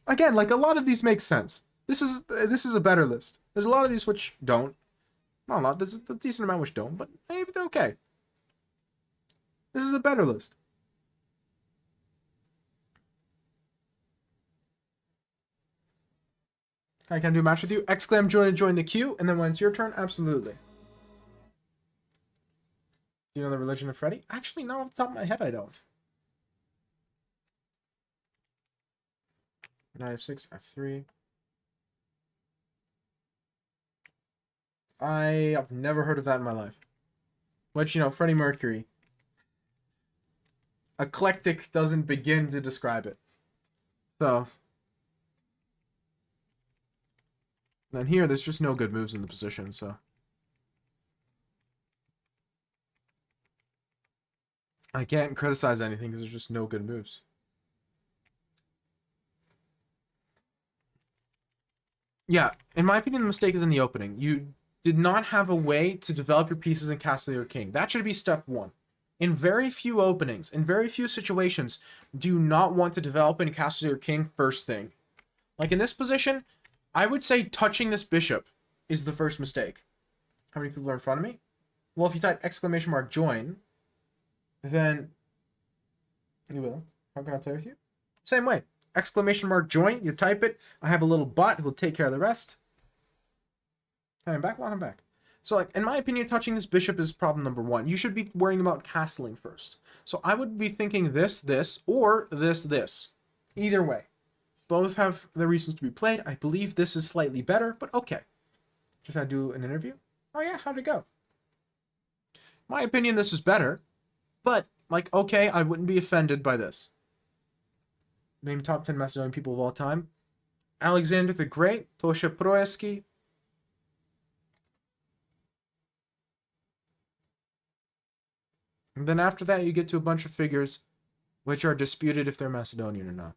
Again, like, a lot of these make sense. This is a better list. There's a lot of these which don't. Not a lot. There's a decent amount which don't, but maybe they're okay. This is a better list. I can do a match with you. Exclam join the queue, and then when it's your turn, absolutely. Do you know the religion of Freddy? Actually, not off the top of my head, I don't. Knight f6, f3. I have never heard of that in my life. Which, you know, Freddie Mercury. Eclectic doesn't begin to describe it. So. Then here, there's just no good moves in the position, so. I can't criticize anything because there's just no good moves. Yeah, in my opinion, the mistake is in the opening. You did not have a way to develop your pieces in Castle Your King. That should be step one. In very few openings, in very few situations, do you not want to develop in Castle Your King first thing. Like in this position, I would say touching this bishop is the first mistake. How many people are in front of me? Well, if you type ! join, then you will. How can I play with you? Same way. ! join, you type it. I have a little bot who will take care of the rest. I'm back, welcome back. So, like, in my opinion, touching this bishop is problem number one. You should be worrying about castling first. So I would be thinking this, or this. Either way. Both have the reasons to be played. I believe this is slightly better, but okay. Just had to do an interview. Oh yeah, how'd it go? My opinion, this is better. But, like, okay, I wouldn't be offended by this. Name top 10 Macedonian people of all time. Alexander the Great, Tosha Proeski. And then after that, you get to a bunch of figures which are disputed if they're Macedonian or not.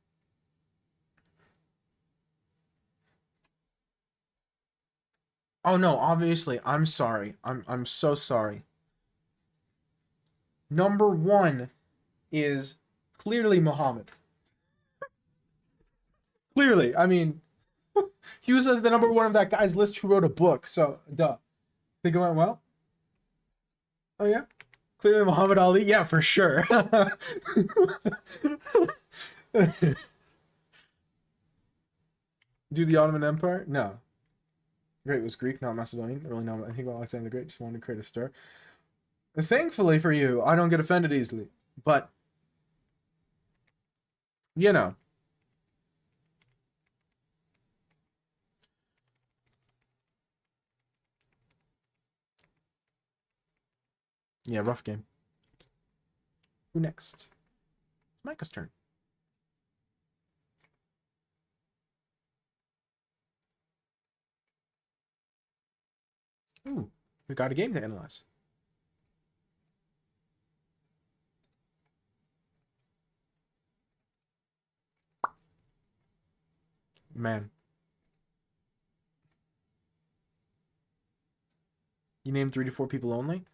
Oh no, obviously, I'm sorry. I'm so sorry. Number one is clearly Muhammad. Clearly, I mean, he was the number one of that guy's list who wrote a book, so duh. Think it went well? Oh yeah? Clearly Muhammad Ali? Yeah, for sure. Do the Ottoman Empire? No. Great was Greek, not Macedonian. Really, no. I think Alexander the Great just wanted to create a stir. Thankfully for you, I don't get offended easily. But, you know. Yeah, rough game. Who next? It's Micah's turn. Ooh, we got a game to analyze. Man. You named 3 to 4 people only?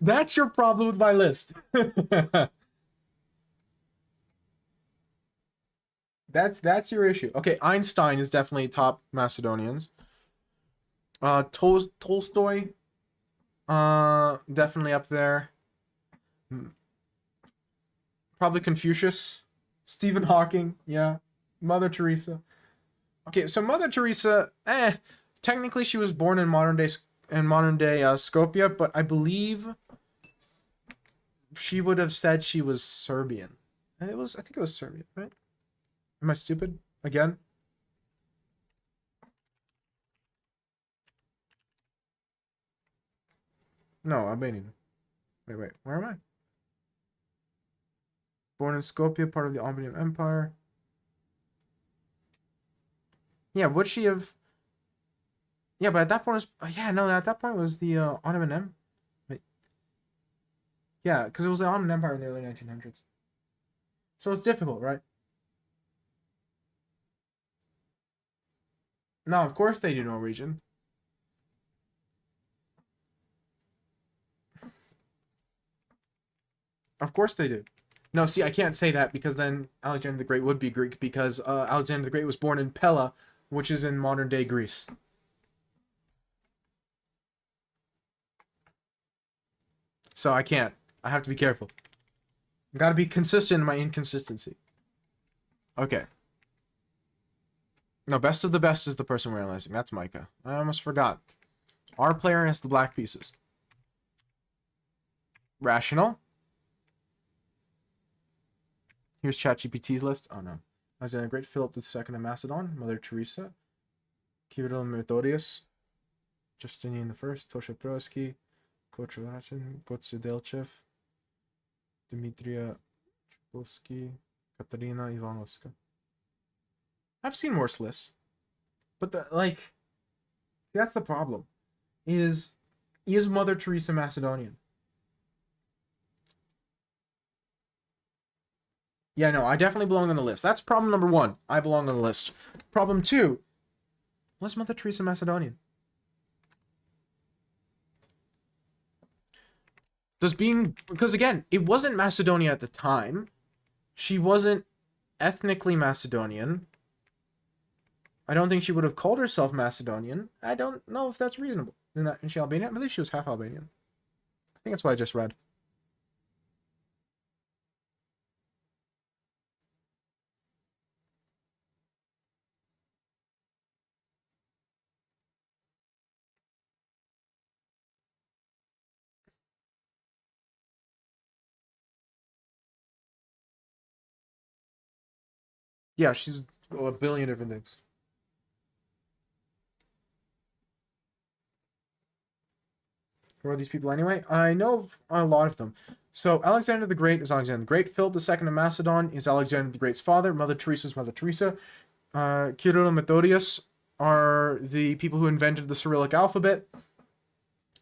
That's your problem with my list. That's your issue. Okay, Einstein is definitely top Macedonians. Tolstoy, definitely up there. Probably Confucius, Stephen Hawking, yeah, Mother Teresa. Okay, so Mother Teresa, technically she was born in modern day Skopje, but I believe she would have said she was Serbian. I think it was Serbian, right? Am I stupid again? No, Albanian. Wait, where am I? Born in Skopje, part of the Ottoman Empire. Yeah, would she have? Yeah, but at that point was yeah, no, at that point was the Ottoman Empire. Yeah, because it was the Ottoman Empire in the early 1900s. So it's difficult, right? No, of course they do Norwegian. Of course they do. No, see, I can't say that because then Alexander the Great would be Greek because Alexander the Great was born in Pella, which is in modern-day Greece. So I can't. I have to be careful. I gotta be consistent in my inconsistency. Okay. No, best of the best is the person we're analyzing. That's Micah. I almost forgot. Our player has the black pieces. Rational. Here's ChatGPT's list. Oh no. Alexander the Great, Philip II of Macedon, Mother Teresa, Kirill Methodius, Justinian I, Tosha Prosky, Kocharachin, Gotsedelchev, Dmitria Chupolsky, Katarina Ivanovska. I've seen worse lists. But that's the problem. Is Mother Teresa Macedonian? Yeah, no, I definitely belong on the list. That's problem number 1. I belong on the list. Problem 2. Was Mother Teresa Macedonian? Because again, it wasn't Macedonia at the time. She wasn't ethnically Macedonian. I don't think she would have called herself Macedonian. I don't know if that's reasonable. Isn't she Albanian? I believe she was half Albanian. I think that's what I just read. Yeah, she's a billion different things. Who are these people anyway? I know a lot of them. So Alexander the Great is Alexander the Great. Philip II of Macedon is Alexander the Great's father. Mother Teresa is Mother Teresa. Kirill and Methodius are the people who invented the Cyrillic alphabet.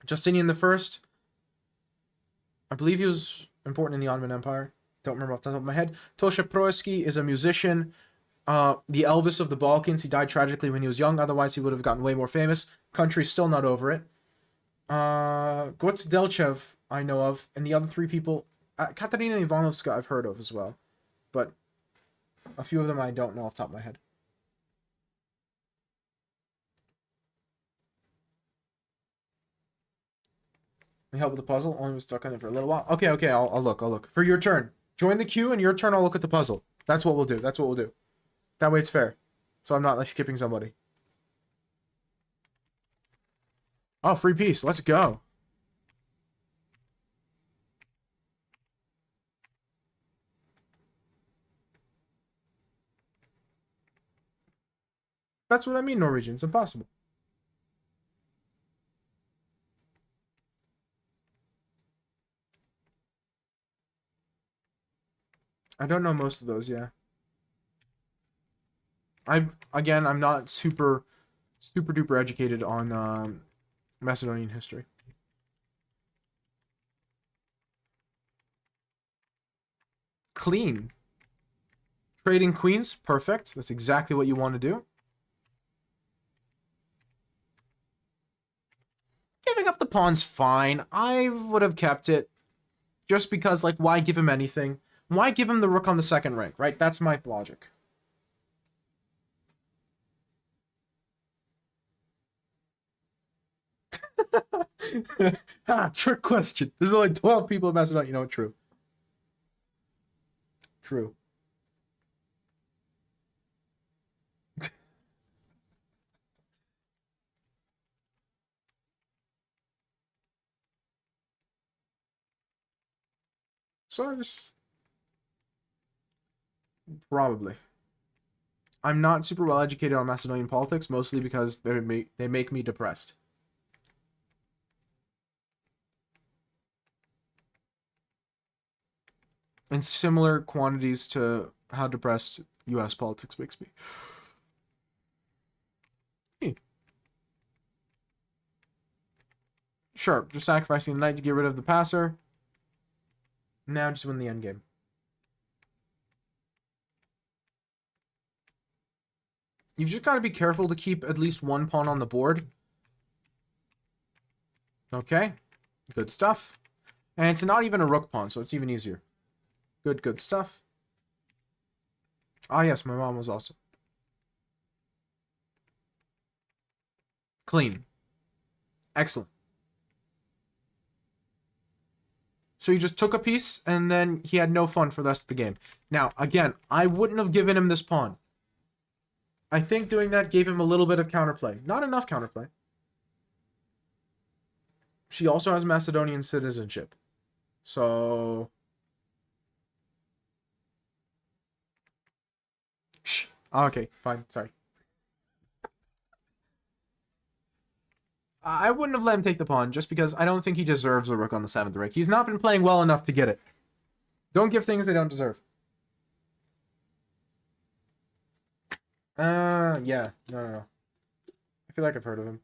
Justinian I, I believe he was important in the Ottoman Empire. Don't remember off the top of my head. Tosha Proeski is a musician. The Elvis of the Balkans. He died tragically when he was young. Otherwise, he would have gotten way more famous. Country's still not over it. Gotsedelchev, I know of. And the other 3 people... Katarina Ivanovska, I've heard of as well. But a few of them I don't know off the top of my head. Can you help with the puzzle? Only was stuck on it for a little while. Okay, I'll look. For your turn. Join the queue, and your turn I'll look at the puzzle. That's what we'll do. That way it's fair. So I'm not skipping somebody. Oh, free piece. Let's go. That's what I mean, Norwegian. It's impossible. I don't know most of those, yeah. I'm not super duper educated on Macedonian history. Clean. Trading queens, perfect. That's exactly what you want to do. Giving up the pawn's fine. I would have kept it. Just because, why give him anything? Why give him the rook on the second rank, right? That's my logic. Trick question. There's only 12 people in Macedonia. You know what? True. So I just... Probably. I'm not super well educated on Macedonian politics, mostly because they make me depressed. In similar quantities to how depressed US politics makes me. Sure, just sacrificing the knight to get rid of the passer. Now just win the endgame. You've just got to be careful to keep at least one pawn on the board. Okay, good stuff. And it's not even a rook pawn, so it's even easier. Good stuff. Ah, yes, my mom was also. Clean. Excellent. So he just took a piece, and then he had no fun for the rest of the game. Now, again, I wouldn't have given him this pawn. I think doing that gave him a little bit of counterplay. Not enough counterplay. She also has Macedonian citizenship. So... Shh. Okay, fine. Sorry. I wouldn't have let him take the pawn just because I don't think he deserves a rook on the 7th rank. He's not been playing well enough to get it. Don't give things they don't deserve. Yeah. No. I feel like I've heard of him.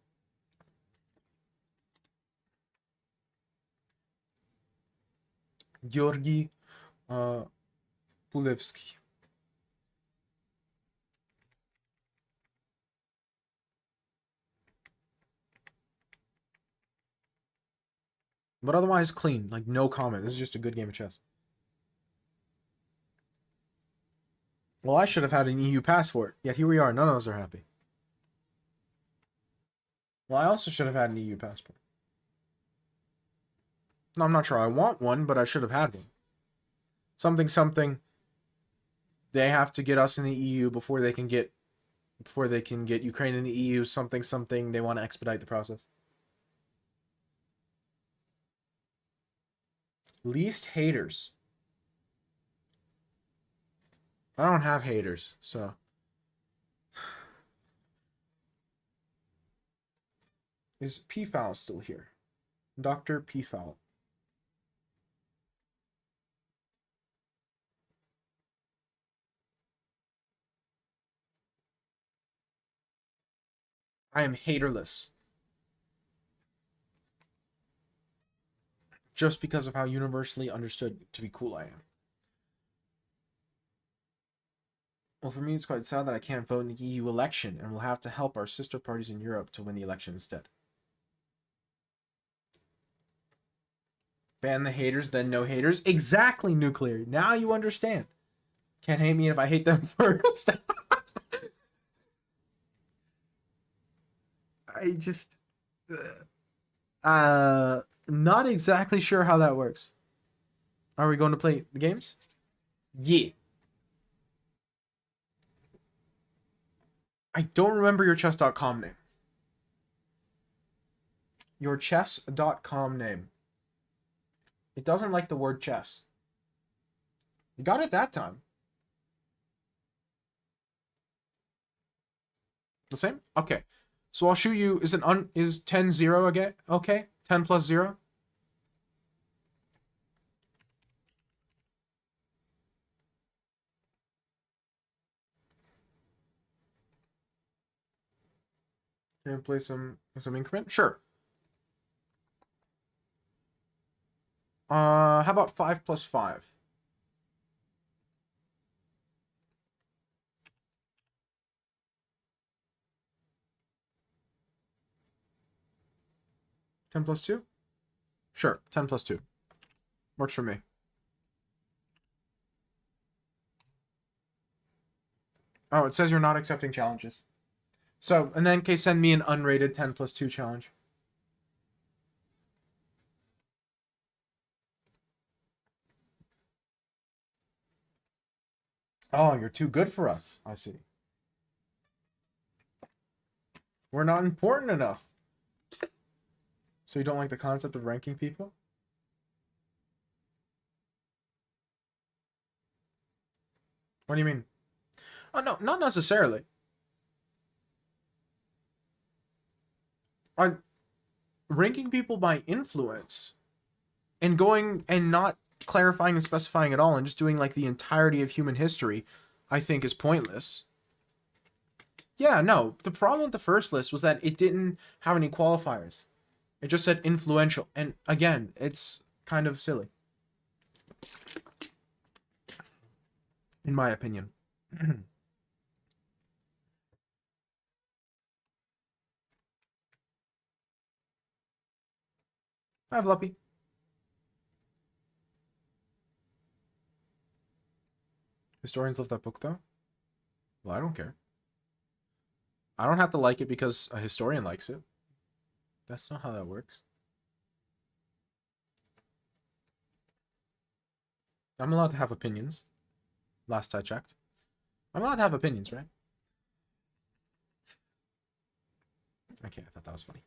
Georgi Pulevsky. But otherwise clean. Like, no comment. This is just a good game of chess. Well, I should have had an EU passport. Yet here we are. None of us are happy. Well, I also should have had an EU passport. No, I'm not sure I want one, but I should have had one. Something. They have to get us in the EU before they can get Ukraine in the EU. Something. They want to expedite the process. Least haters. I don't have haters, so. Is P-Foul still here? Dr. P-Foul. I am haterless. Just because of how universally understood to be cool I am. Well, for me, it's quite sad that I can't vote in the EU election, and we'll have to help our sister parties in Europe to win the election instead. Ban the haters, then no haters. Exactly, Nuclear. Now you understand. Can't hate me if I hate them first. I just... not exactly sure how that works. Are we going to play the games? Yeah. I don't remember your chess.com name. Your chess.com name. It doesn't like the word chess. You got it that time. The same? Okay. So I'll shoot you. Is 10-0 again? Okay. 10 plus 0. Can I play some increment? Sure. How about 5 plus 5? Ten plus 2? Sure, 10 plus 2. Works for me. Oh, it says you're not accepting challenges. So, in that case, send me an unrated 10 plus 2 challenge. Oh, you're too good for us. I see. We're not important enough. So you don't like the concept of ranking people? What do you mean? Oh, no, not necessarily. On ranking people by influence and going and not clarifying and specifying at all and just doing like the entirety of human history, I think is pointless. Yeah, no, the problem with the first list was that it didn't have any qualifiers. It just said influential. And again, it's kind of silly. In my opinion. I have Luppy. Historians love that book, though? Well, I don't care. I don't have to like it because a historian likes it. That's not how that works. I'm allowed to have opinions. Last I checked. I'm allowed to have opinions, right? Okay, I thought that was funny.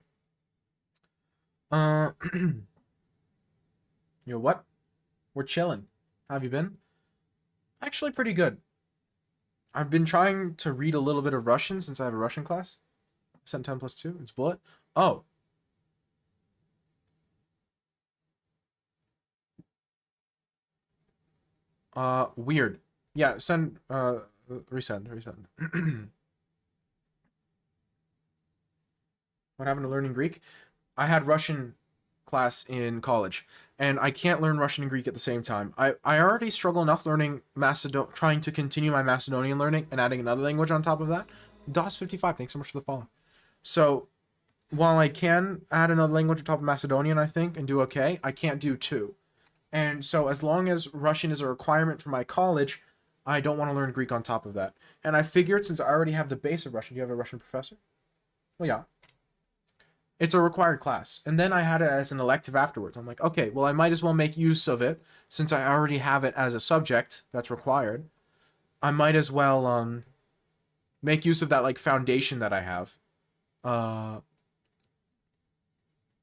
You know what? We're chilling. How have you been? Actually, pretty good. I've been trying to read a little bit of Russian since I have a Russian class. Sent 10 plus 2. It's bullet. Oh. Weird. Yeah, send, resend. What happened to learning Greek? I had Russian class in college, and I can't learn Russian and Greek at the same time. I already struggle enough learning trying to continue my Macedonian learning and adding another language on top of that. DOS55, thanks so much for the follow. So, while I can add another language on top of Macedonian, I think, and do okay, I can't do two. And so, as long as Russian is a requirement for my college, I don't want to learn Greek on top of that. And I figured since I already have the base of Russian, do you have a Russian professor? Well, yeah. It's a required class. And then I had it as an elective afterwards. I'm like, okay, well, I might as well make use of it since I already have it as a subject that's required. I might as well make use of that like foundation that I have.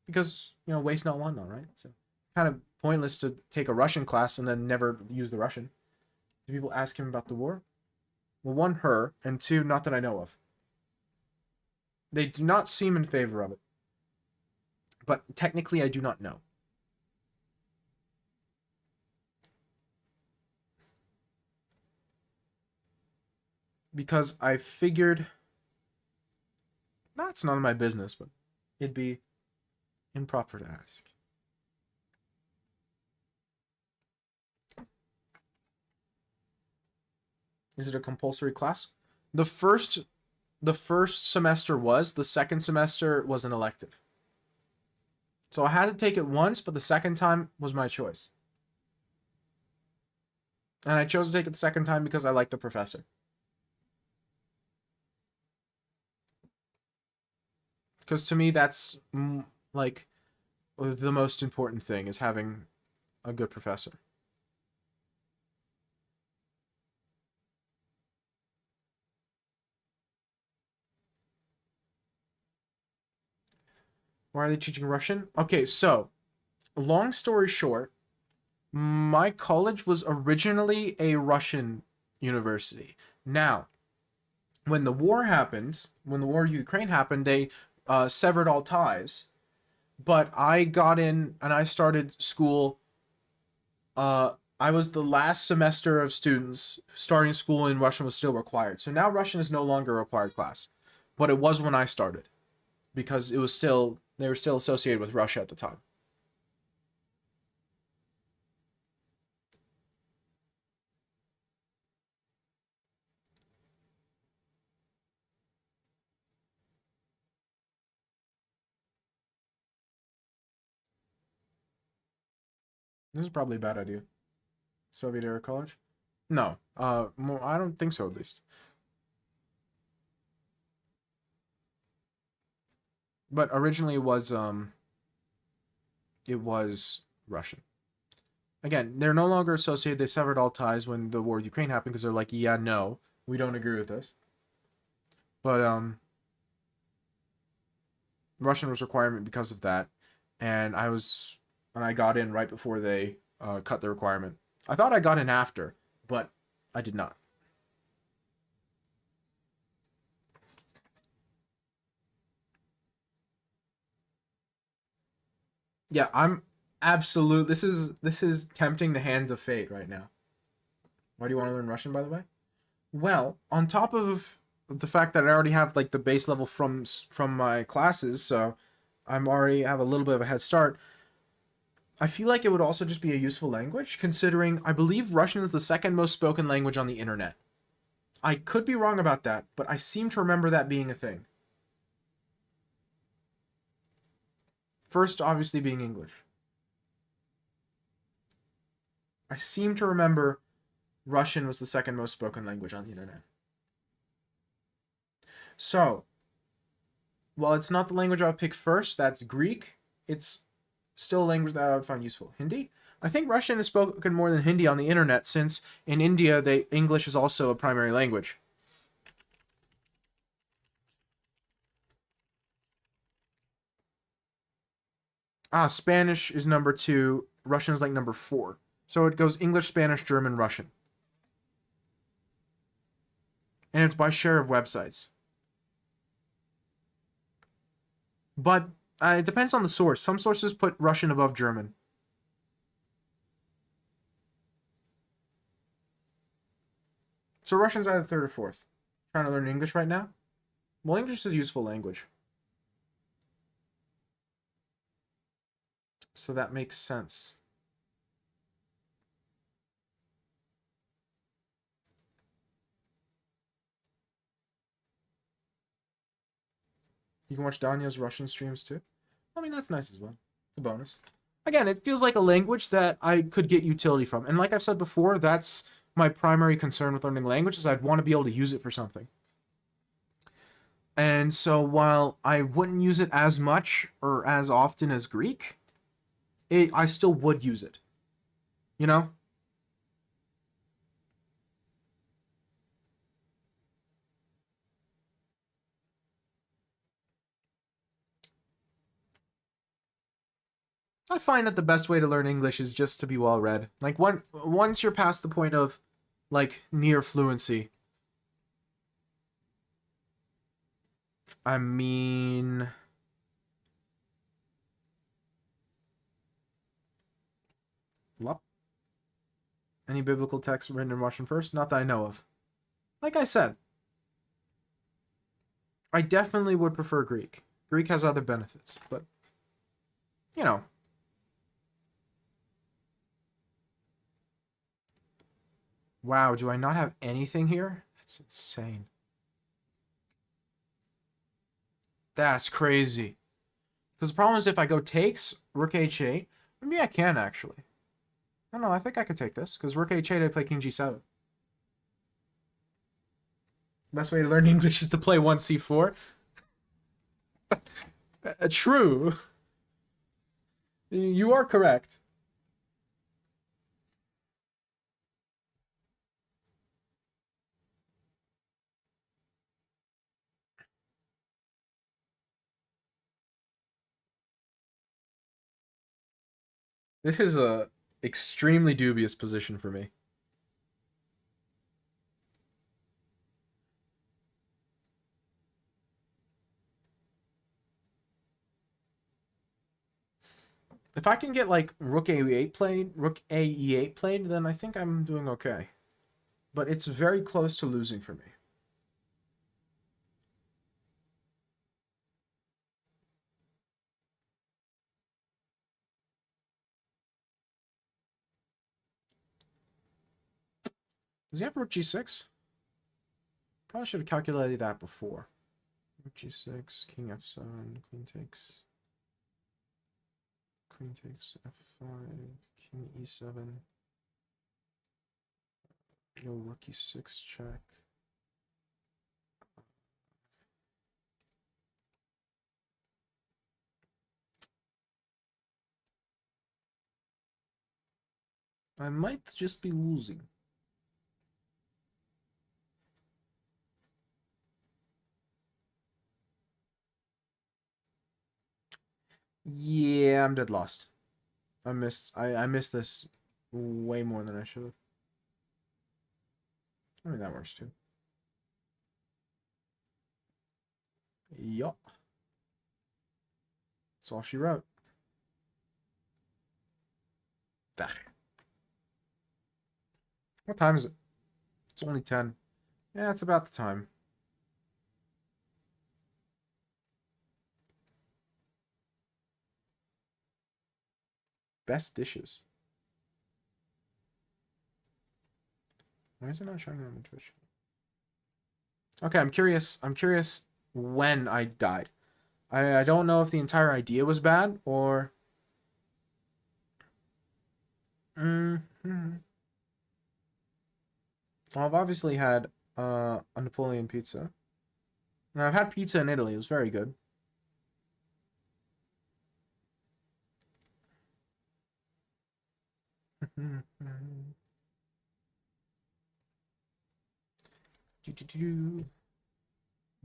Because, you know, waste not, want not, right? So kind of pointless to take a Russian class and then never use the Russian. Do people ask him about the war? Well, one, her, and two, not that I know of. They do not seem in favor of it. But technically, I do not know. Because I figured... That's none of my business, but it'd be improper to ask. Is it a compulsory class? The first semester was. The second semester was an elective. So I had to take it once, but the second time was my choice. And I chose to take it the second time because I liked the professor. Because to me, that's like the most important thing is having a good professor. Why are they teaching Russian? Okay, so long story short, my college was originally a Russian university. Now, when the war happened, when the war in Ukraine happened, they severed all ties. But I got in and I started school. I was the last semester of students starting school, and Russian was still required. So now Russian is no longer a required class, but it was when I started because it was still they were still associated with Russia at the time. This is probably a bad idea. Soviet era college? No. I don't think so at least. But originally it was Russian. Again, they're no longer associated. They severed all ties when the war with Ukraine happened because they're like, yeah, no, we don't agree with this. But Russian was a requirement because of that, and I got in right before they cut the requirement. I thought I got in after, but I did not. Yeah, I'm absolute. This is tempting the hands of fate right now. Why do you want to learn Russian, by the way? Well, on top of the fact that I already have like the base level from my classes, so I'm already have a little bit of a head start. I feel like it would also just be a useful language, considering I believe Russian is the second most spoken language on the internet. I could be wrong about that, but I seem to remember that being a thing. First, obviously, being English. I seem to remember Russian was the second most spoken language on the internet. So, while it's not the language I would pick first, that's Greek, it's still a language that I would find useful. Hindi? I think Russian is spoken more than Hindi on the internet since in India, English is also a primary language. Spanish is number 2. Russian is like number 4. So it goes English, Spanish, German, Russian. And it's by share of websites. But it depends on the source. Some sources put Russian above German. So Russian's either third or fourth. Trying to learn English right now? Well, English is a useful language. So that makes sense. You can watch Danya's Russian streams too. I mean, that's nice as well. It's a bonus. Again, it feels like a language that I could get utility from. And like I've said before, that's my primary concern with learning languages. I'd want to be able to use it for something. And so while I wouldn't use it as much or as often as Greek, I still would use it. You know? I find that the best way to learn English is just to be well read. Like once you're past the point of like near fluency. I mean, any biblical text written in Russian first? Not that I know of. Like I said, I definitely would prefer Greek. Greek has other benefits, but you know. Wow, do I not have anything here? That's insane. That's crazy. Because the problem is if I go takes, rook h8, maybe I can actually. I don't know, I think I could take this, because rook h8 I play king g7. Best way to learn English is to play 1c4. True. You are correct. This is a extremely dubious position for me. If I can get like rook a8 played, rook a e8 played, then I think I'm doing okay. But it's very close to losing for me. Does he have rook g6? Probably should have calculated that before. Rook g6, king f7, queen takes f5, king e7. No, rook e6 check. I might just be losing. Yeah, I'm dead lost. I missed this way more than I should have. I mean, that works too. Yup. That's all she wrote. What time is it? It's only 10. Yeah, it's about the time. Best dishes. Why is it not showing that on Twitch? Okay, I'm curious. I'm curious when I died. I don't know if the entire idea was bad or... Mm-hmm. Well, I've obviously had a Napoleon pizza. And I've had pizza in Italy. It was very good.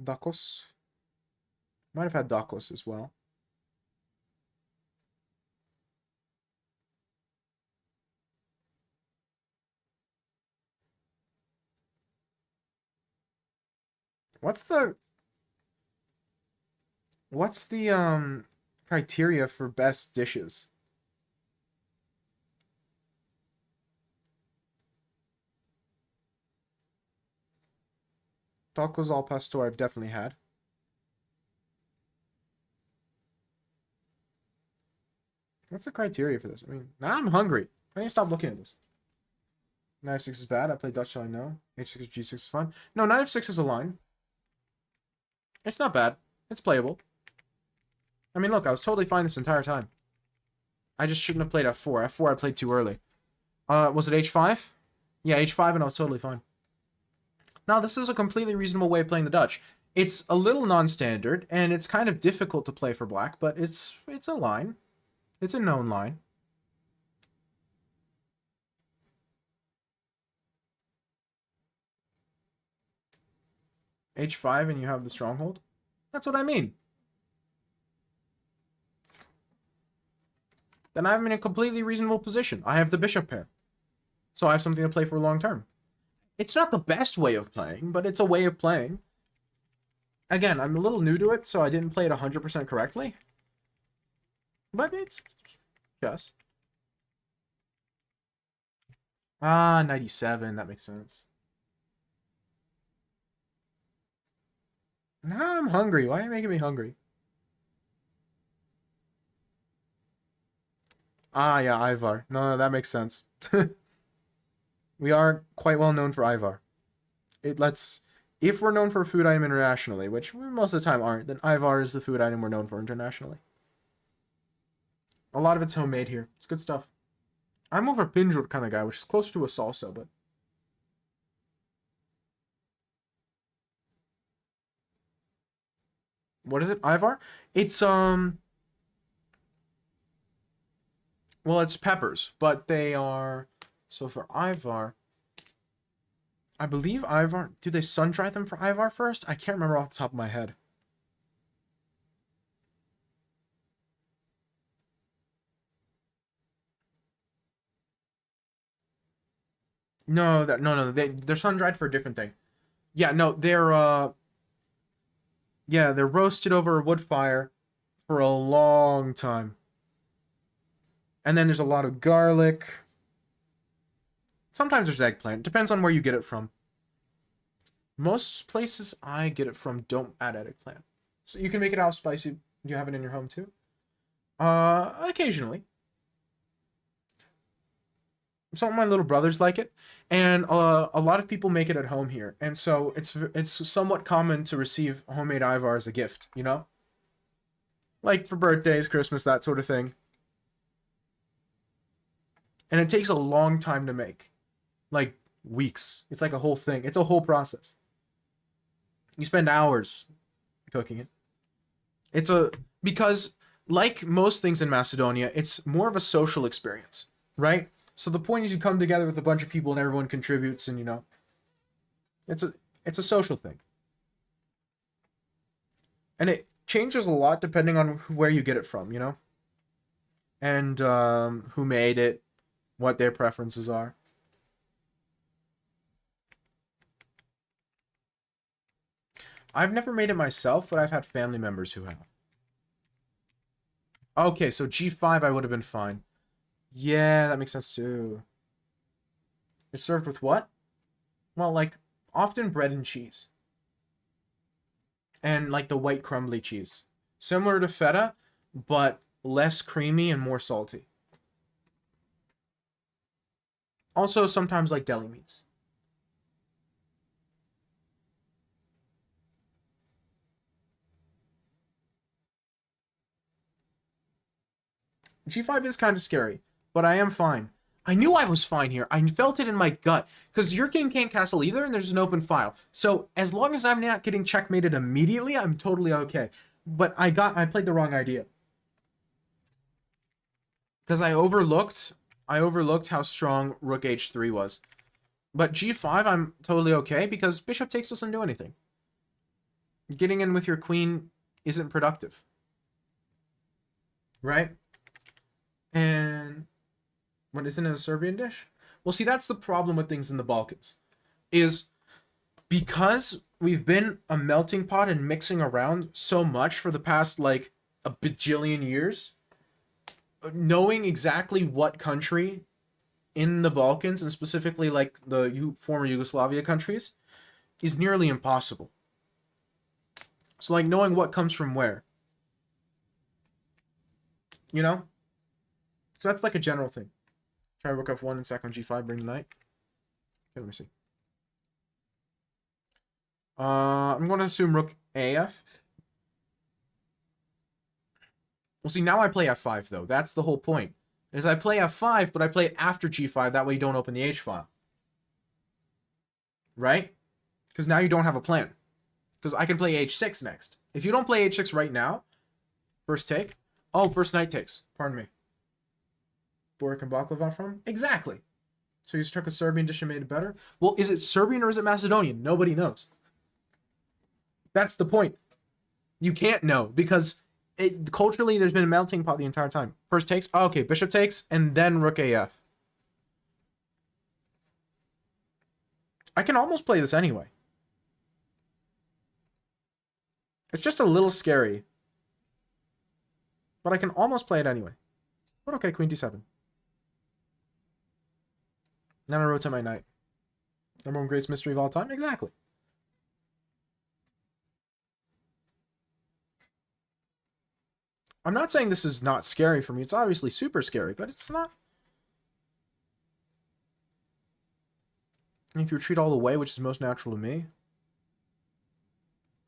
Dakos. Might have had Dakos as well. What's the criteria for best dishes? Tacos al pastor I've definitely had. What's the criteria for this? I mean, now I'm hungry. I need to stop looking at this. Knight f6 is bad. I played Dutch, so I know. H6, G6 is fun. No, Knight f6 is a line. It's not bad. It's playable. I mean, look, I was totally fine this entire time. I just shouldn't have played f4. f4 I played too early. Was it h5? Yeah, h5 and I was totally fine. Now, this is a completely reasonable way of playing the Dutch. It's a little non-standard, and it's kind of difficult to play for black, but it's a line. It's a known line. h5 and you have the stronghold? That's what I mean. Then I'm in a completely reasonable position. I have the bishop pair. So I have something to play for long term. It's not the best way of playing, but it's a way of playing. Again, I'm a little new to it, so I didn't play it 100% correctly. But it's just. Ah, 97. That makes sense. Now I'm hungry. Why are you making me hungry? Ah, yeah, Ivar. No, that makes sense. We are quite well known for Ivar. If we're known for a food item internationally, which we most of the time aren't, then Ivar is the food item we're known for internationally. A lot of it's homemade here. It's good stuff. I'm more of a pinjor kind of guy, which is closer to a salsa, but... What is it? Ivar? It's, well, it's peppers, but they are... So for Ivar... I believe Ivar... Do they sun-dry them for Ivar first? I can't remember off the top of my head. No, no. They're sun-dried for a different thing. Yeah, no, yeah, they're roasted over a wood fire for a long time. And then there's a lot of garlic. Sometimes there's eggplant. Depends on where you get it from. Most places I get it from don't add eggplant. So you can make it out spicy. Do you have it in your home too? Occasionally. Some of my little brothers like it, and a lot of people make it at home here, and so it's somewhat common to receive homemade Ivar as a gift, you know, like for birthdays, Christmas, that sort of thing. And it takes a long time to make, like weeks. It's like a whole thing. It's a whole process. You spend hours cooking it. Because like most things in Macedonia, it's more of a social experience, right? So the point is you come together with a bunch of people and everyone contributes, and you know, it's a social thing. And it changes a lot depending on where you get it from, you know? And who made it, what their preferences are. I've never made it myself, but I've had family members who have. Okay, so G5 I would have been fine. Yeah, that makes sense too. It's served with what? Well, like, often bread and cheese. And, like, the white crumbly cheese. Similar to feta, but less creamy and more salty. Also, sometimes like deli meats. G5 is kind of scary, but I am fine. I knew I was fine here. I felt it in my gut. Because your king can't castle either, and there's an open file. So, as long as I'm not getting checkmated immediately, I'm totally okay. But I played the wrong idea. Because I overlooked how strong Rook H3 was. But G5, I'm totally okay, because Bishop takes doesn't do anything. Getting in with your queen isn't productive. Right? And... What, isn't it a Serbian dish? Well, see, that's the problem with things in the Balkans. Is because we've been a melting pot and mixing around so much for the past like a bajillion years, knowing exactly what country in the Balkans and specifically like the former Yugoslavia countries is nearly impossible. So like knowing what comes from where, you know? So that's like a general thing. Try rook f1 and sack on g5, bring the knight. Okay, let me see. I'm going to assume rook AF. Well, see, now I play f5, though. That's the whole point. Is I play f5, but I play it after g5. That way you don't open the h-file. Right? Because now you don't have a plan. Because I can play h6 next. If you don't play h6 right now, first take. Oh, first knight takes. Pardon me. Boric and Baklava from? Exactly. So you took a Serbian dish and made it better? Well, is it Serbian or is it Macedonian? Nobody knows. That's the point. You can't know because culturally there's been a melting pot the entire time. First takes, oh, okay, bishop takes, and then rook AF. I can almost play this anyway. It's just a little scary. But I can almost play it anyway. But okay, queen d7. Now I rotate my knight. Number one greatest mystery of all time? Exactly. I'm not saying this is not scary for me. It's obviously super scary, but it's not. If you retreat all the way, which is most natural to me.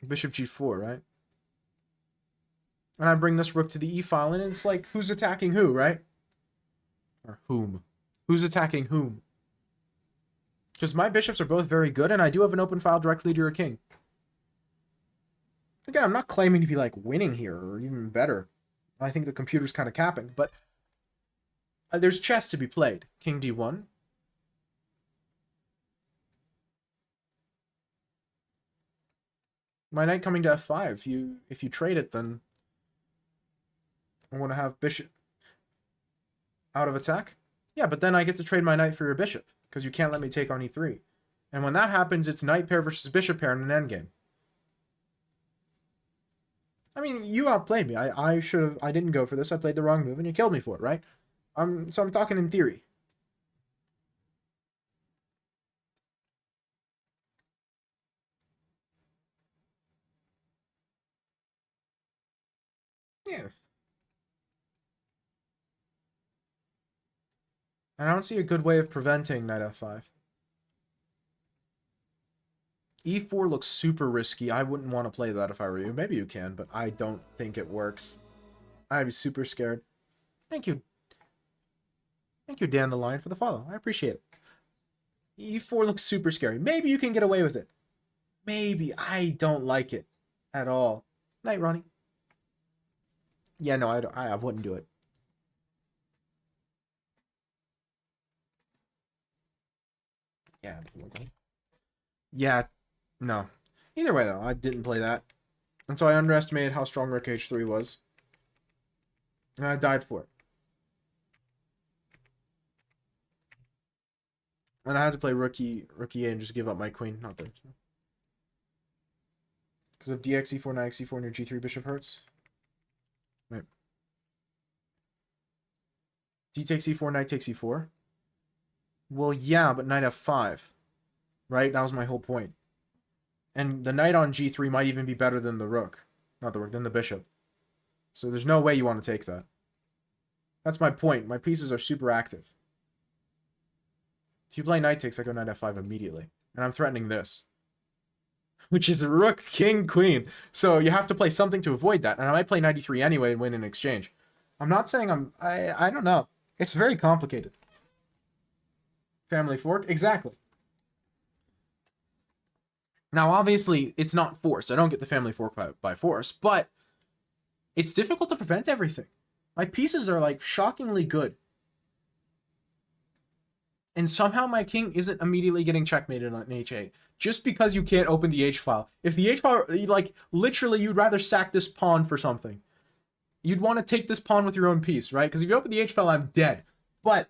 Bishop g4, right? And I bring this rook to the e-file, and it's like, who's attacking who, right? Or whom? Who's attacking whom? Because my bishops are both very good, and I do have an open file directly to your king. Again, I'm not claiming to be, like, winning here, or even better. I think the computer's kind of capping, but there's chess to be played. King d1. My knight coming to f5. If you trade it, then I'm going to have bishop out of attack. Yeah, but then I get to trade my knight for your bishop, because you can't let me take on e3. And when that happens, it's knight pair versus bishop pair in an endgame. I mean, you outplayed me. I should have. I didn't go for this. I played the wrong move, and you killed me for it, right? So I'm talking in theory. Yeah. And I don't see a good way of preventing knight f5. e4 looks super risky. I wouldn't want to play that if I were you. Maybe you can, but I don't think it works. I'd be super scared. Thank you. Thank you, Dan the Lion, for the follow. I appreciate it. e4 looks super scary. Maybe you can get away with it. Maybe. I don't like it at all. Night, Ronnie. Yeah, no, I wouldn't do it. Yeah. Yeah, no. Either way, though, I didn't play that. And so I underestimated how strong Rook H3 was. And I died for it. And I had to play Rook E A and just give up my queen. Not there. So. Because of DX E4, Knight X4, and your G3 bishop hurts. Right. D takes E4, Knight takes E4. Well, yeah, but Knight F5. Right? That was my whole point. And the knight on G3 might even be better than the rook. Not the rook, than the bishop. So there's no way you want to take that. That's my point. My pieces are super active. If you play knight takes, I go knight F5 immediately. And I'm threatening this. Which is rook, king, queen. So you have to play something to avoid that. And I might play knight E3 anyway and win in exchange. I'm not saying I don't know. It's very complicated. Family fork? Exactly. Now, obviously, it's not forced. I don't get the family fork by force, but it's difficult to prevent everything. My pieces are, like, shockingly good. And somehow my king isn't immediately getting checkmated on h8. Just because you can't open the h-file. If the h-file, like, literally, you'd rather sack this pawn for something. You'd want to take this pawn with your own piece, right? Because if you open the h-file, I'm dead. But,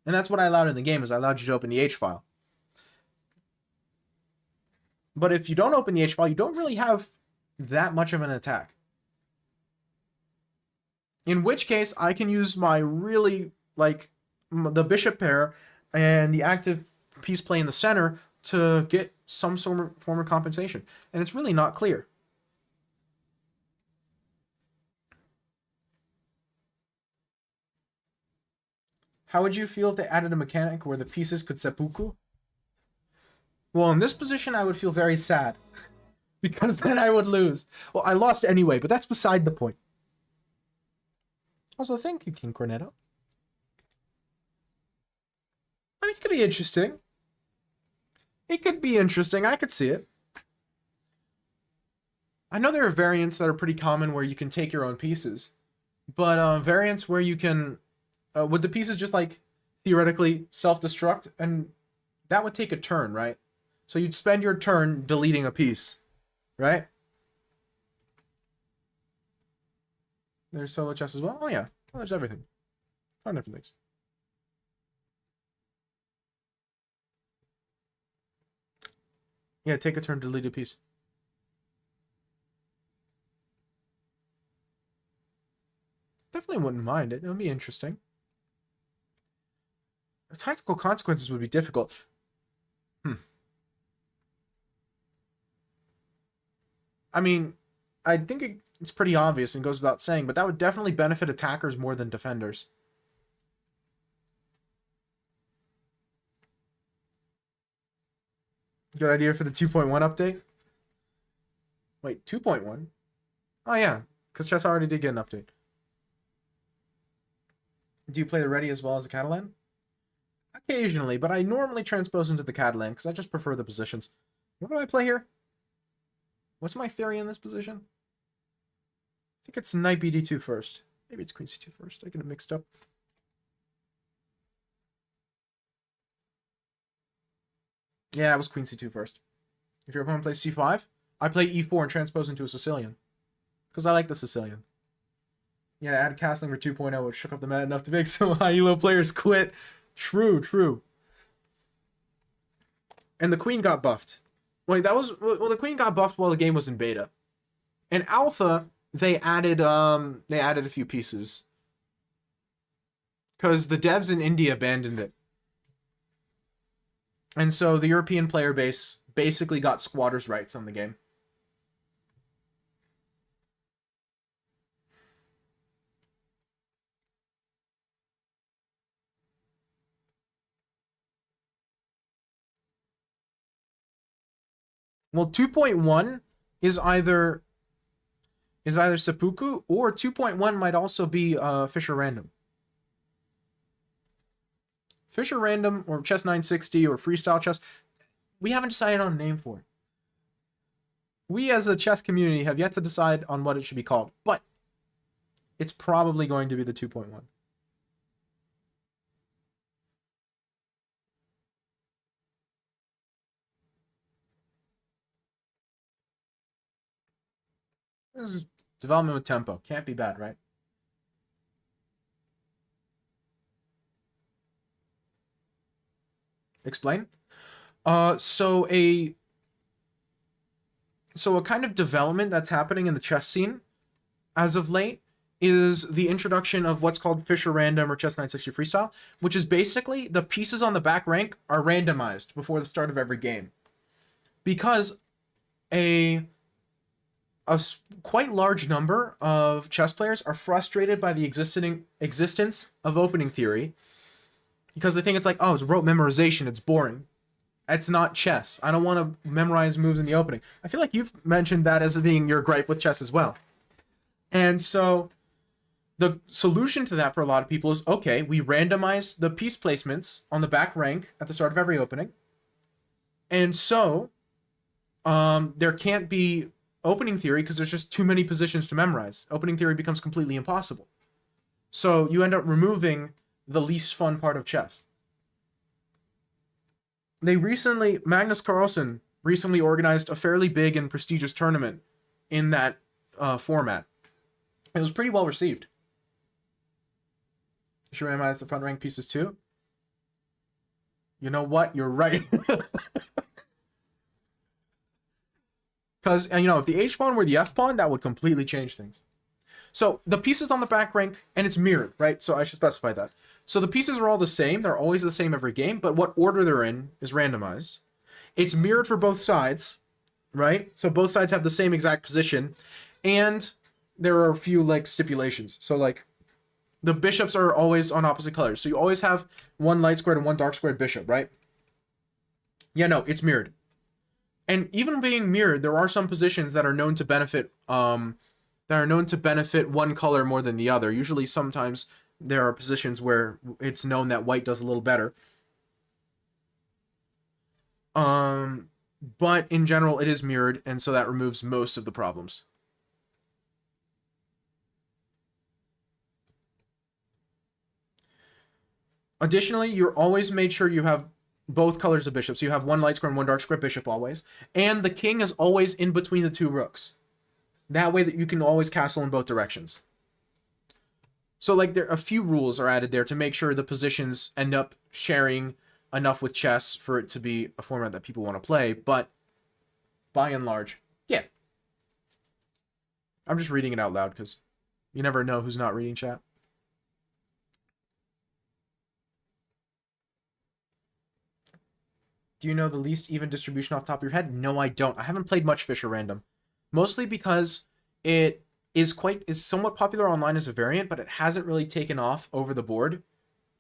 and that's what I allowed in the game, is I allowed you to open the h-file. But if you don't open the H file, you don't really have that much of an attack. In which case, I can use my really, like, the bishop pair and the active piece play in the center to get some form of compensation. And it's really not clear. How would you feel if they added a mechanic where the pieces could seppuku? Well, in this position, I would feel very sad. Because then I would lose. Well, I lost anyway, but that's beside the point. Also, thank you, King Cornetto. I mean, it could be interesting. It could be interesting. I could see it. I know there are variants that are pretty common where you can take your own pieces. But variants where you can... would the pieces just, like, theoretically self-destruct? And that would take a turn, right? So you'd spend your turn deleting a piece, right? There's solo chess as well? Oh, yeah. Well, there's everything. Fun different things. Yeah, take a turn to delete a piece. Definitely wouldn't mind it. It would be interesting. The tactical consequences would be difficult. I mean, I think it's pretty obvious and goes without saying, but that would definitely benefit attackers more than defenders. Good idea for the 2.1 update? Wait, 2.1? Oh yeah, because chess already did get an update. Do you play the ready as well as the Catalan? Occasionally, but I normally transpose into the Catalan because I just prefer the positions. What do I play here? What's my theory in this position? I think it's knight bd2 first. Maybe it's queen c2 first. I get it mixed up. Yeah, it was queen c2 first. If your opponent plays c5, I play e4 and transpose into a Sicilian. Because I like the Sicilian. Yeah, add Castling for 2.0, which shook up the mat enough to make some high elo players quit. True, true. And the queen got buffed. Wait, that was... Well, the queen got buffed while the game was in beta. In alpha, they added a few pieces. Because the devs in India abandoned it. And so the European player base basically got squatters' rights on the game. Well, 2.1 is either seppuku, or 2.1 might also be Fischer Random. Fischer Random or Chess 960 or Freestyle Chess. We haven't decided on a name for it. We as a chess community have yet to decide on what it should be called, but it's probably going to be the 2.1. This is development with tempo. Can't be bad, right? Explain? So a kind of development that's happening in the chess scene as of late is the introduction of what's called Fischer Random or Chess 960 Freestyle, which is basically the pieces on the back rank are randomized before the start of every game. Because a quite large number of chess players are frustrated by the existence of opening theory because they think it's like, oh, it's rote memorization, it's boring. It's not chess. I don't want to memorize moves in the opening. I feel like you've mentioned that as being your gripe with chess as well. And so the solution to that for a lot of people is, okay, we randomize the piece placements on the back rank at the start of every opening. And so there can't be opening theory because there's just too many positions to memorize. Opening theory becomes completely impossible. So you end up removing the least fun part of chess. Magnus Carlsen recently organized a fairly big and prestigious tournament in that format. It was pretty well received. You should randomize the front rank pieces too? You know what? You're right. Because, you know, if the H pawn were the F pawn, that would completely change things. So the pieces on the back rank, and it's mirrored, right? So I should specify that. So the pieces are all the same. They're always the same every game, but what order they're in is randomized. It's mirrored for both sides, right? So both sides have the same exact position, and there are a few like stipulations. So like the bishops are always on opposite colors. So you always have one light squared and one dark squared bishop, right? Yeah, no, it's mirrored. And even being mirrored, there are some positions that are known to benefit one color more than the other. Usually sometimes there are positions where it's known that white does a little better. But in general it is mirrored, and so that removes most of the problems. Additionally, you're always made sure you have both colors of bishops. So you have one light square and one dark square bishop always. And the king is always in between the two rooks. That way that you can always castle in both directions. So like there a few rules are added there to make sure the positions end up sharing enough with chess for it to be a format that people want to play. But by and large, yeah. I'm just reading it out loud because you never know who's not reading chat. Do you know the least even distribution off the top of your head? No, I don't. I haven't played much Fischer Random. Mostly because it is somewhat popular online as a variant, but it hasn't really taken off over the board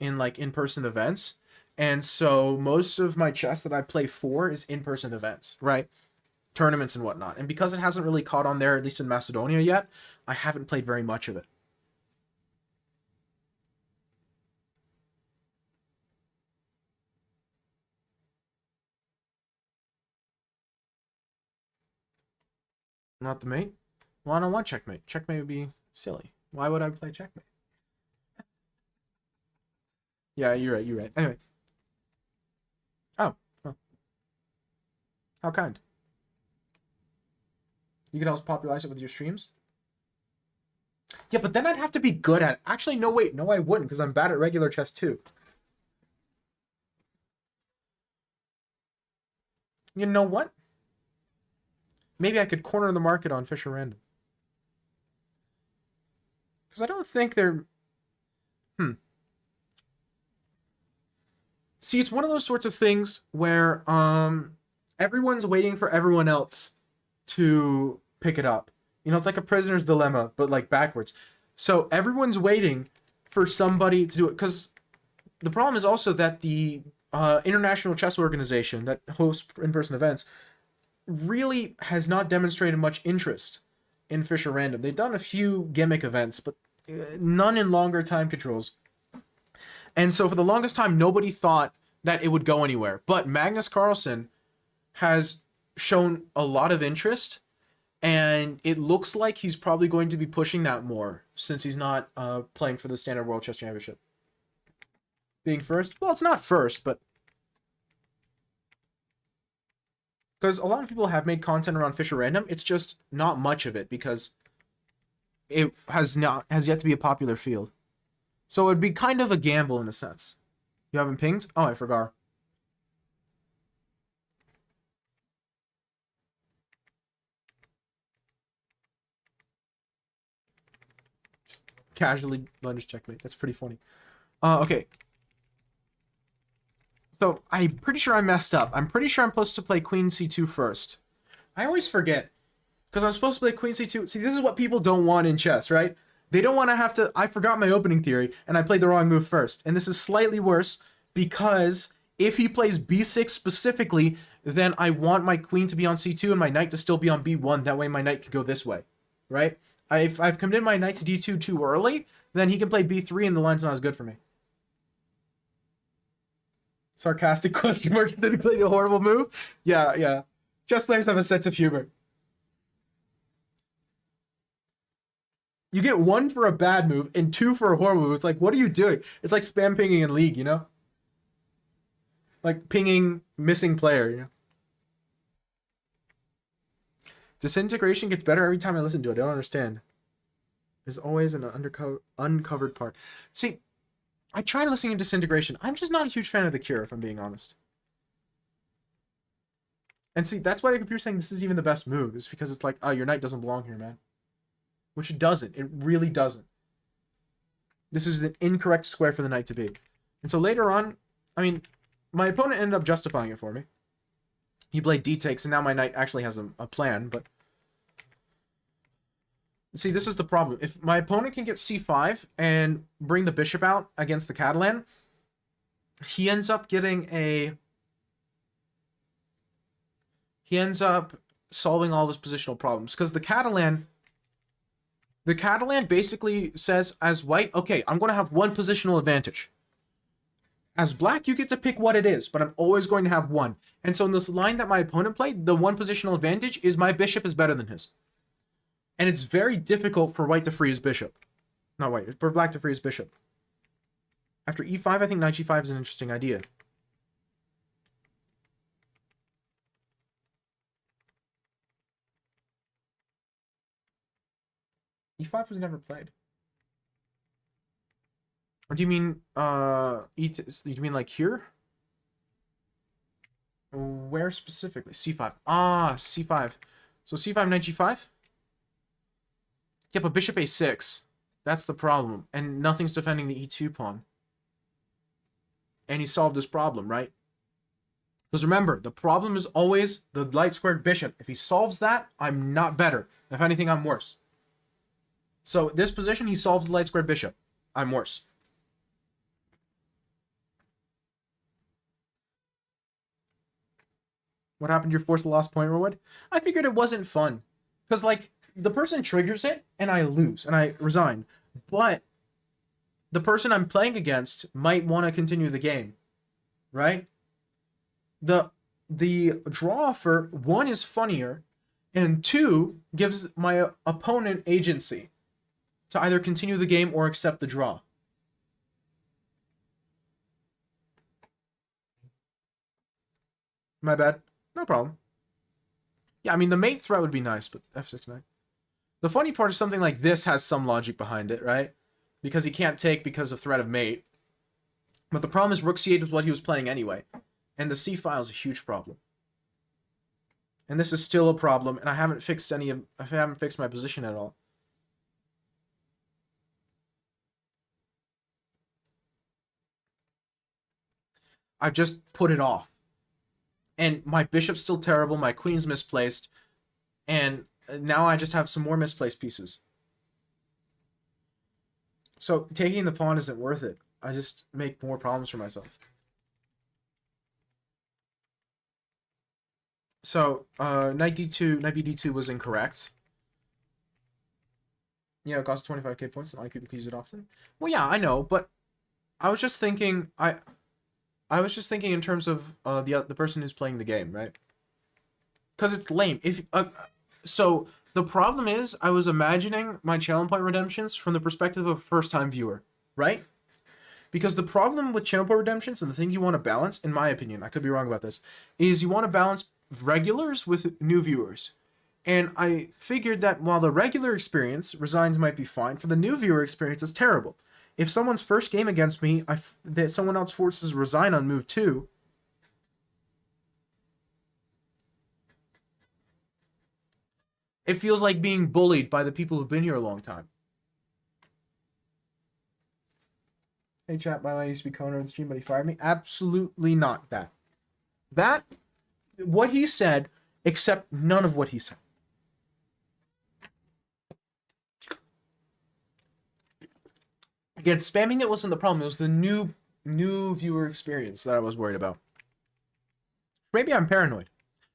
in like in-person events. And so most of my chess that I play for is in-person events, right? Tournaments and whatnot. And because it hasn't really caught on there, at least in Macedonia yet, I haven't played very much of it. Not the mate? Well, I don't want checkmate. Checkmate would be silly. Why would I play checkmate? Yeah, you're right, you're right. Anyway. Oh. Well. How kind. You could also popularize it with your streams? Yeah, but then I'd have to be good at it. Actually, no, wait. No, I wouldn't, because I'm bad at regular chess, too. You know what? Maybe I could corner the market on Fischer Random. Because I don't think they're... See, it's one of those sorts of things where everyone's waiting for everyone else to pick it up. You know, it's like a prisoner's dilemma, but like backwards. So everyone's waiting for somebody to do it. Because the problem is also that the International Chess Organization that hosts in-person events really has not demonstrated much interest in Fischer Random. They've done a few gimmick events, but none in longer time controls. And so for the longest time, nobody thought that it would go anywhere. But Magnus Carlsen has shown a lot of interest, and it looks like he's probably going to be pushing that more since he's not playing for the Standard World Chess Championship. Being first? Well, it's not first, but... Because a lot of people have made content around Fischer Random, it's just not much of it because it has yet to be a popular field. So it'd be kind of a gamble in a sense. You haven't pinged? Oh, I forgot. Just casually lunge checkmate. That's pretty funny. Okay. So I'm pretty sure I messed up. I'm pretty sure I'm supposed to play Queen C2 first. I always forget. Because I'm supposed to play Queen C2. See, this is what people don't want in chess, right? They don't want to have to... I forgot my opening theory, and I played the wrong move first. And this is slightly worse, because if he plays b6 specifically, then I want my queen to be on c2 and my knight to still be on b1. That way my knight can go this way, right? If I've committed my knight to d2 too early, then he can play b3 and the line's not as good for me. Sarcastic question mark. Did he play a horrible move? Yeah. Chess players have a sense of humor. You get 1 for a bad move and 2 for a horrible move. It's like, what are you doing? It's like spam pinging in League, you know? Like pinging missing player, you know? Disintegration gets better every time I listen to it. I don't understand. There's always an uncovered part. See, I tried listening to Disintegration. I'm just not a huge fan of The Cure, if I'm being honest. And see, that's why the computer's saying this is even the best move, is because it's like, oh, your knight doesn't belong here, man. Which it doesn't. It really doesn't. This is an incorrect square for the knight to be. And so later on, I mean, my opponent ended up justifying it for me. He played d takes, and now my knight actually has a plan, but... See, this is the problem. If my opponent can get c5 and bring the bishop out against the Catalan, he ends up getting a... He ends up solving all of his positional problems. Because the Catalan basically says, as white, okay, I'm going to have one positional advantage. As black, you get to pick what it is, but I'm always going to have one. And so in this line that my opponent played, the one positional advantage is my bishop is better than his. And it's very difficult for white to free his bishop. Not white, for black to free his bishop. After e5, I think knight g5 is an interesting idea. e5 was never played. Or do you mean, you mean like here? Where specifically? c5. Ah, c5. So c5, knight g5? Yeah, but bishop a6. That's the problem. And nothing's defending the e2 pawn. And he solved his problem, right? Because remember, the problem is always the light squared bishop. If he solves that, I'm not better. If anything, I'm worse. So this position, he solves the light squared bishop. I'm worse. What happened to your force the lost point, Rowood? I figured it wasn't fun. Because, like, the person triggers it, and I lose, and I resign. But the person I'm playing against might want to continue the game. Right? The draw for 1 is funnier, and 2 gives my opponent agency to either continue the game or accept the draw. My bad. No problem. Yeah, I mean, the mate threat would be nice, but f6 knight. The funny part is something like this has some logic behind it, right? Because he can't take because of threat of mate. But the problem is rook c8 was what he was playing anyway. And the c file is a huge problem. And this is still a problem, and I haven't fixed my position at all. I've just put it off. And my bishop's still terrible, my queen's misplaced, and now I just have some more misplaced pieces. So taking the pawn isn't worth it. I just make more problems for myself. So, knight d2, knight bd2 was incorrect. Yeah, it costs 25k points, and I people use it often. Well, yeah, I know, but I was just thinking, I was just thinking in terms of the person who's playing the game, right? Because it's lame. So the problem is, I was imagining my channel point redemptions from the perspective of a first-time viewer, right? Because the problem with channel point redemptions and the things you want to balance, in my opinion, I could be wrong about this, is you want to balance regulars with new viewers. And I figured that while the regular experience, resigns might be fine, for the new viewer experience, it's terrible. If someone's first game against me, that someone else forces resign on move 2, it feels like being bullied by the people who've been here a long time. Hey chat, by the way, I used to be co-owner of the stream, but he fired me. Absolutely not that. What he said, except none of what he said. Again, spamming it wasn't the problem. It was the new viewer experience that I was worried about. Maybe I'm paranoid.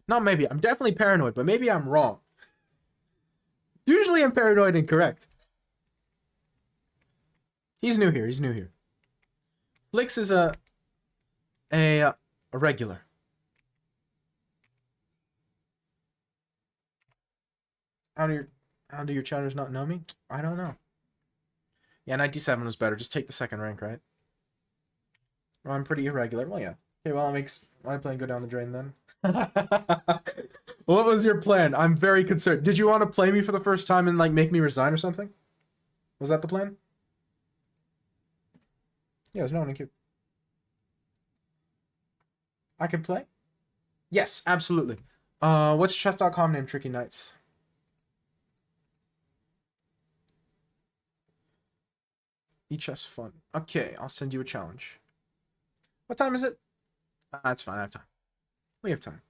Not maybe. I'm definitely paranoid, but maybe I'm wrong. Usually I'm paranoid and correct. He's new here. He's new here. Flix is a regular. How do your chatters not know me? I don't know. Yeah, knight d7 was better. Just take the second rank, right? Well, I'm pretty irregular. Well, yeah. Okay, well, it makes my plan go down the drain then. What was your plan? I'm very concerned. Did you want to play me for the first time and, like, make me resign or something? Was that the plan? Yeah, there's no one in queue. I can play? Yes, absolutely. What's chess.com name? Tricky Knights. eChess fun. Okay, I'll send you a challenge. What time is it? That's fine, I have time. We have time.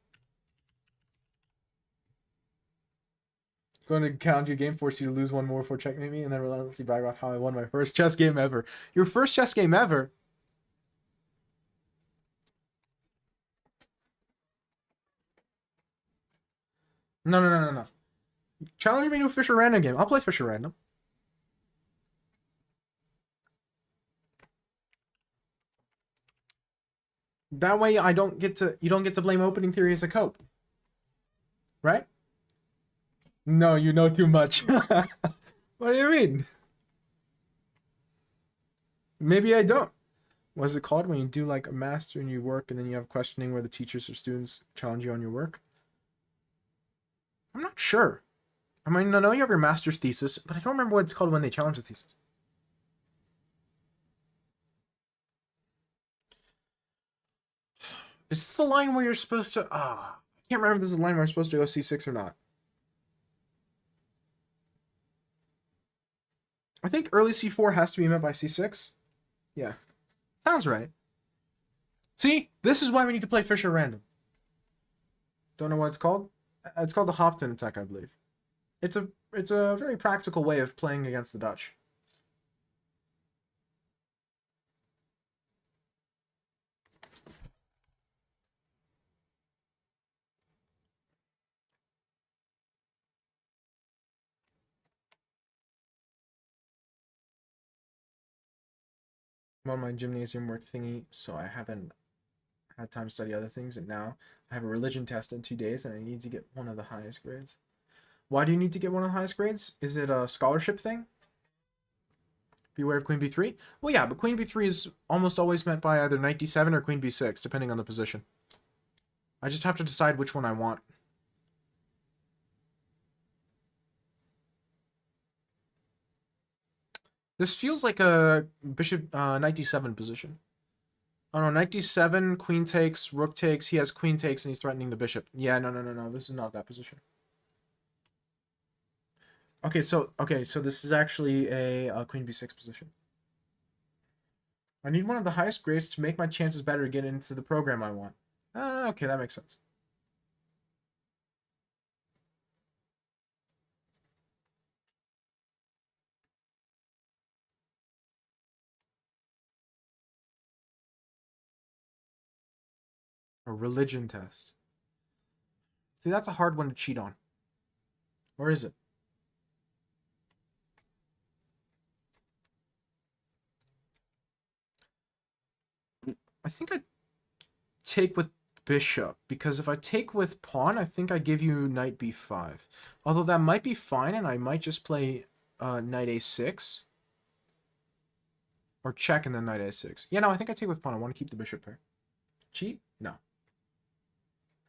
Going to count your game, force you to lose one more for checkmate me, and then relentlessly brag about how I won my first chess game ever. Your first chess game ever? No, no, no, no, no. Challenge me to a Fisher Random game. I'll play Fisher Random. That way I don't get to, you don't get to blame opening theory as a cope. Right? No, you know too much. What do you mean? Maybe I don't. What is it called when you do like a master and you work and then you have questioning where the teachers or students challenge you on your work? I'm not sure. I mean, I know you have your master's thesis, but I don't remember what it's called when they challenge the thesis. Is this the line where you're supposed to... I can't remember if this is the line where I'm supposed to go c6 or not. I think early c4 has to be met by c6. Yeah. Sounds right. See? This is why we need to play Fisher Random. Don't know what it's called? It's called the Hopton attack, I believe. It's a very practical way of playing against the Dutch. I'm on my gymnasium work thingy, so I haven't had time to study other things, and now I have a religion test in 2 days, and I need to get one of the highest grades. Why do you need to get one of the highest grades? Is it a scholarship thing? Beware of queen b3? Well, yeah, but queen b3 is almost always met by either knight d7 or queen b6, depending on the position. I just have to decide which one I want. This feels like a bishop knight d7 position. Oh no, knight d7, queen takes, rook takes. He has queen takes and he's threatening the bishop. Yeah, no, no, no, no. This is not that position. Okay, so this is actually a queen b6 position. I need one of the highest grades to make my chances better to get into the program I want. Okay, that makes sense. A religion test. See, that's a hard one to cheat on. Or is it? I think I take with bishop, because if I take with pawn, I think I give you knight b5. Although that might be fine, and I might just play knight a6. Or check and then knight a6. Yeah, no, I think I take with pawn. I want to keep the bishop pair. Cheat? No.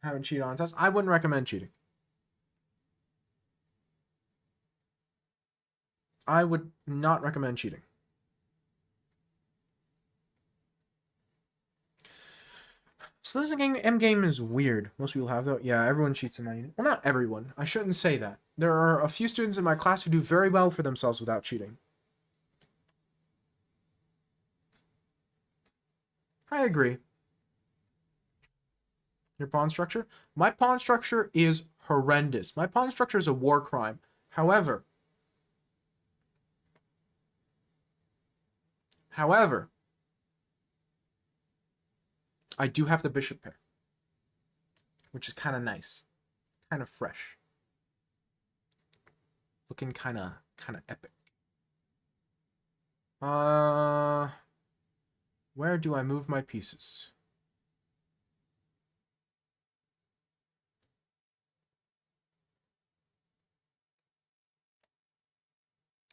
Haven't cheated on test. I wouldn't recommend cheating. I would not recommend cheating. So this game is weird. Most people have though. Yeah, everyone cheats in my unit. Well, not everyone. I shouldn't say that. There are a few students in my class who do very well for themselves without cheating. I agree. Your pawn structure? My pawn structure is horrendous. My pawn structure is a war crime. However, I do have the bishop pair, which is kind of nice, kind of fresh, looking kind of epic. Where do I move my pieces?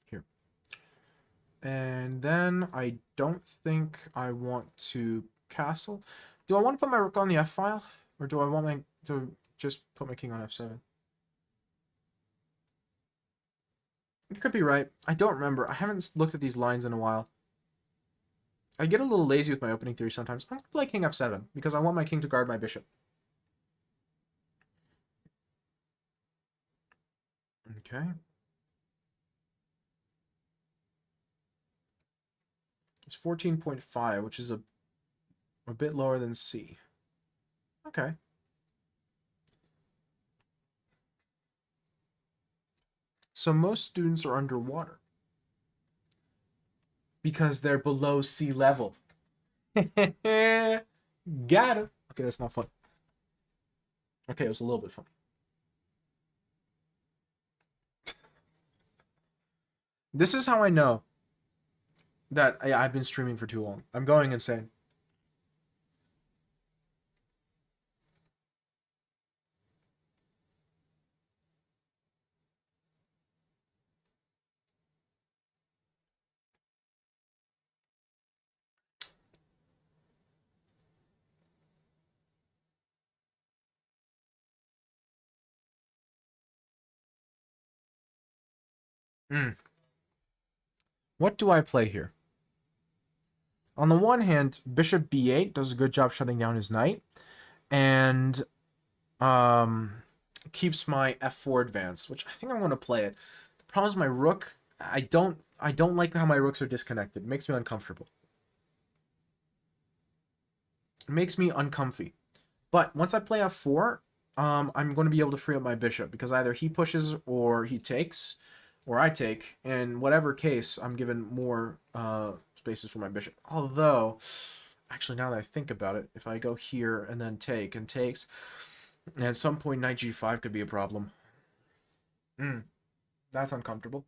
Here. And then I don't think I want to castle. Do I want to put my rook on the f file, or do I want to just put my king on f7? You could be right. I don't remember. I haven't looked at these lines in a while. I get a little lazy with my opening theory sometimes. I'm going to play king f7 because I want my king to guard my bishop. Okay. It's 14.5, which is a bit lower than C. Okay. So most students are underwater because they're below sea level. Got it. Okay, that's not fun. Okay, it was a little bit funny. This is how I know that I've been streaming for too long. I'm going insane. Mm. What do I play here? On the one hand, Bishop B8 does a good job shutting down his knight, and keeps my F4 advance, which I think I'm going to play it. The problem is my rook. I don't like how my rooks are disconnected. It makes me uncomfortable. It makes me uncomfy. But once I play F4, I'm going to be able to free up my bishop because either he pushes or he takes, or I take. In whatever case, I'm given more spaces for my bishop. Although, actually, now that I think about it, if I go here and then take and takes, at some point knight g5 could be a problem. That's uncomfortable.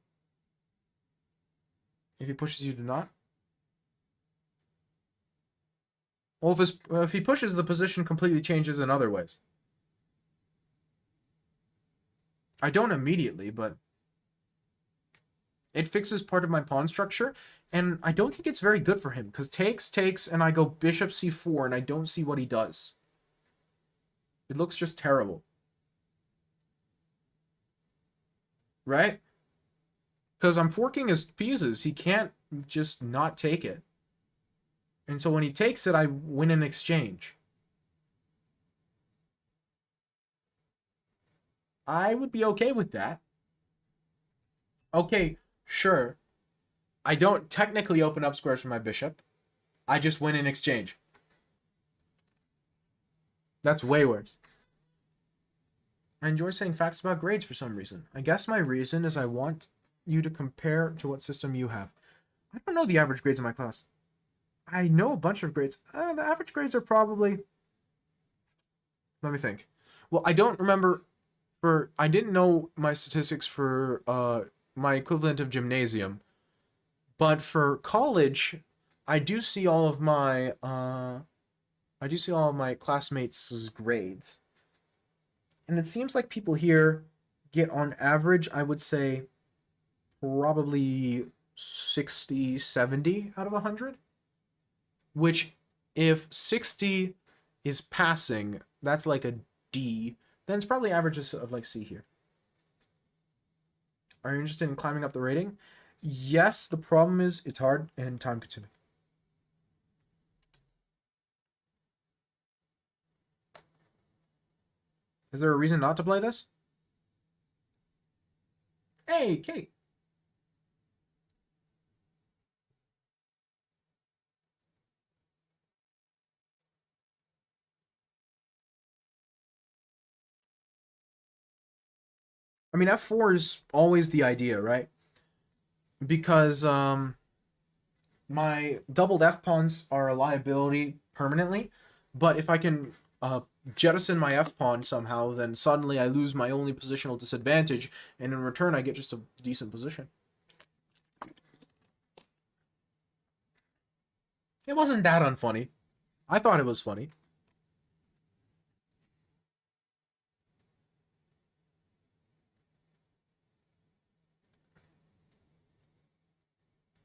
If he pushes, you do not. Well, if he pushes, the position completely changes in other ways. I don't immediately, but it fixes part of my pawn structure, and I don't think it's very good for him, because takes, and I go bishop c4, and I don't see what he does. It looks just terrible. Right? Because I'm forking his pieces. He can't just not take it. And so when he takes it, I win an exchange. I would be okay with that. Okay, sure. I don't technically open up squares for my bishop. I just win in exchange. That's way worse. I enjoy saying facts about grades for some reason. I guess my reason is I want you to compare to what system you have. I don't know the average grades in my class. I know a bunch of grades. The average grades are probably... Let me think. Well, I don't remember I didn't know my statistics for my equivalent of gymnasium. But for college, I do see all of my classmates' grades. And it seems like people here get on average, I would say probably 60, 70 out of 100. Which, if 60 is passing, that's like a D, then it's probably averages of like C here. Are you interested in climbing up the rating? Yes, the problem is it's hard and time consuming. Is there a reason not to play this? Hey, Kate. I mean, F4 is always the idea, right? Because my doubled F pawns are a liability permanently, but if I can jettison my F pawn somehow, then suddenly I lose my only positional disadvantage, and in return I get just a decent position. It wasn't that unfunny. I thought it was funny.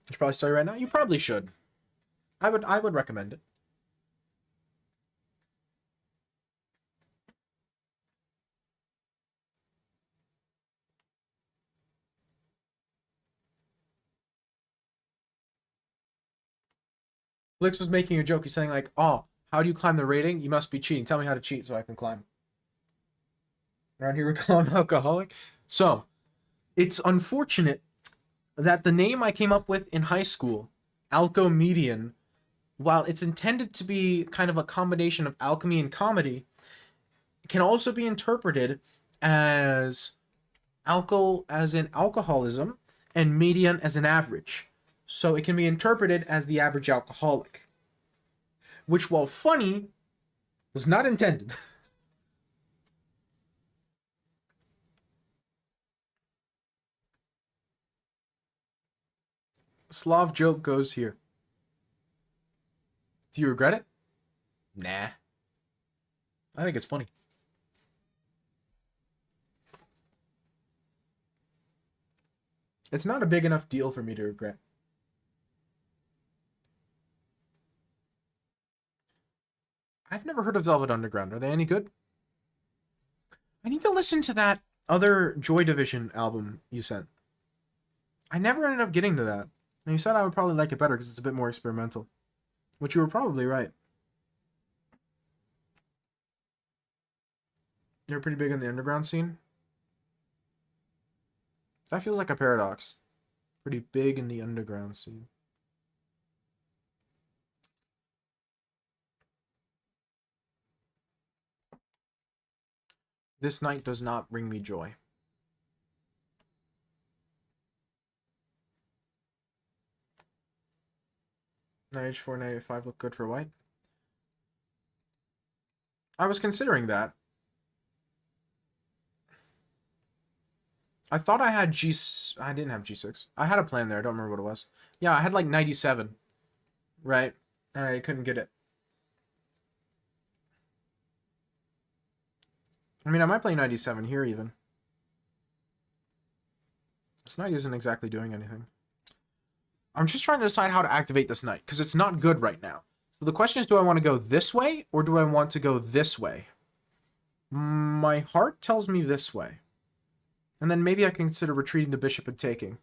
You should probably study right now. You probably should. I would recommend it. Blix was making a joke. He's saying like, "Oh, how do you climb the rating? You must be cheating. Tell me how to cheat so I can climb." Around here we call him alcoholic. So, It's unfortunate that the name I came up with in high school, Alchemedian, while it's intended to be kind of a combination of alchemy and comedy, can also be interpreted as alcohol as in alcoholism and median as an average. So it can be interpreted as the average alcoholic, which, while funny, was not intended. Slav joke goes here. Do you regret it? Nah. I think it's funny. It's not a big enough deal for me to regret. I've never heard of Velvet Underground. Are they any good? I need to listen to that other Joy Division album you sent. I never ended up getting to that. And you said I would probably like it better because it's a bit more experimental. Which you were probably right. You're pretty big in the underground scene? That feels like a paradox. Pretty big in the underground scene. This night does not bring me joy. Knight h4, knight a5 look good for white. I was considering that. I thought I had G... I didn't have G6. I had a plan there. I don't remember what it was. Yeah, I had like 97. Right? And I couldn't get it. I mean, I might play 97 here even. This knight isn't exactly doing anything. I'm just trying to decide how to activate this knight, because it's not good right now. So the question is, do I want to go this way, or do I want to go this way? My heart tells me this way. And then maybe I can consider retreating the bishop and taking.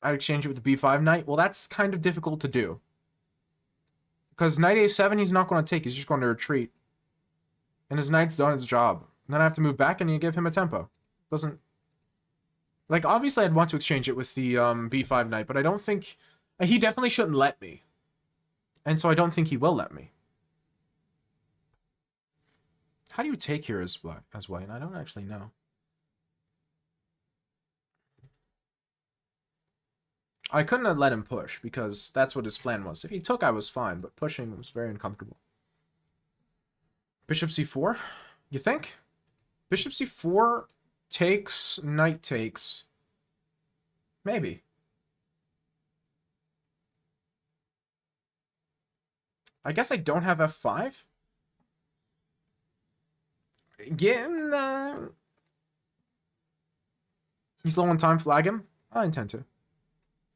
I'd exchange it with the b5 knight. Well, that's kind of difficult to do. Because knight a7, he's not going to take. He's just going to retreat. And his knight's done its job. And then I have to move back and you give him a tempo. Doesn't... Like, obviously I'd want to exchange it with the b5 knight, but I don't think... He definitely shouldn't let me. And so I don't think he will let me. How do you take here as white? I don't actually know. I couldn't have let him push, because that's what his plan was. If he took, I was fine, but pushing was very uncomfortable. Bishop c4? You think? Bishop c4 takes, knight takes. Maybe. I guess I don't have f5? Again, he's low on time, flag him? I intend to.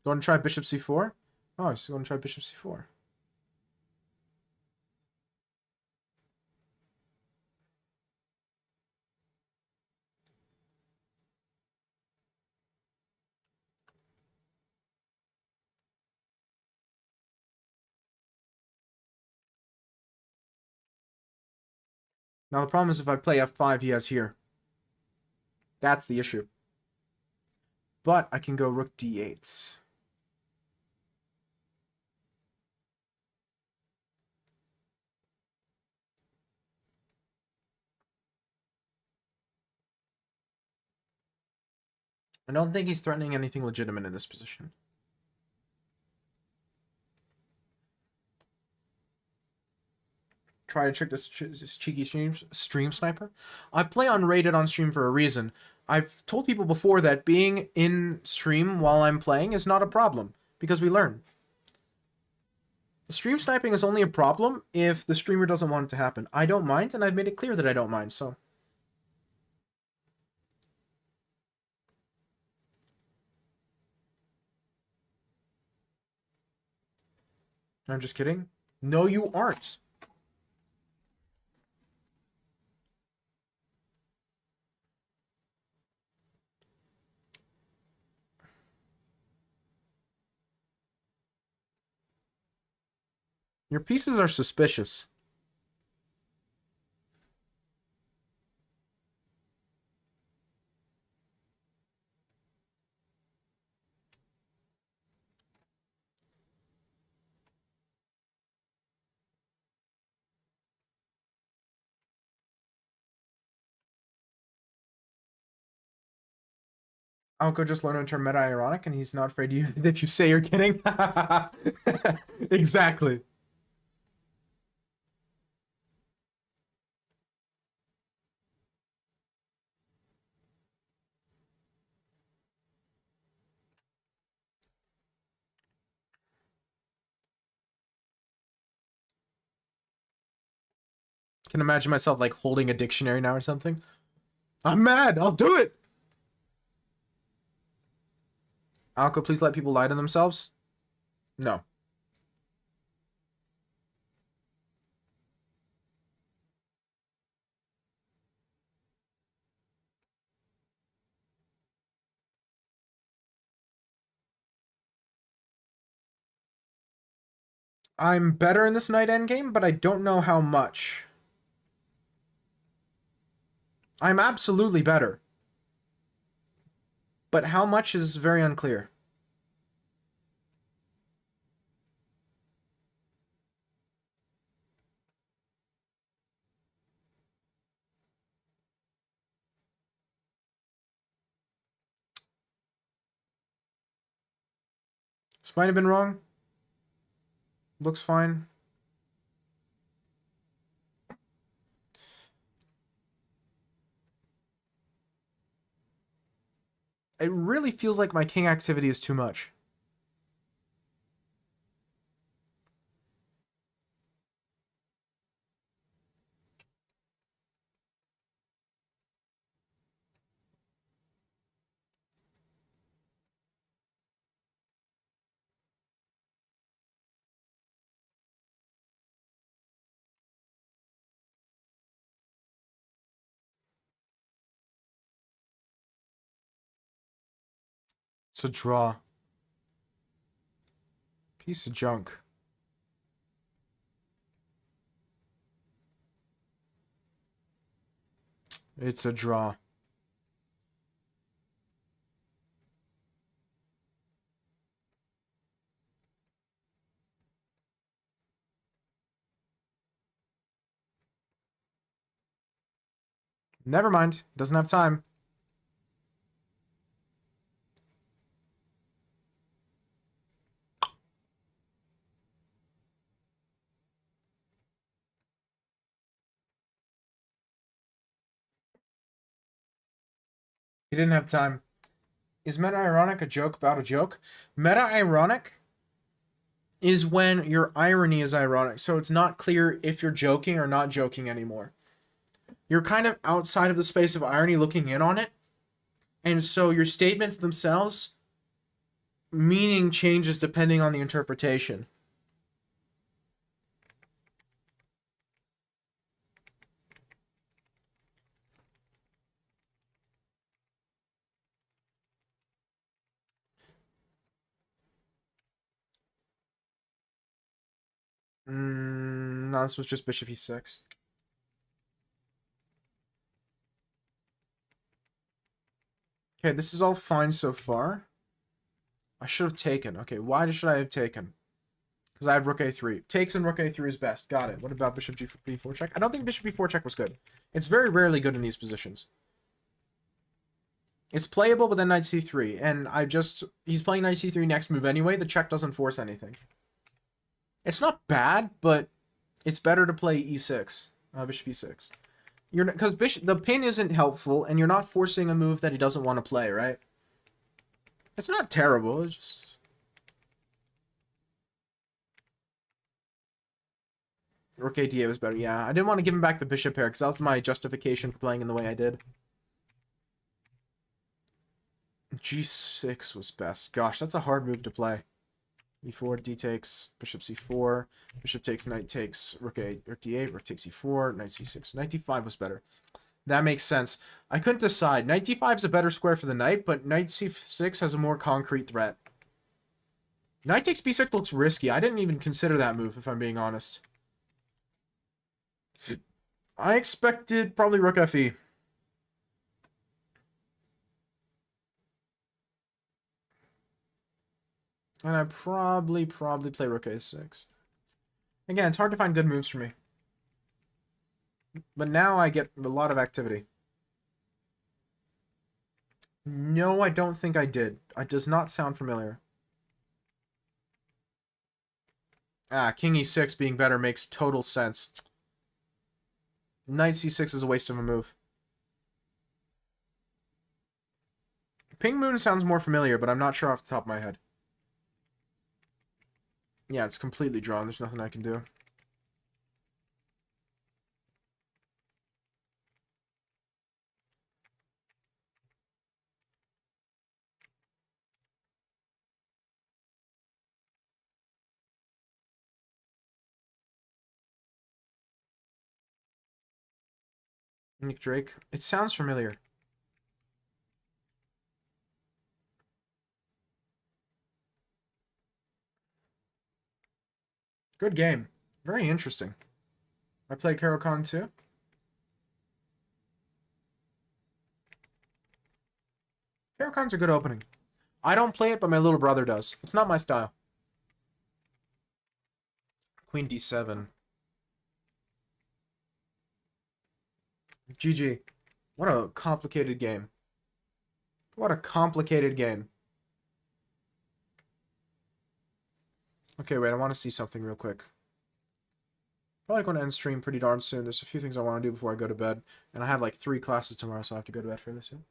Going to try bishop c4? Oh, he's going to try bishop c4. Now the problem is if I play f5, he has here. That's the issue. But I can go rook d8. I don't think he's threatening anything legitimate in this position. Try to trick this cheeky stream sniper. I play unrated on stream for a reason. I've told people before that being in stream while I'm playing is not a problem, because we learn. Stream sniping is only a problem if the streamer doesn't want it to happen. I don't mind, and I've made it clear that I don't mind, so... I'm just kidding. No, you aren't. Your pieces are suspicious. Alco just learned to turn meta ironic, and he's not afraid to use it if you say you're kidding. Exactly. Can imagine myself like holding a dictionary now or something. I'm mad. I'll do it. Alco, please let people lie to themselves. No. I'm better in this knight endgame, but I don't know how much. I'm absolutely better. But how much is very unclear. This might have been wrong. Looks fine. It really feels like my king activity is too much. It's a draw. Piece of junk. It's a draw. Never mind. Doesn't have time. He didn't have time. Is meta ironic a joke about a joke? Meta ironic is when your irony is ironic, so it's not clear if you're joking or not joking anymore. You're kind of outside of the space of irony looking in on it, and so your statements themselves, meaning changes depending on the interpretation. No, this was just bishop e6. Okay, this is all fine so far. I should have taken. Okay, why should I have taken? Because I have rook a3. Takes and rook a3 is best. Got it. What about bishop b4 check? I don't think bishop b4 check was good. It's very rarely good in these positions. It's playable, but then knight c3. And he's playing knight c3 next move anyway. The check doesn't force anything. It's not bad, but it's better to play e6. Bishop e6. Because the pin isn't helpful, and you're not forcing a move that he doesn't want to play, right? It's not terrible. It's just rook a8 was better. Yeah, I didn't want to give him back the bishop here because that was my justification for playing in the way I did. g6 was best. Gosh, that's a hard move to play. e4, d takes, bishop c4, bishop takes, knight takes, rook d8, rook takes e4, knight c6. Knight d5 was better. That makes sense. I couldn't decide. Knight d5 is a better square for the knight, but knight c6 has a more concrete threat. Knight takes b6 looks risky. I didn't even consider that move, if I'm being honest. I expected probably rook fe. And I probably play rook a6. Again, it's hard to find good moves for me. But now I get a lot of activity. No, I don't think I did. It does not sound familiar. Ah, king e6 being better makes total sense. Knight c6 is a waste of a move. Ping Moon sounds more familiar, but I'm not sure off the top of my head. Yeah, it's completely drawn. There's nothing I can do. Nick Drake. It sounds familiar. Good game. Very interesting. I play Caro-Kann too. Caro-Kann's a good opening. I don't play it, but my little brother does. It's not my style. Queen d7. GG. What a complicated game. What a complicated game. Okay, wait, I want to see something real quick. Probably going to end stream pretty darn soon. There's a few things I want to do before I go to bed. And I have like 3 classes tomorrow, so I have to go to bed for this soon.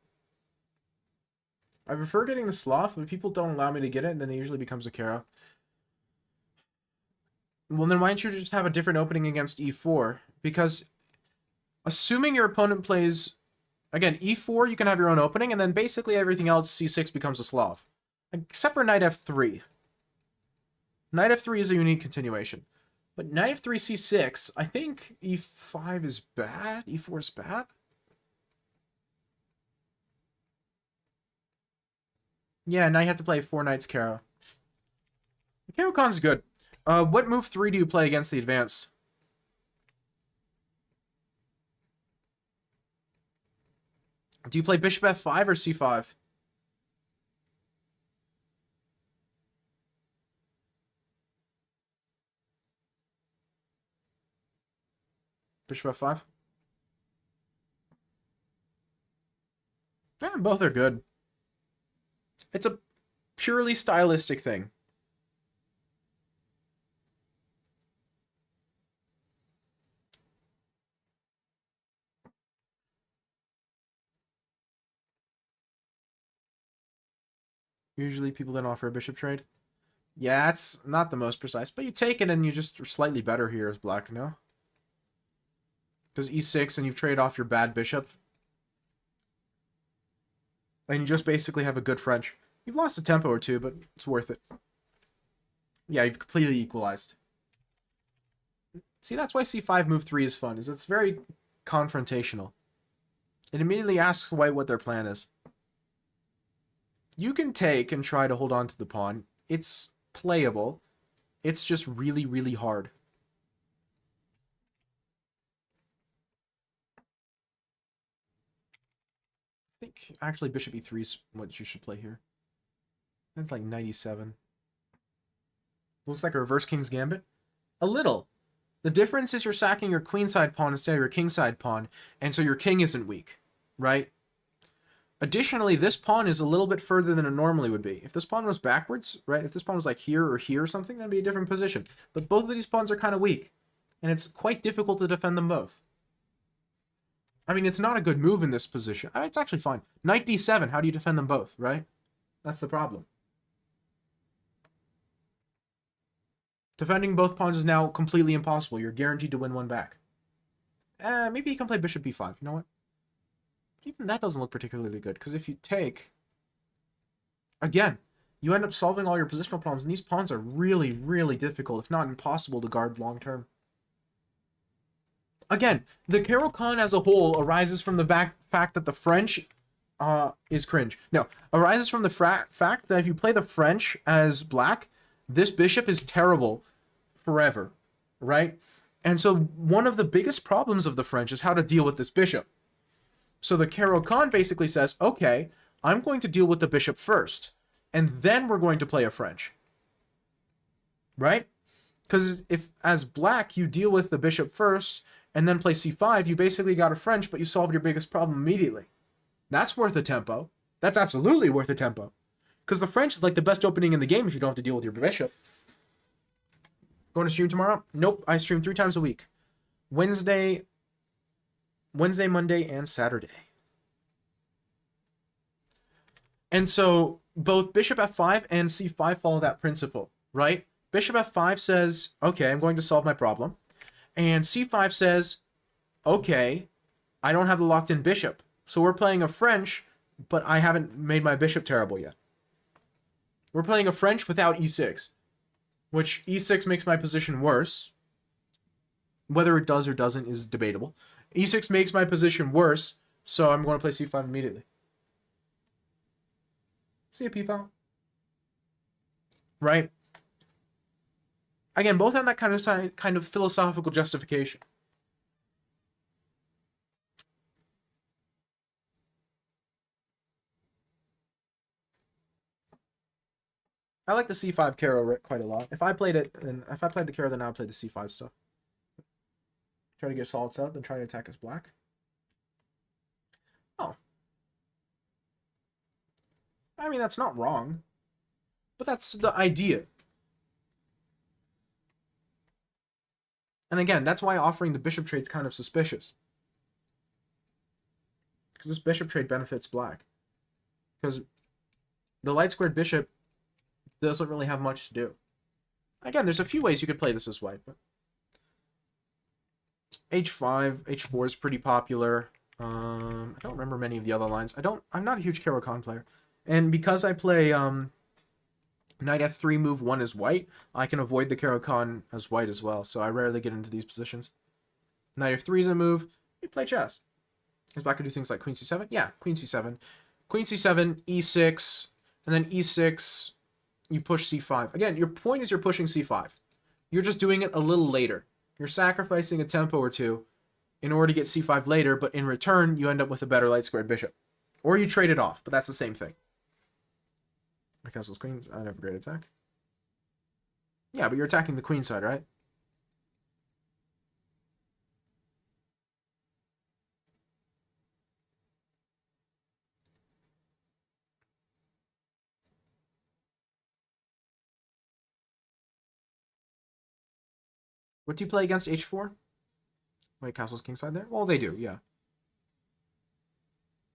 I prefer getting the Sloth, but people don't allow me to get it, and then it usually becomes a Caro. Well, then why don't you just have a different opening against e4? Because assuming your opponent plays... Again, e4, you can have your own opening, and then basically everything else, c6 becomes a Slav. Except for knight f3. Knight f3 is a unique continuation. But knight f3, c6, I think e5 is bad? e4 is bad? Yeah, now you have to play 4 knights Caro. Caro-Kann's good. What move 3 do you play against the advance? Do you play bishop f5 or c5? Bishop f5? Yeah, both are good. It's a purely stylistic thing. Usually people don't offer a bishop trade. Yeah, it's not the most precise, but you take it and you just are slightly better here as black, no? Because e6 and you've traded off your bad bishop. And you just basically have a good French. You've lost a tempo or two, but it's worth it. Yeah, you've completely equalized. See, that's why c5 move 3 is fun, is it's very confrontational. It immediately asks white what their plan is. You can take and try to hold on to the pawn. It's playable. It's just really, really hard. I think actually bishop e3 is what you should play here. That's like 97. Looks like a reverse King's Gambit. A little. The difference is you're sacking your queenside pawn instead of your kingside pawn, and so your king isn't weak, right? Additionally, this pawn is a little bit further than it normally would be. If this pawn was backwards, right? If this pawn was like here or here or something, that'd be a different position. But both of these pawns are kind of weak, and it's quite difficult to defend them both. I mean, it's not a good move in this position. It's actually fine. Knight d7, how do you defend them both, right? That's the problem. Defending both pawns is now completely impossible. You're guaranteed to win one back. Maybe you can play bishop b5. You know what? Even that doesn't look particularly good, because if you take... Again, you end up solving all your positional problems, and these pawns are really, really difficult, if not impossible, to guard long term. Again, the Caro-Kann as a whole arises from the fact that the French is cringe. No, arises from the fact that if you play the French as black, This bishop is terrible forever, right? And so one of the biggest problems of the French is how to deal with this bishop. So the Caro-Kann basically says, okay, I'm going to deal with the bishop first, and then we're going to play a French. Right? Because if, as black, you deal with the bishop first, and then play c5, you basically got a French, but you solved your biggest problem immediately. That's worth a tempo. That's absolutely worth a tempo. Because the French is like the best opening in the game if you don't have to deal with your bishop. Going to stream tomorrow? Nope, I stream 3 times a week. Wednesday, Monday, and Saturday. And so both bishop f5 and c5 follow that principle, right? Bishop f5 says, okay, I'm going to solve my problem. And c5 says, okay, I don't have the locked-in bishop. So we're playing a French, but I haven't made my bishop terrible yet. We're playing a French without e6, which e6 makes my position worse. Whether it does or doesn't is debatable. e6 makes my position worse, so I'm going to play c5 immediately. See a p-file. Right? Again, both have that kind of philosophical justification. I like the c5 Caro quite a lot. If I played it, and if I played the Caro, then I would play the c5 stuff. Try to get solid setup, then try to attack as black. Oh. I mean, that's not wrong. But that's the idea. And again, that's why offering the bishop trade is kind of suspicious. Because this bishop trade benefits black. Because the light squared bishop doesn't really have much to do. Again, there's a few ways you could play this as white, but h5, h4 is pretty popular. I don't remember many of the other lines. I'm not a huge Caro-Kann player. And because I play knight f3 move 1 as white, I can avoid the Caro-Kann as white as well, so I rarely get into these positions. Knight f3 is a move. You play chess. Because black could do things like queen c7. Yeah, queen c7. Queen c7, e6, and then e6, you push c5. Again, your point is you're pushing c5. You're just doing it a little later. You're sacrificing a tempo or two in order to get c5 later, but in return, you end up with a better light squared bishop. Or you trade it off, but that's the same thing. My castle's queens. I have a great attack. Yeah, but you're attacking the queen side, right? What do you play against h4? Wait, castle's kingside there? Well, they do, yeah.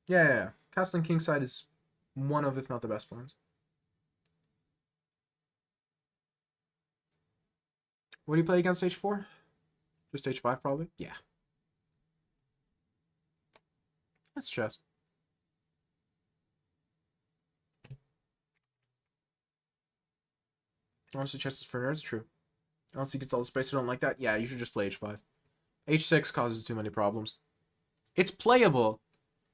Yeah. Castle and kingside is one of, if not the best plans. What do you play against h4? Just h5, probably? Yeah. That's chess. Honestly, chess is for nerds, true. Honestly, gets all the space. I don't like that. Yeah, you should just play h5. h6 causes too many problems. It's playable,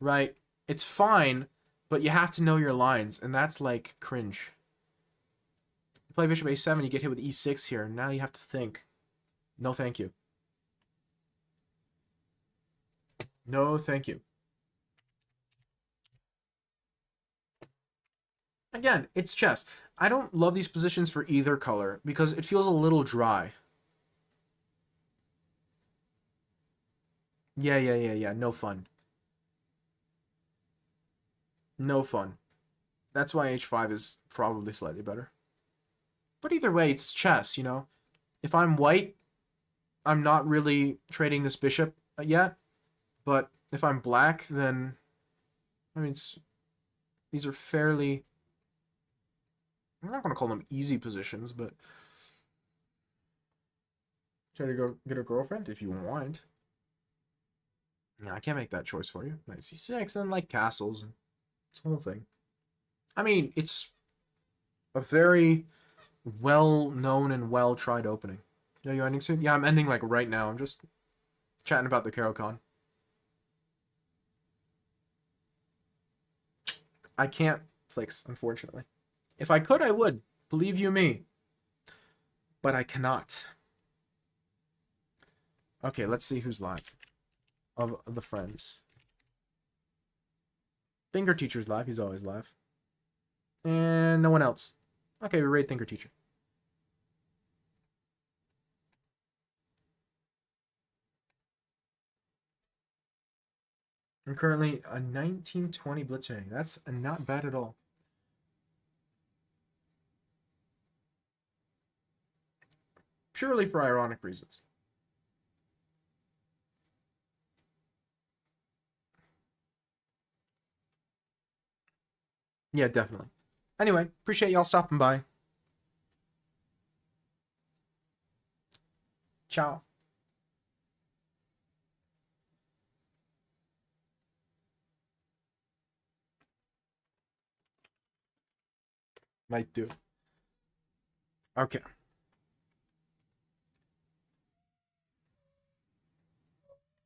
right? It's fine, but you have to know your lines, and that's like cringe. You play bishop a7, you get hit with e6 here, and now you have to think. No, thank you. No, thank you. Again, it's chess. I don't love these positions for either color because it feels a little dry. Yeah. No fun. No fun. That's why h5 is probably slightly better. But either way, it's chess, you know? If I'm white, I'm not really trading this bishop yet. But if I'm black, then... I mean, these are fairly... I'm not going to call them easy positions, but... Try to go get a girlfriend if you want. Yeah, I can't make that choice for you. Knight c6, and like castles. It's the whole thing. I mean, it's a very well-known and well-tried opening. Yeah, you ending soon? Yeah, I'm ending like right now. I'm just chatting about the Caro-Kann. I can't flicks, unfortunately. If I could, I would. Believe you me. but I cannot. Okay, let's see who's live of the friends. Thinker Teacher's live. He's always live. And no one else. Okay, we raid Thinker Teacher. I'm currently a 1920 blitz rating. That's not bad at all. Purely for ironic reasons. Yeah, definitely. Anyway, appreciate y'all stopping by. Ciao. Might do. Okay.